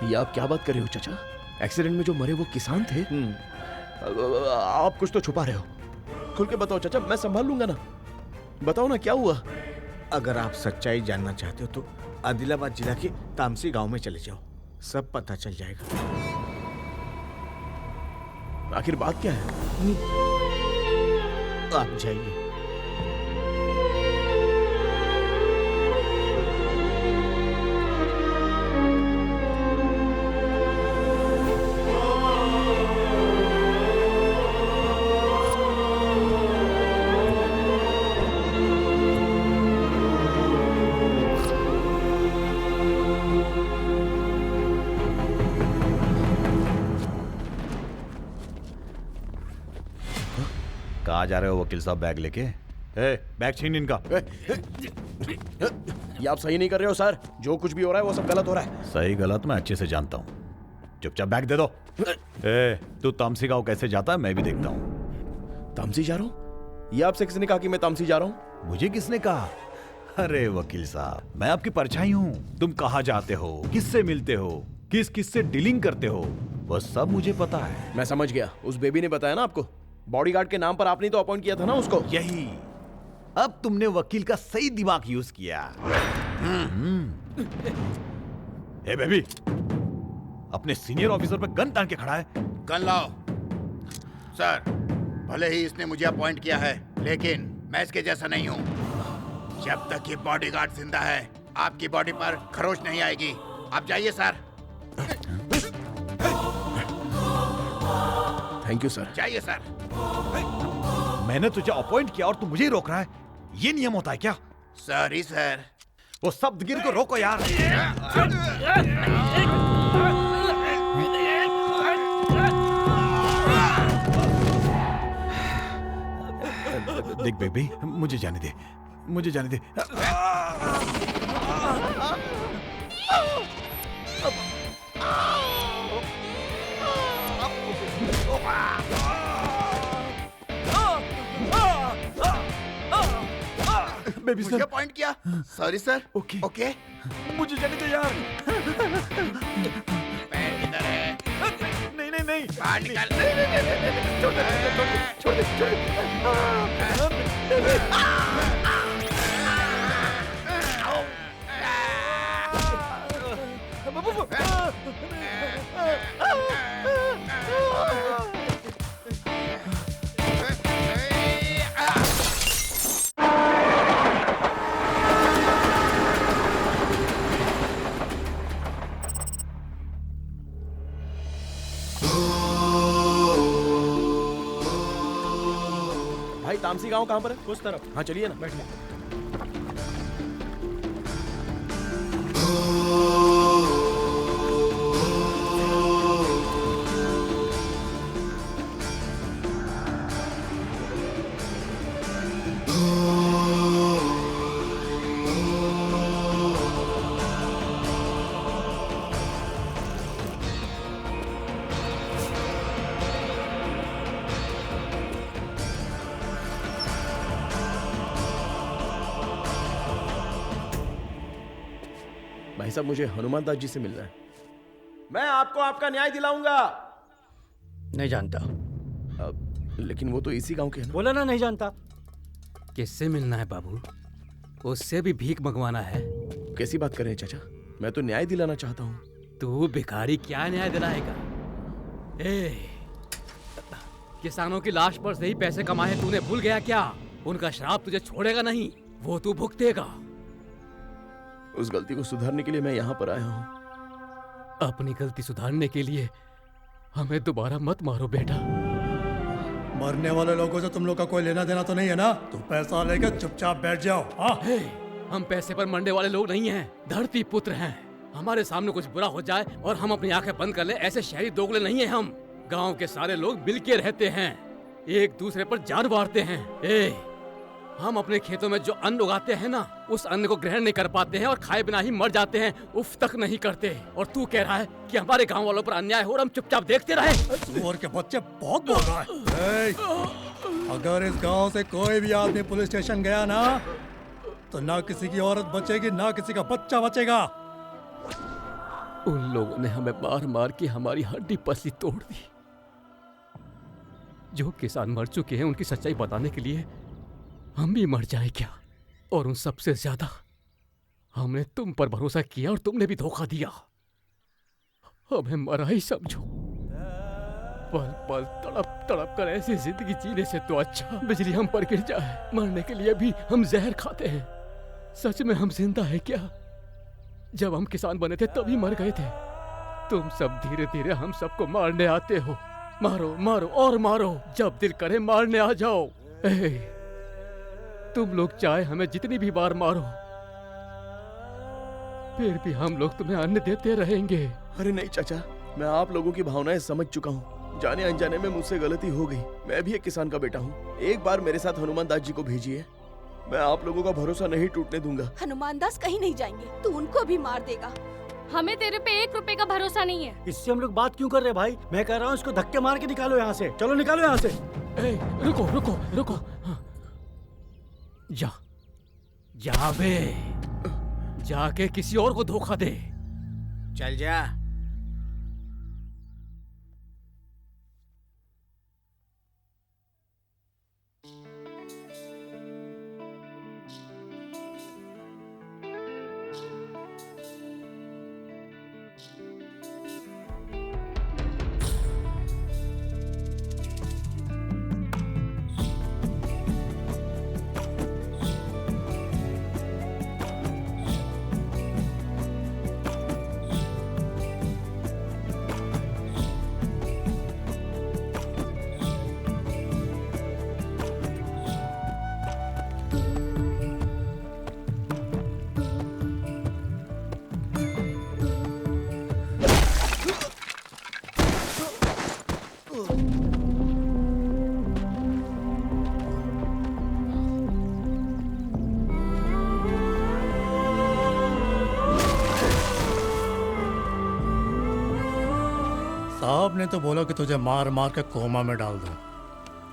ये आप क्या बात कर रहे हो चाचा? एक्सीडेंट में जो मरे वो किसान थे? आप कुछ तो छुपा रहे हो। खुल के बताओ चाचा, मैं संभाल लूंगा ना। बताओ ना क्या हुआ। अगर आप सच्चाई जानना चाहते हो तो आदिलाबाद जिला के तामसी गांव में चले जाओ, सब पता चल जाएगा। आखिर बात क्या है? आप जाइए। कहाँ जा रहे हो वकील साहब बैग लेके? बैग छीन इनका। ये आप सही नहीं कर रहे हो सर। जो कुछ भी हो रहा है वो सब गलत हो रहा है। सही गलत मैं अच्छे से जानता हूँ। चुपचाप बैग दे दो। तू तामसी गांव कैसे जाता है मैं भी देखता हूँ। तामसी जा रहा हूँ? ये आपसे किसने कहा कि मैं तामसी जा रहा हूँ? मुझे किसने कहा? अरे वकील साहब, मैं आपकी परछाई हूँ। तुम कहाँ जाते हो, किससे मिलते हो, किस किस से डीलिंग करते हो, वो सब मुझे पता है। मैं समझ गया। उस बेबी ने बताया ना आपको? बॉडीगार्ड के नाम पर आपने तो अपॉइंट किया था ना उसको। यही। अब तुमने वकील का सही दिमाग यूज किया। ए बेबी, अपने सीनियर ऑफिसर पे गन तान के खड़ा है। गन लाओ। सर, भले ही इसने मुझे अपॉइंट किया है, लेकिन मैं इसके जैसा नहीं हूँ। जब तक ये बॉडीगार्ड जिंदा है, आपकी बॉडी पर खरोच नहीं आएगी। आप जाइए सर। Thank you sir. जाइए सर। मैंने तुझे अपॉइंट किया और तू मुझे ही रोक रहा है। ये नियम होता है क्या? Sorry sir. वो शब्दगिर को रोको यार। देख बेबी, मुझे जाने दे, मुझे जाने दे। बेबी मुझे अपॉइंट किया। Sorry sir. Okay okay. मुझे जाने दे यार। पैर किधर है? नहीं नहीं नहीं। बाहर निकाल। छोड़ दे, छोड़ दे, छोड़ भाई तामसी गांव कहाँ पर है? उस तरफ। हाँ चलिए ना, बैठिए। भाई साहब मुझे हनुमान दास जी से मिलना है। मैं आपको आपका न्याय दिलाऊंगा। नहीं जानता। लेकिन वो तो इसी गांव के हैं ना। बोला ना नहीं जानता। किससे मिलना है बाबू? उससे भी भीख मंगवाना है? कैसी बात कर रहे हैं चाचा? मैं तो न्याय दिलाना चाहता हूँ। तू भिखारी क्या न्याय दिलाएगा? किसानों की लाश पर से ही पैसे कमाए तूने भूल गया क्या? उनका श्राप तुझे छोड़ेगा नहीं, वो तू भुगतेगा। उस गलती को सुधारने के लिए मैं यहाँ पर आया हूँ। अपनी गलती सुधारने के लिए हमें दोबारा मत मारो बेटा। मरने वाले लोगों से तुम लोग का कोई लेना देना तो नहीं है ना? तुम पैसा लेकर चुपचाप बैठ जाओ। हाँ? हम पैसे पर मरने वाले लोग नहीं हैं, धरती पुत्र हैं। हमारे सामने कुछ बुरा हो जाए और हम अपनी आंखें बंद कर लें, ऐसे शहरी दोगले नहीं हैं हम। गांव के सारे लोग मिलके रहते हैं, एक दूसरे पर जान वारते हैं। हम अपने खेतों में जो अन्न उगाते हैं ना, उस अन्न को ग्रहण नहीं कर पाते हैं और खाए बिना ही मर जाते हैं, उफ तक नहीं करते। और तू कह रहा है कि हमारे गांव वालों पर अन्याय हो और हम चुपचाप देखते रहे? सुअर के बच्चे बहुत बोल रहा है। अगर इस गांव से कोई भी आदमी पुलिस स्टेशन गया ना, तो ना किसी की औरत बचेगी, ना किसी का बच्चा बचेगा। उन लोगों ने हमें मार मार के हमारी हड्डी पसली तोड़ दी। जो किसान मर चुके हैं उनकी सच्चाई बताने के लिए हम भी मर जाए क्या? और उन सबसे ज्यादा हमने तुम पर भरोसा किया और तुमने भी धोखा दिया। हमें मरा ही समझो। पल पल तड़प तड़प कर ऐसी जिंदगी जीने से तो अच्छा बिजली हम पर गिर जाए। मरने के लिए भी हम जहर खाते हैं। सच में हम जिंदा है क्या? जब हम किसान बने थे तभी मर गए थे। तुम सब धीरे धीरे हम सबको मारने आते हो। मारो मारो और मारो, जब दिल करे मारने आ जाओ। तुम लोग चाहे हमें जितनी भी बार मारो, फिर भी हम लोग तुम्हें अन्न देते रहेंगे। अरे नहीं चाचा, मैं आप लोगों की भावनाएं समझ चुका हूँ। जाने अनजाने में मुझसे गलती हो गई। मैं भी एक किसान का बेटा हूँ। एक बार मेरे साथ हनुमान दास जी को भेजिए, मैं आप लोगों का भरोसा नहीं टूटने दूंगा। हनुमान दास कहीं नहीं जाएंगे, तू उनको भी मार देगा। हमें तेरे पे 1 रुपए का भरोसा नहीं है। इससे हम लोग बात क्यों कर रहे हैं भाई? मैं कह रहा हूँ इसको धक्के मार के निकालो यहाँ से। चलो निकालो यहाँ से। रुको रुको रुको। जा जा बे, जाके किसी और को धोखा दे। चल जा। साहब ने तो बोला कि तुझे मार मार के कोमा में डाल दूं,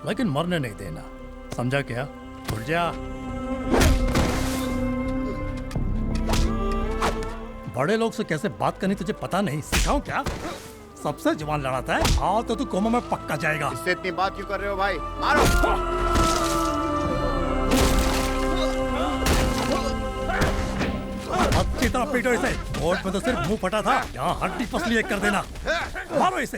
लेकिन मरने नहीं देना। समझा क्या? उठ जा। बड़े लोग से कैसे बात करनी तुझे पता नहीं? सिखाऊं क्या? सबसे जुबान लड़ाता है। हाँ तो तू कोमा में पक्का जाएगा। इससे इतनी बात क्यों कर रहे हो भाई? मारो। अच्छी तरह पीटो इसे। कोर्ट में तो सिर्फ मुंह फटा था, यहाँ हड्डी पसली एक कर देना। मारो इसे।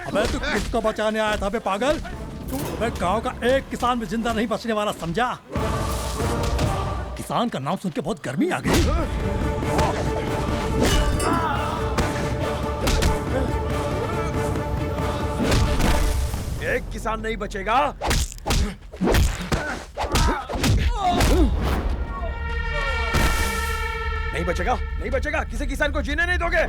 अबे तू किसको बचाने आया था बे पागल? अबे गांव का एक किसान भी जिंदा नहीं बचने वाला, समझा? किसान का नाम सुन के बहुत गर्मी आ गई। एक किसान नहीं बचेगा। नहीं बचेगा, नहीं बचेगा। किसी किसान को जीने नहीं दोगे।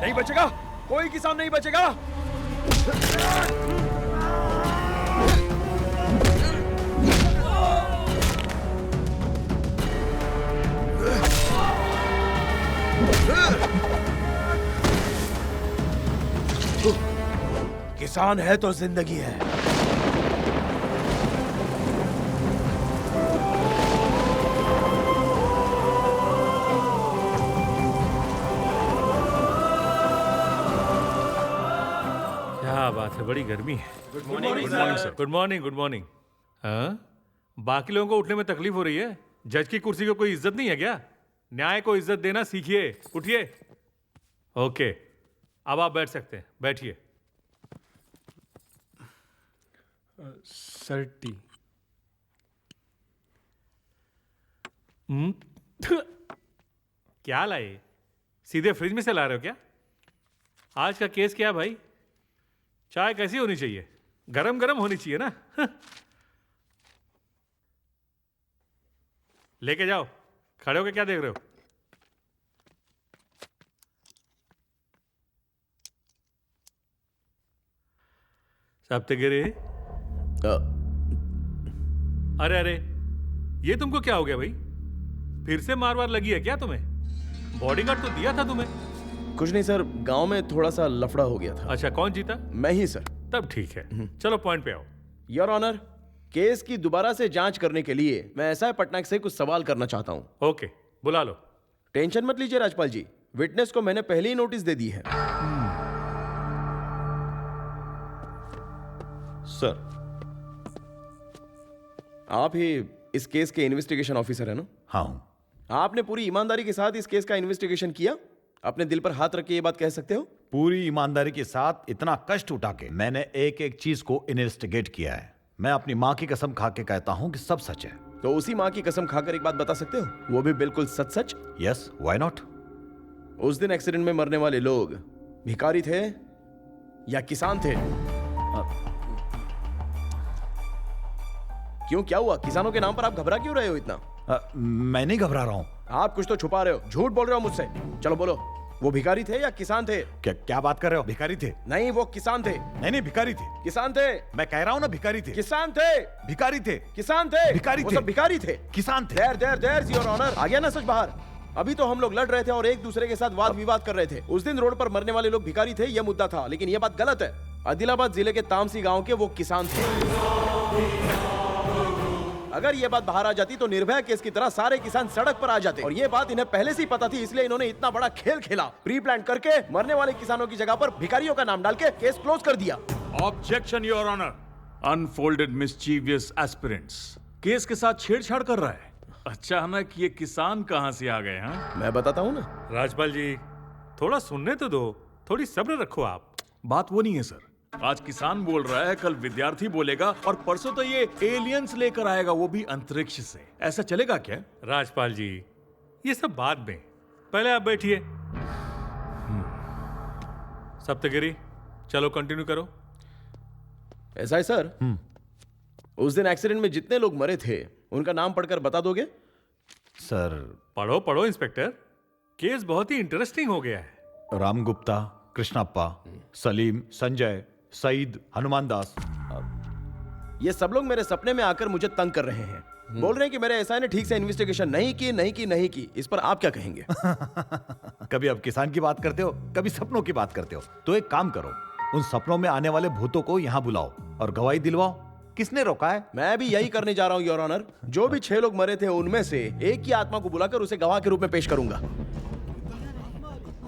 नहीं बचेगा, कोई किसान नहीं बचेगा। किसान है तो जिंदगी है। क्या बात है, बड़ी गर्मी है। Good morning sir. Good morning, good morning. हाँ, बाकी लोगों को उठने में तकलीफ हो रही है। जज की कुर्सी को कोई इज्जत नहीं है क्या? न्याय को इज्जत देना सीखिए। उठिए। ओके, अब आप बैठ सकते हैं, बैठिए। Sir T. क्या लाए? सीधे फ्रिज में से ला रहे हो क्या? आज का केस क्या भाई? चाय कैसी होनी चाहिए? गरम गरम होनी चाहिए ना। लेके जाओ। खड़े होके क्या देख रहे हो? सप्तगिरी। अरे अरे, ये तुमको क्या हो गया भाई? फिर से मार वार लगी है क्या तुम्हें? बॉडीगार्ड तो दिया था तुम्हें। कुछ नहीं सर, गांव में थोड़ा सा लफड़ा हो गया था। अच्छा, कौन जीता? मैं ही सर। तब ठीक है, चलो पॉइंट पे आओ। योर ऑनर, केस की दोबारा से जांच करने के लिए मैं एसआई पटनायक से कुछ सवाल करना चाहता हूं। ओके, बुला लो। टेंशन मत लीजिए राजपाल जी, विटनेस को मैंने पहले ही नोटिस दे दी है। सर, आप ही इस केस के इन्वेस्टिगेशन ऑफिसर है ना? हाँ हूं। आपने पूरी ईमानदारी के साथ इस केस का इन्वेस्टिगेशन किया? अपने दिल पर हाथ रख के ये बात कह सकते हो? पूरी ईमानदारी के साथ इतना कष्ट उठा के मैंने एक एक चीज को इन्वेस्टिगेट किया है। मैं अपनी माँ की कसम खा के कहता हूँ कि सब सच है। तो उसी माँ की कसम खाकर एक बात बता सकते हो, वो भी बिल्कुल सच सच? Yes, why not? उस दिन एक्सीडेंट में मरने वाले लोग भिखारी थे या किसान थे? क्यों, क्या हुआ? किसानों के नाम पर आप घबरा क्यों रहे हो इतना? मैं नहीं घबरा रहा हूँ। आप कुछ तो छुपा रहे हो, झूठ बोल रहे हो मुझसे। चलो बोलो, वो भिखारी थे या किसान थे? क्या बात कर रहे हो? भिखारी थे? नहीं, वो किसान थे। नहीं, भिखारी थे। किसान थे। मैं कह रहा हूँ ना, भिखारी थे। किसान थे। भिखारी थे। किसान थे। भिखारी वो थे। सब भिखारी थे। किसान थे। देयर योर ऑनर, आ गया ना सच बाहर? अभी तो हम लोग लड़ रहे थे और एक दूसरे के साथ वाद विवाद कर रहे थे। उस दिन रोड पर मरने वाले लोग भिखारी थे, यह मुद्दा था, लेकिन यह बात गलत है। आदिलाबाद जिले के तामसी गांव के वो किसान थे। अगर ये बात बाहर आ जाती तो निर्भया केस की तरह सारे किसान सड़क पर आ जाते, और ये बात इन्हें पहले से ही पता थी, इसलिए इन्होंने इतना बड़ा खेल खेला। प्री प्लान करके मरने वाले किसानों की जगह पर भिखारियों का नाम डाल के केस क्लोज कर दिया। Objection your honour. Unfolded mischievous aspirants case के साथ छेड़छाड़ कर रहा है। अचानक ये किसान कहां से आ गए? हाँ, मैं बताता हूँ ना। राजपाल जी, थोड़ा सुनने तो दो, थोड़ी सब्र रखो आप। बात वो नहीं है सर। आज किसान बोल रहा है, कल विद्यार्थी बोलेगा, और परसों तो ये एलियंस लेकर आएगा, वो भी अंतरिक्ष से। ऐसा चलेगा क्या? राजपाल जी, ये सब बाद में, पहले आप बैठिए। सप्तगिरी, चलो कंटिन्यू करो। ऐसा है सर, उस दिन एक्सीडेंट में जितने लोग मरे थे उनका नाम पढ़कर बता दोगे? सर, पढ़ो पढ़ो इंस्पेक्टर, केस बहुत ही इंटरेस्टिंग हो गया है। राम गुप्ता, कृष्णप्पा, सलीम, संजय, सईद, हनुमान दास। ये सब लोग मेरे सपने में आकर मुझे तंग कर रहे हैं। बोल रहे हैं कि मेरे एसआई ने ठीक से इन्वेस्टिगेशन नहीं की। इस पर आप क्या कहेंगे? कभी आप किसान की बात करते हो, कभी सपनों की बात करते हो। तो एक काम करो, उन सपनों में आने वाले भूतों को यहाँ बुलाओ और गवाही दिलवाओ। किसने रोका है? मैं भी यही करने जा रहा हूँ योर ऑनर। जो भी 6 लोग मरे थे उनमें से एक की आत्मा को बुलाकर उसे गवाह के रूप में पेश करूंगा।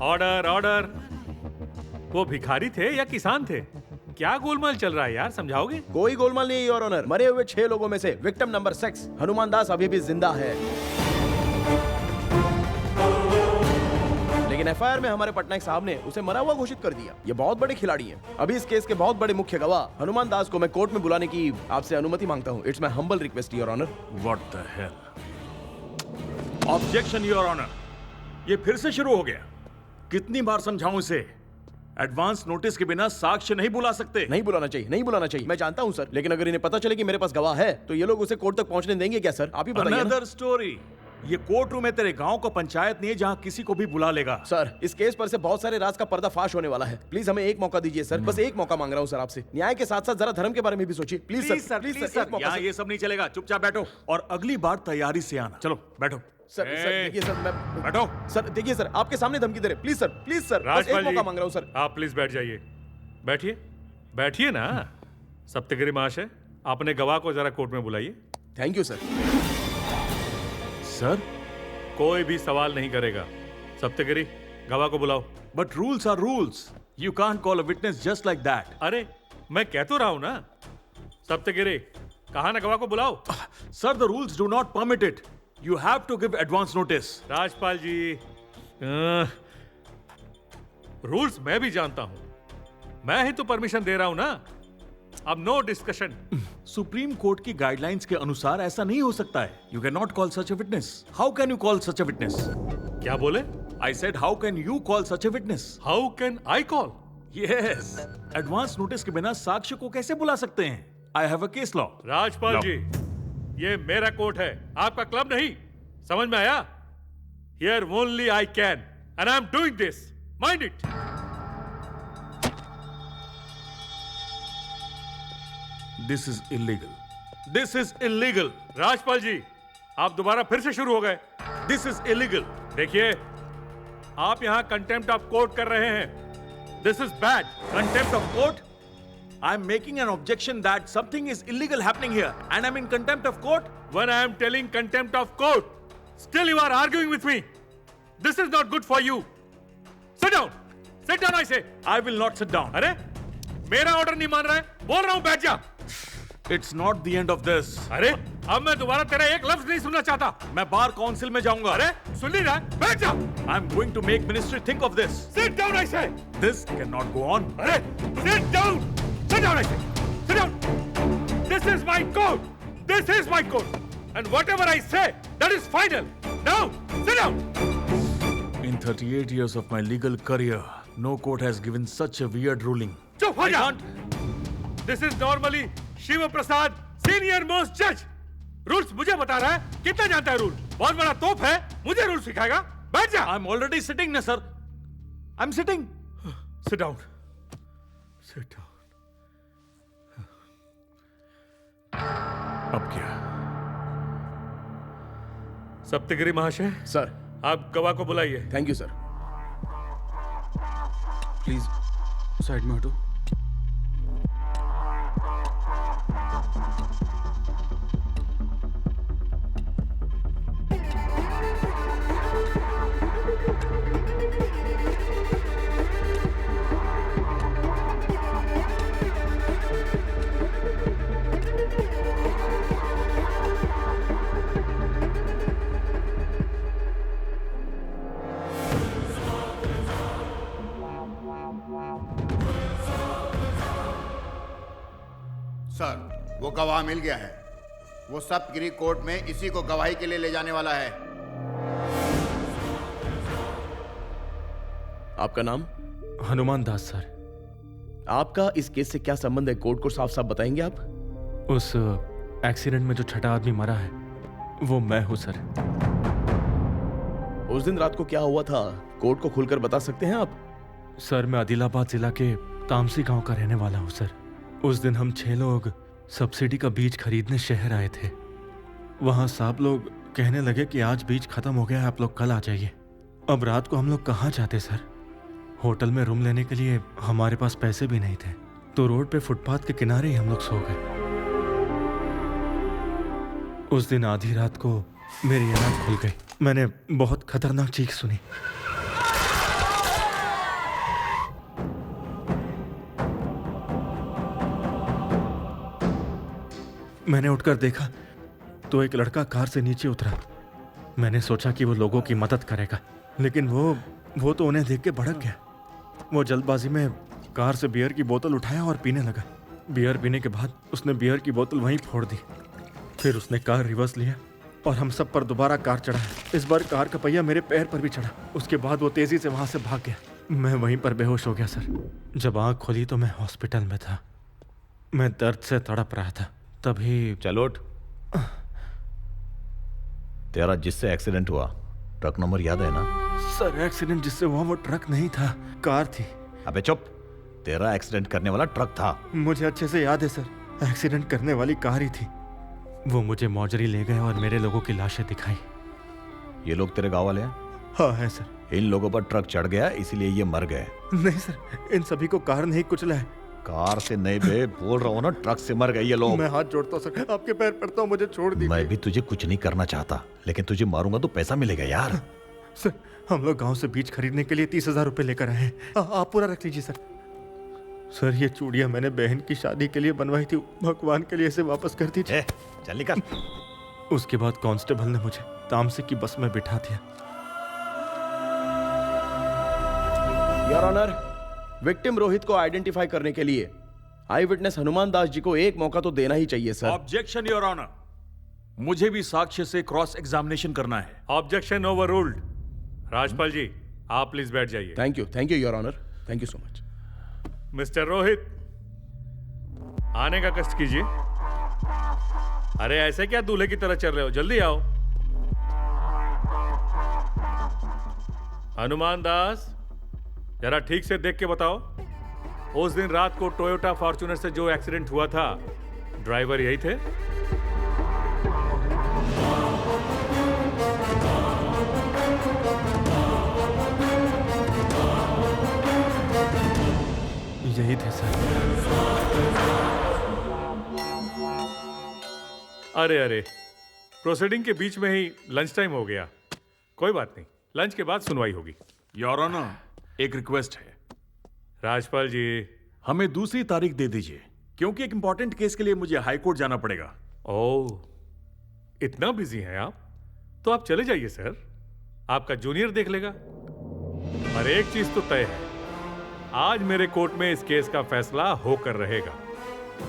Order order. वो भिखारी थे या किसान थे? क्या गोलमाल चल रहा है यार, समझाओगे? कोई गोलमाल नहीं, योर ऑनर। मरे हुए 6 लोगों में से विक्टिम नंबर 6 हनुमान दास अभी भी जिंदा है, लेकिन एफआईआर में हमारे पटनायक साहब ने उसे मरा हुआ घोषित कर दिया। ये बहुत बड़े खिलाड़ी हैं। अभी इस केस के बहुत बड़े मुख्य गवाह हनुमान दास को मैं कोर्ट में बुलाने की आपसे अनुमति मांगता हूँ। It's my humble request your honour. What the hell? Objection your honour. ये फिर से शुरू हो गया। कितनी बार समझाऊं इसे? एडवांस नोटिस के बिना साक्ष्य नहीं बुला सकते। नहीं बुलाना चाहिए, नहीं बुलाना चाहिए। मैं जानता हूं सर, लेकिन अगर इन्हें पता चले कि मेरे पास गवाह है तो ये लोग उसे कोर्ट तक पहुंचने देंगे क्या सर? आप ही बताइए ना। Another story. ये कोर्ट रूम है तेरे गांव का पंचायत नहीं है जहां किसी को भी बुला लेगा। सर, इस केस पर से बहुत सारे राज का पर्दाफाश होने वाला है। प्लीज हमें एक मौका दीजिए सर, बस एक मौका मांग रहा हूं सर आपसे। न्याय के साथ साथ जरा धर्म के बारे में भी सोचिए प्लीज सर। प्लीज सर, यहाँ ये सब नहीं चलेगा। चुपचाप बैठो और अगली बार तैयारी से आना। चलो बैठो। सर देखिए सर, मैं बैठो। सर देखिए सर, आपके सामने धमकी दे रहे। प्लीज सर, प्लीज सर, बस एक मौका मांग रहा हूं सर। आप प्लीज बैठ जाइए। बैठिए, बैठिए ना। सप्तगिरी महाशय, अपने गवाह को जरा कोर्ट में बुलाइए। Thank you sir. सर, कोई भी सवाल नहीं करेगा। सप्तगिरी, गवाह को बुलाओ। But rules are rules. You can't call a witness just like that. अरे मैं कह तो रहा हूं ना। सप्तगिरी, कहा ना गवाह को बुलाओ। Sir, the rules do not permit it. You have to give advance notice. Rajpal ji, rules मैं भी जानता हूं। मैं ही तो परमिशन दे रहा हूं ना। अब नो डिस्कशन। सुप्रीम कोर्ट की गाइडलाइंस के अनुसार ऐसा नहीं हो सकता है। You cannot call such a witness. How can you call such a witness? क्या बोले? I said how can you call such a witness? How can I call? Yes. Advance notice के बिना साक्ष्य को कैसे बुला सकते हैं? I have a case law. Rajpal जी, ये मेरा कोर्ट है, आपका क्लब नहीं। समझ में आया? Here only I can, and I'm doing this. Mind it. This is illegal. This is illegal. Rajpal जी, आप दोबारा फिर से शुरू हो गए। This is illegal. देखिए, आप यहाँ कंटेम्प्ट ऑफ कोर्ट कर रहे हैं। This is bad. Contempt of court? I'm making an objection that something is illegal happening here, and I'm in contempt of court. When I am telling contempt of court, still you are arguing with me. This is not good for you. Sit down. Sit down, I say. I will not sit down. अरे, मेरा order नहीं मान रहा है? बोल रहा हूँ बैठ जा। It's not the end of this. अरे, अब मैं दोबारा तेरा एक लफ्ज नहीं सुनना चाहता। मैं बार काउंसिल में जाऊंगा। अरे, सुन नहीं रहा? बैठ जा। I'm going to make ministry think of this. Sit down, I say. This cannot go on. अरे, sit down. Sit down, I say. Sit down. This is my court. This is my court. And whatever I say, that is final. Now, sit down. In 38 years of my legal career, no court has given such a weird ruling. चुप हो जा. This is normally Shiv Prasad, senior most judge. Rules मुझे बता रहा है। कितना जानता है रूल? बहुत बड़ा तोप है, मुझे रूल सिखाएगा। बैठ जा। I'm already sitting, ना sir. I'm sitting. Sit down. Sit down. अब क्या? सप्तगिरी महाशय, सर, आप गवाह को बुलाइए। Thank you sir. Please side में हटो। सर, वो गवाह मिल गया है। वो सप्तगिरी कोर्ट में इसी को गवाही के लिए ले जाने वाला है। आपका नाम? हनुमान दास सर। आपका इस केस से क्या संबंध है? कोर्ट को साफ साफ बताएंगे आप? उस एक्सीडेंट में जो छठा आदमी मरा है वो मैं हूं सर। उस दिन रात को क्या हुआ था, कोर्ट को खुलकर बता सकते हैं आप? सर, मैं आदिलाबाद जिला के तामसी गांव का रहने वाला हूं सर। उस दिन हम 6 लोग सब्सिडी का बीज खरीदने शहर आए थे। वहां साहब लोग कहने लगे कि आज बीज खत्म हो गया है, आप लोग कल आ जाइए। अब रात को हम लोग कहाँ जाते सर? होटल में रूम लेने के लिए हमारे पास पैसे भी नहीं थे, तो रोड पे फुटपाथ के किनारे ही हम लोग सो गए। उस दिन आधी रात को मेरी आँख खुल गई। मैंने बहुत खतरनाक चीख सुनी। मैंने उठकर देखा तो एक लड़का कार से नीचे उतरा। मैंने सोचा कि वो लोगों की मदद करेगा, लेकिन वो तो उन्हें देख के भड़क गया। वो जल्दबाजी में कार से बियर की बोतल उठाया और पीने लगा। बियर पीने के बाद उसने बियर की बोतल वहीं फोड़ दी। फिर उसने कार रिवर्स लिया और हम सब पर दोबारा कार चढ़ाया। इस बार कार का पहिया मेरे पैर पर भी चढ़ा। उसके बाद वो तेजी से वहां से भाग गया। मैं वहीं पर बेहोश हो गया सर। जब आंख खोली तो मैं हॉस्पिटल में था। मैं दर्द से तड़प रहा था। तभी चलो उठ। तेरा जिससे एक्सीडेंट हुआ ट्रक नंबर याद है ना? सर एक्सीडेंट जिससे हुआ वो ट्रक नहीं था, कार थी। अबे चुप, तेरा एक्सीडेंट करने वाला ट्रक था। मुझे अच्छे से याद है सर, एक्सीडेंट करने वाली कार ही थी। वो मुझे मौजरी ले गए और मेरे लोगों की लाशें दिखाई। ये लोग तेरे गांव वाले हैं? हाँ है सर। इन लोगों पर ट्रक चढ़ गया इसलिए ये मर गए। नहीं सर, इन सभी को कार नहीं कुचला है। कार से नहीं बे, बोल रहा हूँ ना, ट्रक से मर गए ये लोग। मैं हाथ जोड़ता हूँ सर, आपके पैर पड़ता हूँ, मुझे छोड़ दीजिए। मैं भी तुझे कुछ नहीं करना चाहता, लेकिन तुझे मारूंगा तो पैसा मिलेगा यार। सर हम लोग गांव से बीज खरीदने के लिए 30,000 रुपए लेकर आए हैं। आप पूरा रख लीजिए सर। सर ये चूड़ियां मैंने बहन की शादी के लिए बनवाई थी, भगवान के लिए इसे वापस कर दीजिए। चल निकल। उसके बाद कांस्टेबल ने मुझे तामसी की बस में बिठा दिया। योर ऑनर, विक्टिम रोहित को आइडेंटिफाई करने के लिए आई विटनेस हनुमान दास जी को एक मौका तो देना ही चाहिए सर। ऑब्जेक्शन योर ऑनर, मुझे भी साक्ष्य से क्रॉस एग्जामिनेशन करना है। Objection overruled. राजपाल जी आप प्लीज बैठ जाइए। Thank you your honour, thank you so much. Mister Rohit, आने का कष्ट कीजिए। अरे ऐसे क्या दूल्हे की तरह चल रहे हो, जल्दी आओ। हनुमान दास, जरा ठीक से देख के बताओ, उस दिन रात को टोयोटा फॉर्च्यूनर से जो एक्सीडेंट हुआ था, ड्राइवर यही थे? यही थे सर। अरे प्रोसीडिंग के बीच में ही लंच टाइम हो गया। कोई बात नहीं, लंच के बाद सुनवाई होगी। योर ऑनर, एक रिक्वेस्ट है। राजपाल जी, हमें दूसरी तारीख दे दीजिए, क्योंकि एक इंपॉर्टेंट केस के लिए मुझे हाई कोर्ट जाना पड़ेगा। ओह, इतना बिजी हैं आप? तो आप चले जाइए सर, आपका जूनियर देख लेगा। और एक चीज तो तय है, आज मेरे कोर्ट में इस केस का फैसला होकर रहेगा।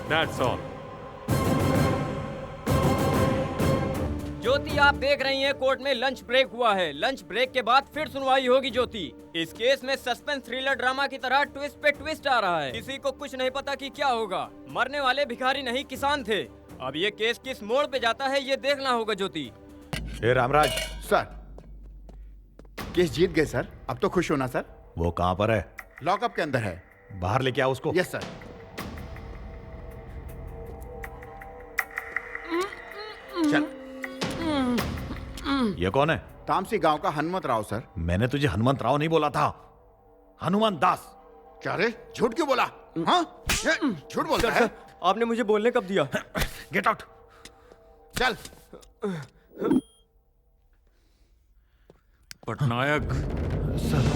That's all. ज्योति, आप देख रही हैं कोर्ट में लंच ब्रेक हुआ है। लंच ब्रेक के बाद फिर सुनवाई होगी। ज्योति, इस केस में सस्पेंस थ्रिलर ड्रामा की तरह ट्विस्ट पे ट्विस्ट आ रहा है। किसी को कुछ नहीं पता कि क्या होगा। मरने वाले भिखारी नहीं किसान थे। अब ये केस किस मोड़ पे जाता है ये देखना होगा। ज्योति। रामराज सर, केस जीत गए सर, अब तो खुश होना सर। वो कहाँ पर है? लॉकअप के अंदर है। बाहर लेके आओ उसको। Yes sir. चल। ये कौन है? तामसी गांव का हनुमंत राव सर। मैंने तुझे हनुमंत राव नहीं बोला था, हनुमान दास। क्या रे, झूठ क्यों बोला? हाँ, झूठ बोलता है? आपने मुझे बोलने कब दिया? Get out. चल। पटनायक सर,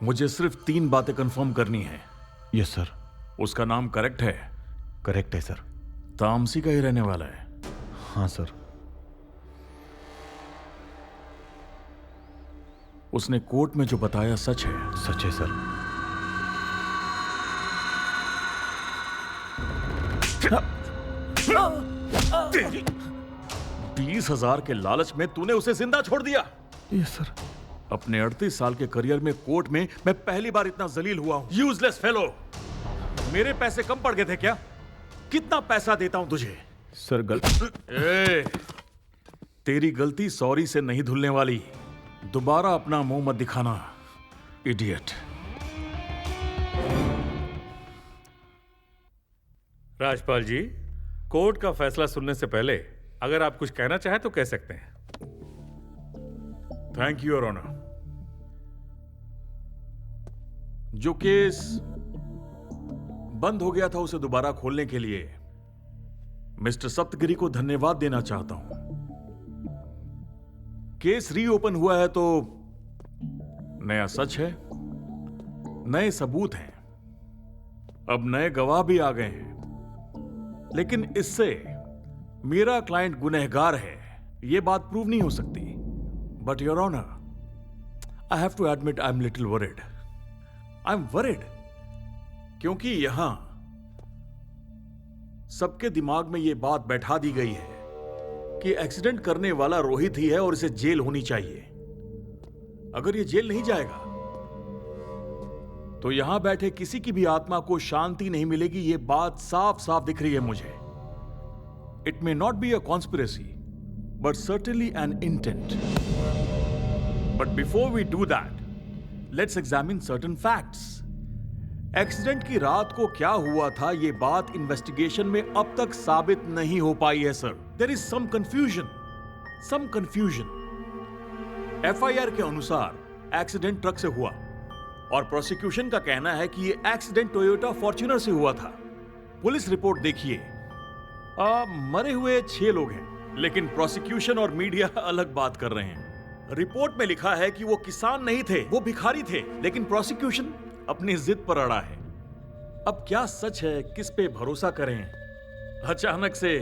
मुझे सिर्फ 3 बातें कंफर्म करनी है। Yes sir. उसका नाम करेक्ट है? करेक्ट है सर। तामसी का ही रहने वाला है? हाँ सर। उसने कोर्ट में जो बताया सच है? सच है सर। तेरी 20,000 के लालच में तूने उसे जिंदा छोड़ दिया। Yes sir. अपने 38 साल के करियर में कोर्ट में मैं पहली बार इतना जलील हुआ हूं। Useless fellow. मेरे पैसे कम पड़ गए थे क्या? कितना पैसा देता हूं तुझे? सर गलती। तेरी गलती सॉरी से नहीं धुलने वाली। दोबारा अपना मुंह मत दिखाना, इडियट। राजपाल जी, कोर्ट का फैसला सुनने से पहले अगर आप कुछ कहना चाहें तो कह सकते हैं। Thank you your honour. जो केस बंद हो गया था उसे दोबारा खोलने के लिए मिस्टर सप्तगिरी को धन्यवाद देना चाहता हूं। केस रीओपन हुआ है तो नया सच है, नए सबूत हैं, अब नए गवाह भी आ गए हैं, लेकिन इससे मेरा क्लाइंट गुनहगार है यह बात प्रूव नहीं हो सकती। But your honour, I have to admit I am little worried. I am worried क्योंकि यहां सबके दिमाग में यह बात बैठा दी गई है कि एक्सीडेंट करने वाला रोहित ही है और इसे जेल होनी चाहिए। अगर ये जेल नहीं जाएगा तो यहां बैठे किसी की भी आत्मा को शांति नहीं मिलेगी। ये बात साफ साफ दिख रही है मुझे। It may not be a conspiracy but certainly an intent. But before we do that, let's examine certain facts. Accident की रात को क्या हुआ था, यह बात इन्वेस्टिगेशन में अब तक साबित नहीं हो पाई है सर। There is some confusion. FIR के अनुसार एक्सीडेंट ट्रक से हुआ और प्रोसिक्यूशन का कहना है कि यह एक्सीडेंट टोयोटा फॉर्च्यूनर से हुआ था। पुलिस रिपोर्ट देखिए, मरे हुए 6 लोग हैं, लेकिन प्रोसिक्यूशन और मीडिया अलग बात कर रहे हैं। रिपोर्ट में लिखा है कि वो किसान नहीं थे, वो भिखारी थे, लेकिन प्रोसिक्यूशन अपनी जिद पर अड़ा है। अब क्या सच है, किस पे भरोसा करें? अचानक से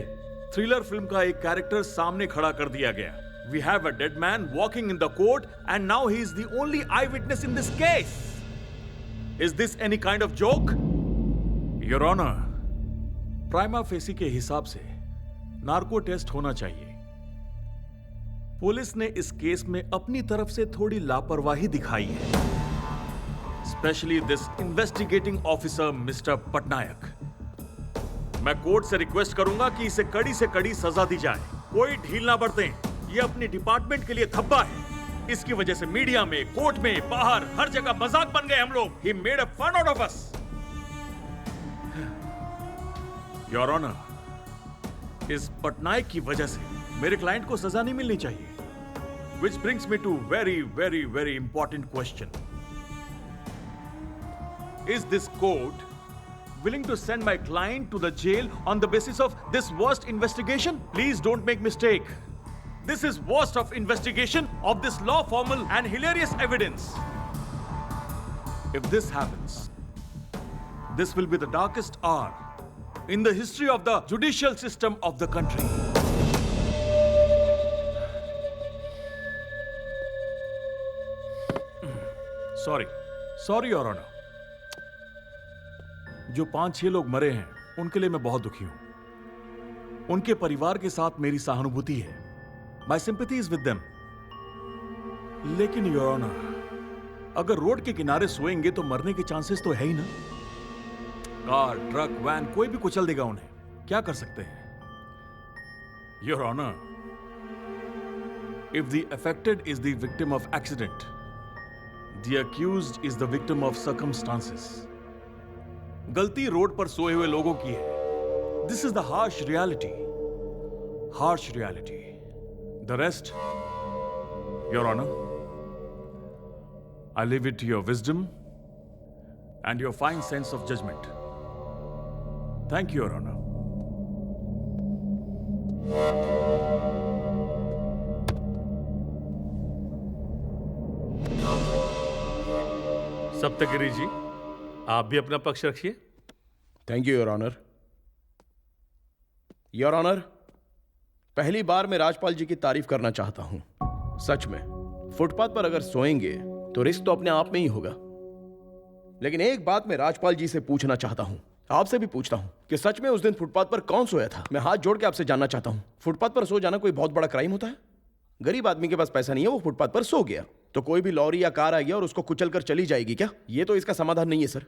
थ्रिलर फिल्म का एक कैरेक्टर सामने खड़ा कर दिया गया। We have a dead man walking in the court and now he is the only eyewitness in this case. Is this any kind of joke? Your Honor, prima facie के हिसाब से नार्को टेस्ट होना चाहिए। Police ने इस case में अपनी तरफ से थोड़ी लापरवाही दिखाई है, specially this investigating officer mister Patnaik. मैं कोर्ट से रिक्वेस्ट करूंगा कि इसे कड़ी से कड़ी सजा दी जाए। कोई ढील ना बरतें। ये अपनी डिपार्टमेंट के लिए धब्बा है। इसकी वजह से मीडिया में, कोर्ट में, बाहर हर जगह मजाक बन गए हम लोग। He made a fun out of us. Your Honor, इस पटनायक की वजह से मेरे क्लाइंट को सजा नहीं मिलनी चाहिए। Which brings me to very important question. Is this court willing to send my client to the jail on the basis of this worst investigation? Please don't make mistake. This is worst of investigation of this law formal and hilarious evidence. If this happens, this will be the darkest hour in the history of the judicial system of the country. Sorry, Your Honor. जो 5-6 लोग मरे हैं, उनके लिए मैं बहुत दुखी हूं। उनके परिवार के साथ मेरी सहानुभूति है। My sympathy is with them. लेकिन Your Honor, अगर रोड के किनारे सोएंगे तो मरने के चांसेस तो है ही ना। कार, ट्रक, वैन कोई भी कुचल देगा उन्हें। क्या कर सकते हैं? Your Honor, if the affected is the victim of accident, the accused is the victim of circumstances. गलती रोड पर सोए हुए लोगों की है। This is the harsh reality. The rest, Your Honor, I leave it to your wisdom and your fine sense of judgment. Thank you, Your Honor. Saptagiri जी, आप भी अपना पक्ष रखिए। Thank you your honour. Your honour, पहली बार मैं राजपाल जी की तारीफ करना चाहता हूं। सच में फुटपाथ पर अगर सोएंगे तो रिस्क तो अपने आप में ही होगा, लेकिन एक बात मैं राजपाल जी से पूछना चाहता हूं, आपसे भी पूछता हूं कि सच में उस दिन फुटपाथ पर कौन सोया था? मैं हाथ जोड़ के आपसे जानना चाहता हूं, फुटपाथ पर सो जाना कोई बहुत बड़ा क्राइम होता है? गरीब आदमी के पास पैसा नहीं है, वो फुटपाथ पर सो गया, तो कोई भी लॉरी या कार आ गया और उसको कुचल कर चली जाएगी क्या? ये तो इसका समाधान नहीं है सर।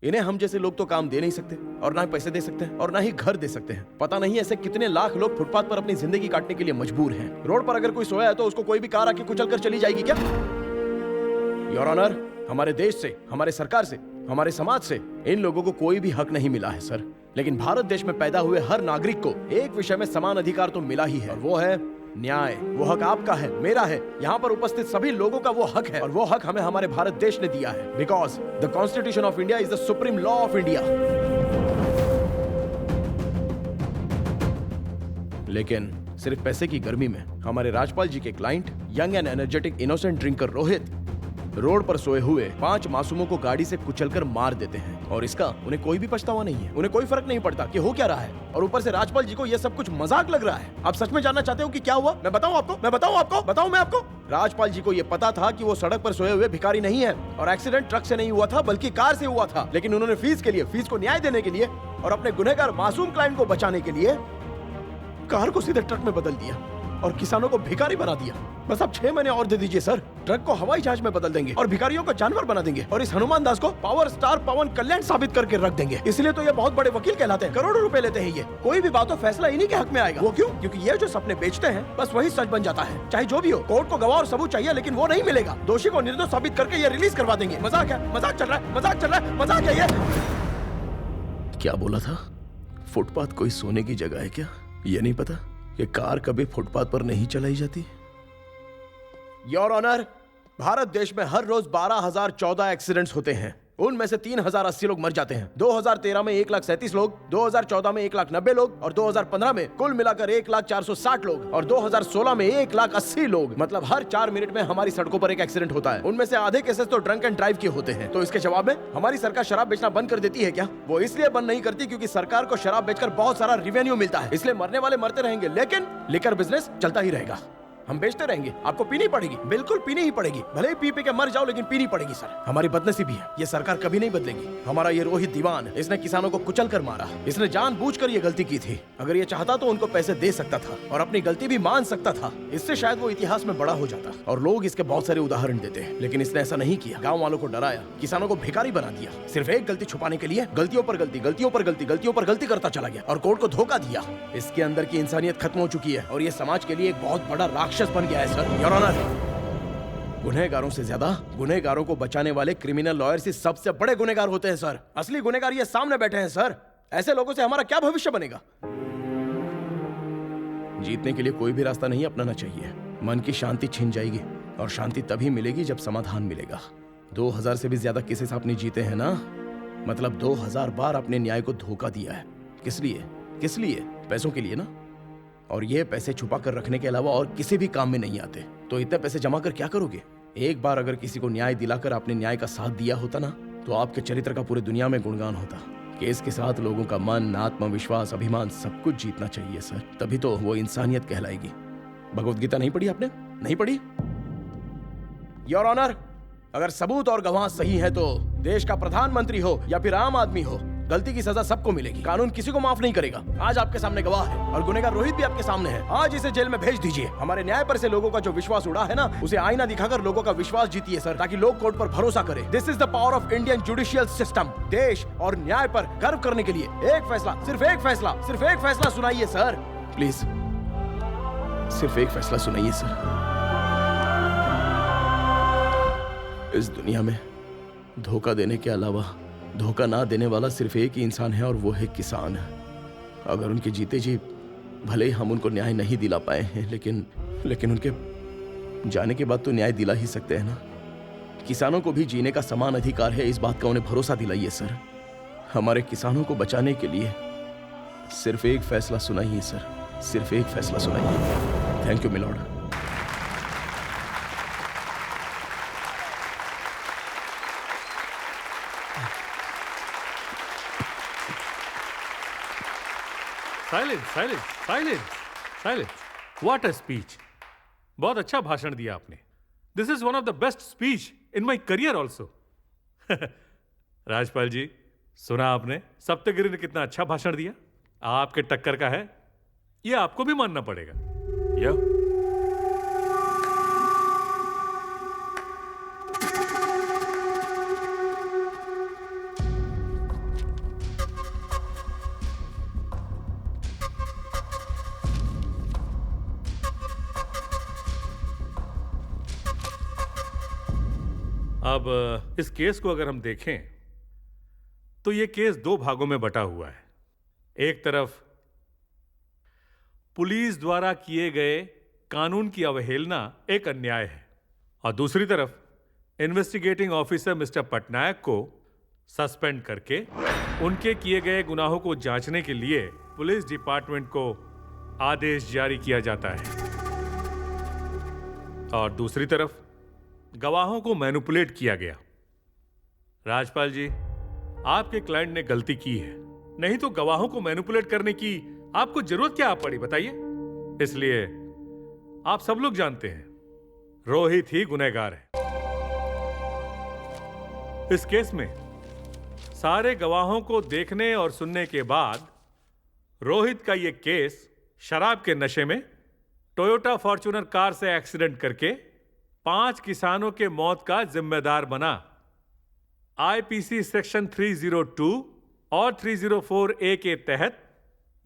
इन्हें हम जैसे लोग तो काम दे नहीं सकते, और ना ही पैसे दे सकते हैं, और ना ही घर दे सकते हैं। पता नहीं ऐसे कितने लाख लोग फुटपाथ पर अपनी जिंदगी काटने के लिए मजबूर हैं। रोड पर अगर कोई सोया है तो उसको कोई भी कार आके कुचल कर चली जाएगी क्या? योर ऑनर, हमारे देश से, हमारे सरकार से, हमारे समाज से इन लोगों को कोई भी हक नहीं मिला है सर। लेकिन भारत देश में पैदा हुए हर नागरिक को एक विषय में समान अधिकार तो मिला ही है, और वो है न्याय। वो हक आपका है, मेरा है, यहाँ पर उपस्थित सभी लोगों का वो हक है, और वो हक हमें हमारे भारत देश ने दिया है। Because the constitution of India is the supreme law of India. लेकिन सिर्फ पैसे की गर्मी में हमारे राजपाल जी के client, young and energetic innocent drinker Rohit, road पर सोए हुए 5 मासूमों को गाड़ी से कुचलकर मार देते हैं और इसका उन्हें कोई भी पछतावा नहीं है। उन्हें कोई फर्क नहीं पड़ता कि हो क्या रहा है और ऊपर से राजपाल जी को यह सब कुछ मजाक लग रहा है। आप सच में जानना चाहते हो कि क्या हुआ? मैं बताऊं आपको? राजपाल जी को यह पता था कि वो सड़क पर सोए हुए भिखारी नहीं है और एक्सीडेंट ट्रक से नहीं हुआ था बल्कि कार से हुआ था, लेकिन उन्होंने फीस को न्याय देने के लिए और अपने गुनहगार मासूम क्लाइंट को बचाने के लिए कार को सीधे ट्रक में बदल दिया और किसानों को भिखारी बना दिया। बस आप 6 महीने और दे दीजिए सर, ट्रक को हवाई जहाज में बदल देंगे और भिखारियों को जानवर बना देंगे और इस हनुमान दास को पावर स्टार पवन कल्याण साबित करके रख देंगे। इसलिए तो ये बहुत बड़े वकील कहलाते हैं, करोड़ों रुपए लेते हैं ये। कोई भी बात हो फैसला इन्हीं के हक में आएगा। वो क्यों? क्योंकि ये जो सपने बेचते हैं बस वही सच बन जाता है। चाहे जो भी हो, कोर्ट को गवाह और सबूत चाहिए लेकिन वो नहीं मिलेगा। दोषी को निर्दोष साबित करके ये रिलीज करवा देंगे। मजाक है, मजाक चल रहा है ये। क्या बोला था? फुटपाथ कोई सोने की जगह है क्या? ये नहीं पता कि कार कभी फुटपाथ पर नहीं चलाई जाती। योर ऑनर, भारत देश में हर रोज 12,014 एक्सीडेंट्स होते हैं। उनमें से 3,080 लोग मर जाते हैं। 2013 में 1,37,000 लोग, 2014 में 1,90,000 लोग और 2015 में कुल मिलाकर 1,460 लोग और 2016 में 1,80,000 लोग। मतलब हर 4 मिनट में हमारी सड़कों पर एक एक्सीडेंट होता है। उनमें से आधे केसेस तो ड्रंक एंड ड्राइव के होते हैं। तो इसके जवाब में हमारी सरकार शराब बेचना बंद कर देती है क्या? वो इसलिए बंद नहीं करती क्योंकि सरकार को शराब बेचकर बहुत सारा रेवेन्यू मिलता है, इसलिए मरने वाले मरते रहेंगे लेकिन लिकर बिजनेस चलता ही रहेगा। हम बेचते रहेंगे, आपको पीनी पड़ेगी, बिल्कुल पीनी ही पड़ेगी। भले ही पी के मर जाओ लेकिन पीनी पड़ेगी सर। हमारी बदनसीबी है, ये सरकार कभी नहीं बदलेगी। हमारा ये रोहित दीवान, इसने किसानों को कुचल कर मारा। इसने जानबूझकर ये गलती की थी। अगर ये चाहता तो उनको पैसे दे सकता था और अपनी गलती भी मान सकता था। इससे शायद वो इतिहास में बड़ा हो जाता और लोग इसके बहुत सारे उदाहरण देते हैं, लेकिन इसने ऐसा नहीं किया। गाँव वालों को डराया, किसानों को भिखारी बना दिया। सिर्फ एक गलती छुपाने के लिए गलतियों पर गलती करता चला गया और कोर्ट को धोखा दिया। इसके अंदर की इंसानियत खत्म हो चुकी है और ये समाज के लिए एक बहुत बड़ा राक्षस बन गया है सर। योर ऑनर, गुनहगारों से ज्यादा गुनहगारों को बचाने वाले क्रिमिनल लॉयर्स ही सबसे बड़े गुनहगार होते हैं सर। असली गुनहगार ये सामने बैठे हैं सर। ऐसे लोगों से हमारा क्या भविष्य बनेगा? जीतने के लिए कोई भी रास्ता नहीं अपनाना चाहिए। मन की शांति छिन जाएगी और शांति तभी मिलेगी जब समाधान मिलेगा। 2000 से भी ज्यादा केसेस आपने जीते हैं ना, मतलब 2000 बार अपने न्याय को धोखा दिया है। किस लिए? पैसों के लिए ना। और ये पैसे छुपा कर रखने के अलावा और किसी भी काम में नहीं आते। तो इतने पैसे जमा कर क्या करोगे? एक बार अगर किसी को न्याय दिलाकर आपने न्याय का साथ दिया होता ना, तो आपके चरित्र का पूरी दुनिया में गुणगान होता। केस के साथ लोगों का मन, आत्मविश्वास, अभिमान सब कुछ जीतना चाहिए सर, तभी तो वो इंसानियत कहलाएगी। भगवत गीता नहीं पढ़ी आपने? नहीं पढ़ी? योर ऑनर, अगर सबूत और गवाह सही है तो देश का प्रधानमंत्री हो या फिर आम आदमी हो, गलती की सजा सबको मिलेगी। कानून किसी को माफ नहीं करेगा। आज आपके सामने गवाह है और गुनहगार रोहित भी आपके सामने है। आज इसे जेल में भेज दीजिए। हमारे न्याय पर से लोगों का जो विश्वास उड़ा है ना, उसे आईना दिखाकर लोगों का विश्वास जीतिए सर, ताकि लोग कोर्ट पर भरोसा करें। This is the power of Indian judicial system. देश और न्याय पर गर्व करने के लिए सिर्फ एक फैसला सुनाइए सर, प्लीज। सिर्फ एक फैसला सुनाइए सर। इस दुनिया में धोखा देने के अलावा धोखा ना देने वाला सिर्फ एक ही इंसान है और वो है किसान। अगर उनके जीते जी भले ही हम उनको न्याय नहीं दिला पाए हैं, लेकिन उनके जाने के बाद तो न्याय दिला ही सकते हैं ना। किसानों को भी जीने का समान अधिकार है, इस बात का उन्हें भरोसा दिलाइए सर। हमारे किसानों को बचाने के लिए सिर्फ एक फैसला सुनाइए सर, सिर्फ एक फैसला सुनाइए। Thank you milord. Silence. What a speech. बहुत अच्छा भाषण दिया आपने। This is one of the best speech in my career also. Rajpal ji, सुना आपने सप्तगिरी ने कितना अच्छा भाषण दिया? आपके टक्कर का है, ये आपको भी मानना पड़ेगा। या अब इस केस को अगर हम देखें तो यह केस 2 भागों में बटा हुआ है। एक तरफ पुलिस द्वारा किए गए कानून की अवहेलना एक अन्याय है और दूसरी तरफ इन्वेस्टिगेटिंग ऑफिसर मिस्टर पटनायक को सस्पेंड करके उनके किए गए गुनाहों को जांचने के लिए पुलिस डिपार्टमेंट को आदेश जारी किया जाता है। और दूसरी तरफ गवाहों को मैनिपुलेट किया गया। राजपाल जी, आपके क्लाइंट ने गलती की है, नहीं तो गवाहों को मैनिपुलेट करने की आपको जरूरत क्या पड़ी बताइए। इसलिए आप सब लोग जानते हैं रोहित ही गुनहगार है। इस केस में सारे गवाहों को देखने और सुनने के बाद रोहित का यह केस शराब के नशे में टोयोटा फॉर्च्यूनर कार से एक्सीडेंट करके 5 किसानों के मौत का जिम्मेदार बना। आईपीसी सेक्शन 302 और 304 ए के तहत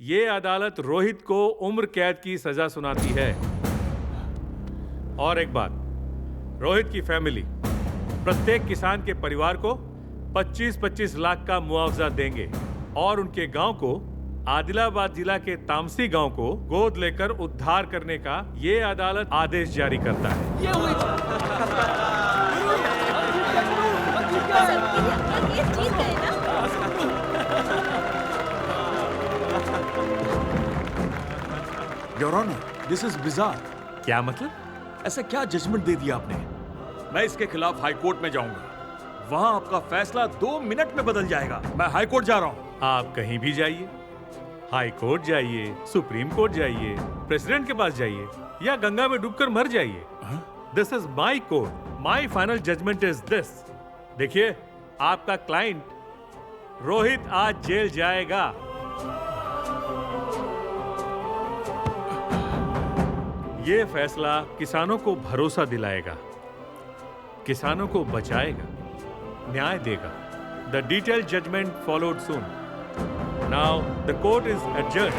यह अदालत रोहित को उम्र कैद की सजा सुनाती है। और एक बात, रोहित की फैमिली प्रत्येक किसान के परिवार को 25-25 लाख का मुआवजा देंगे और उनके गांव को, आदिलाबाद जिला के तामसी गांव को गोद लेकर उद्धार करने का ये अदालत आदेश जारी करता है। Your honour, this is bizarre. क्या मतलब? ऐसा क्या जजमेंट दे दिया आपने? मैं इसके खिलाफ हाई कोर्ट में जाऊंगा, वहां आपका फैसला 2 मिनट में बदल जाएगा। मैं हाई कोर्ट जा रहा हूं। आप कहीं भी जाइए, हाई कोर्ट जाइए, सुप्रीम कोर्ट जाइए, प्रेसिडेंट के पास जाइए या गंगा में डूबकर मर जाइए। This is my court, my final judgement is this. देखिए, आपका क्लाइंट रोहित आज जेल जाएगा। ये फैसला किसानों को भरोसा दिलाएगा, किसानों को बचाएगा, न्याय देगा। The detail judgment followed soon. Now the court is adjourned.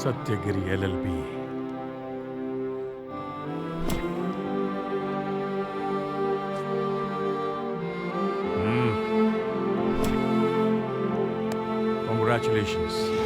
Satyagiri LLP। Congratulations.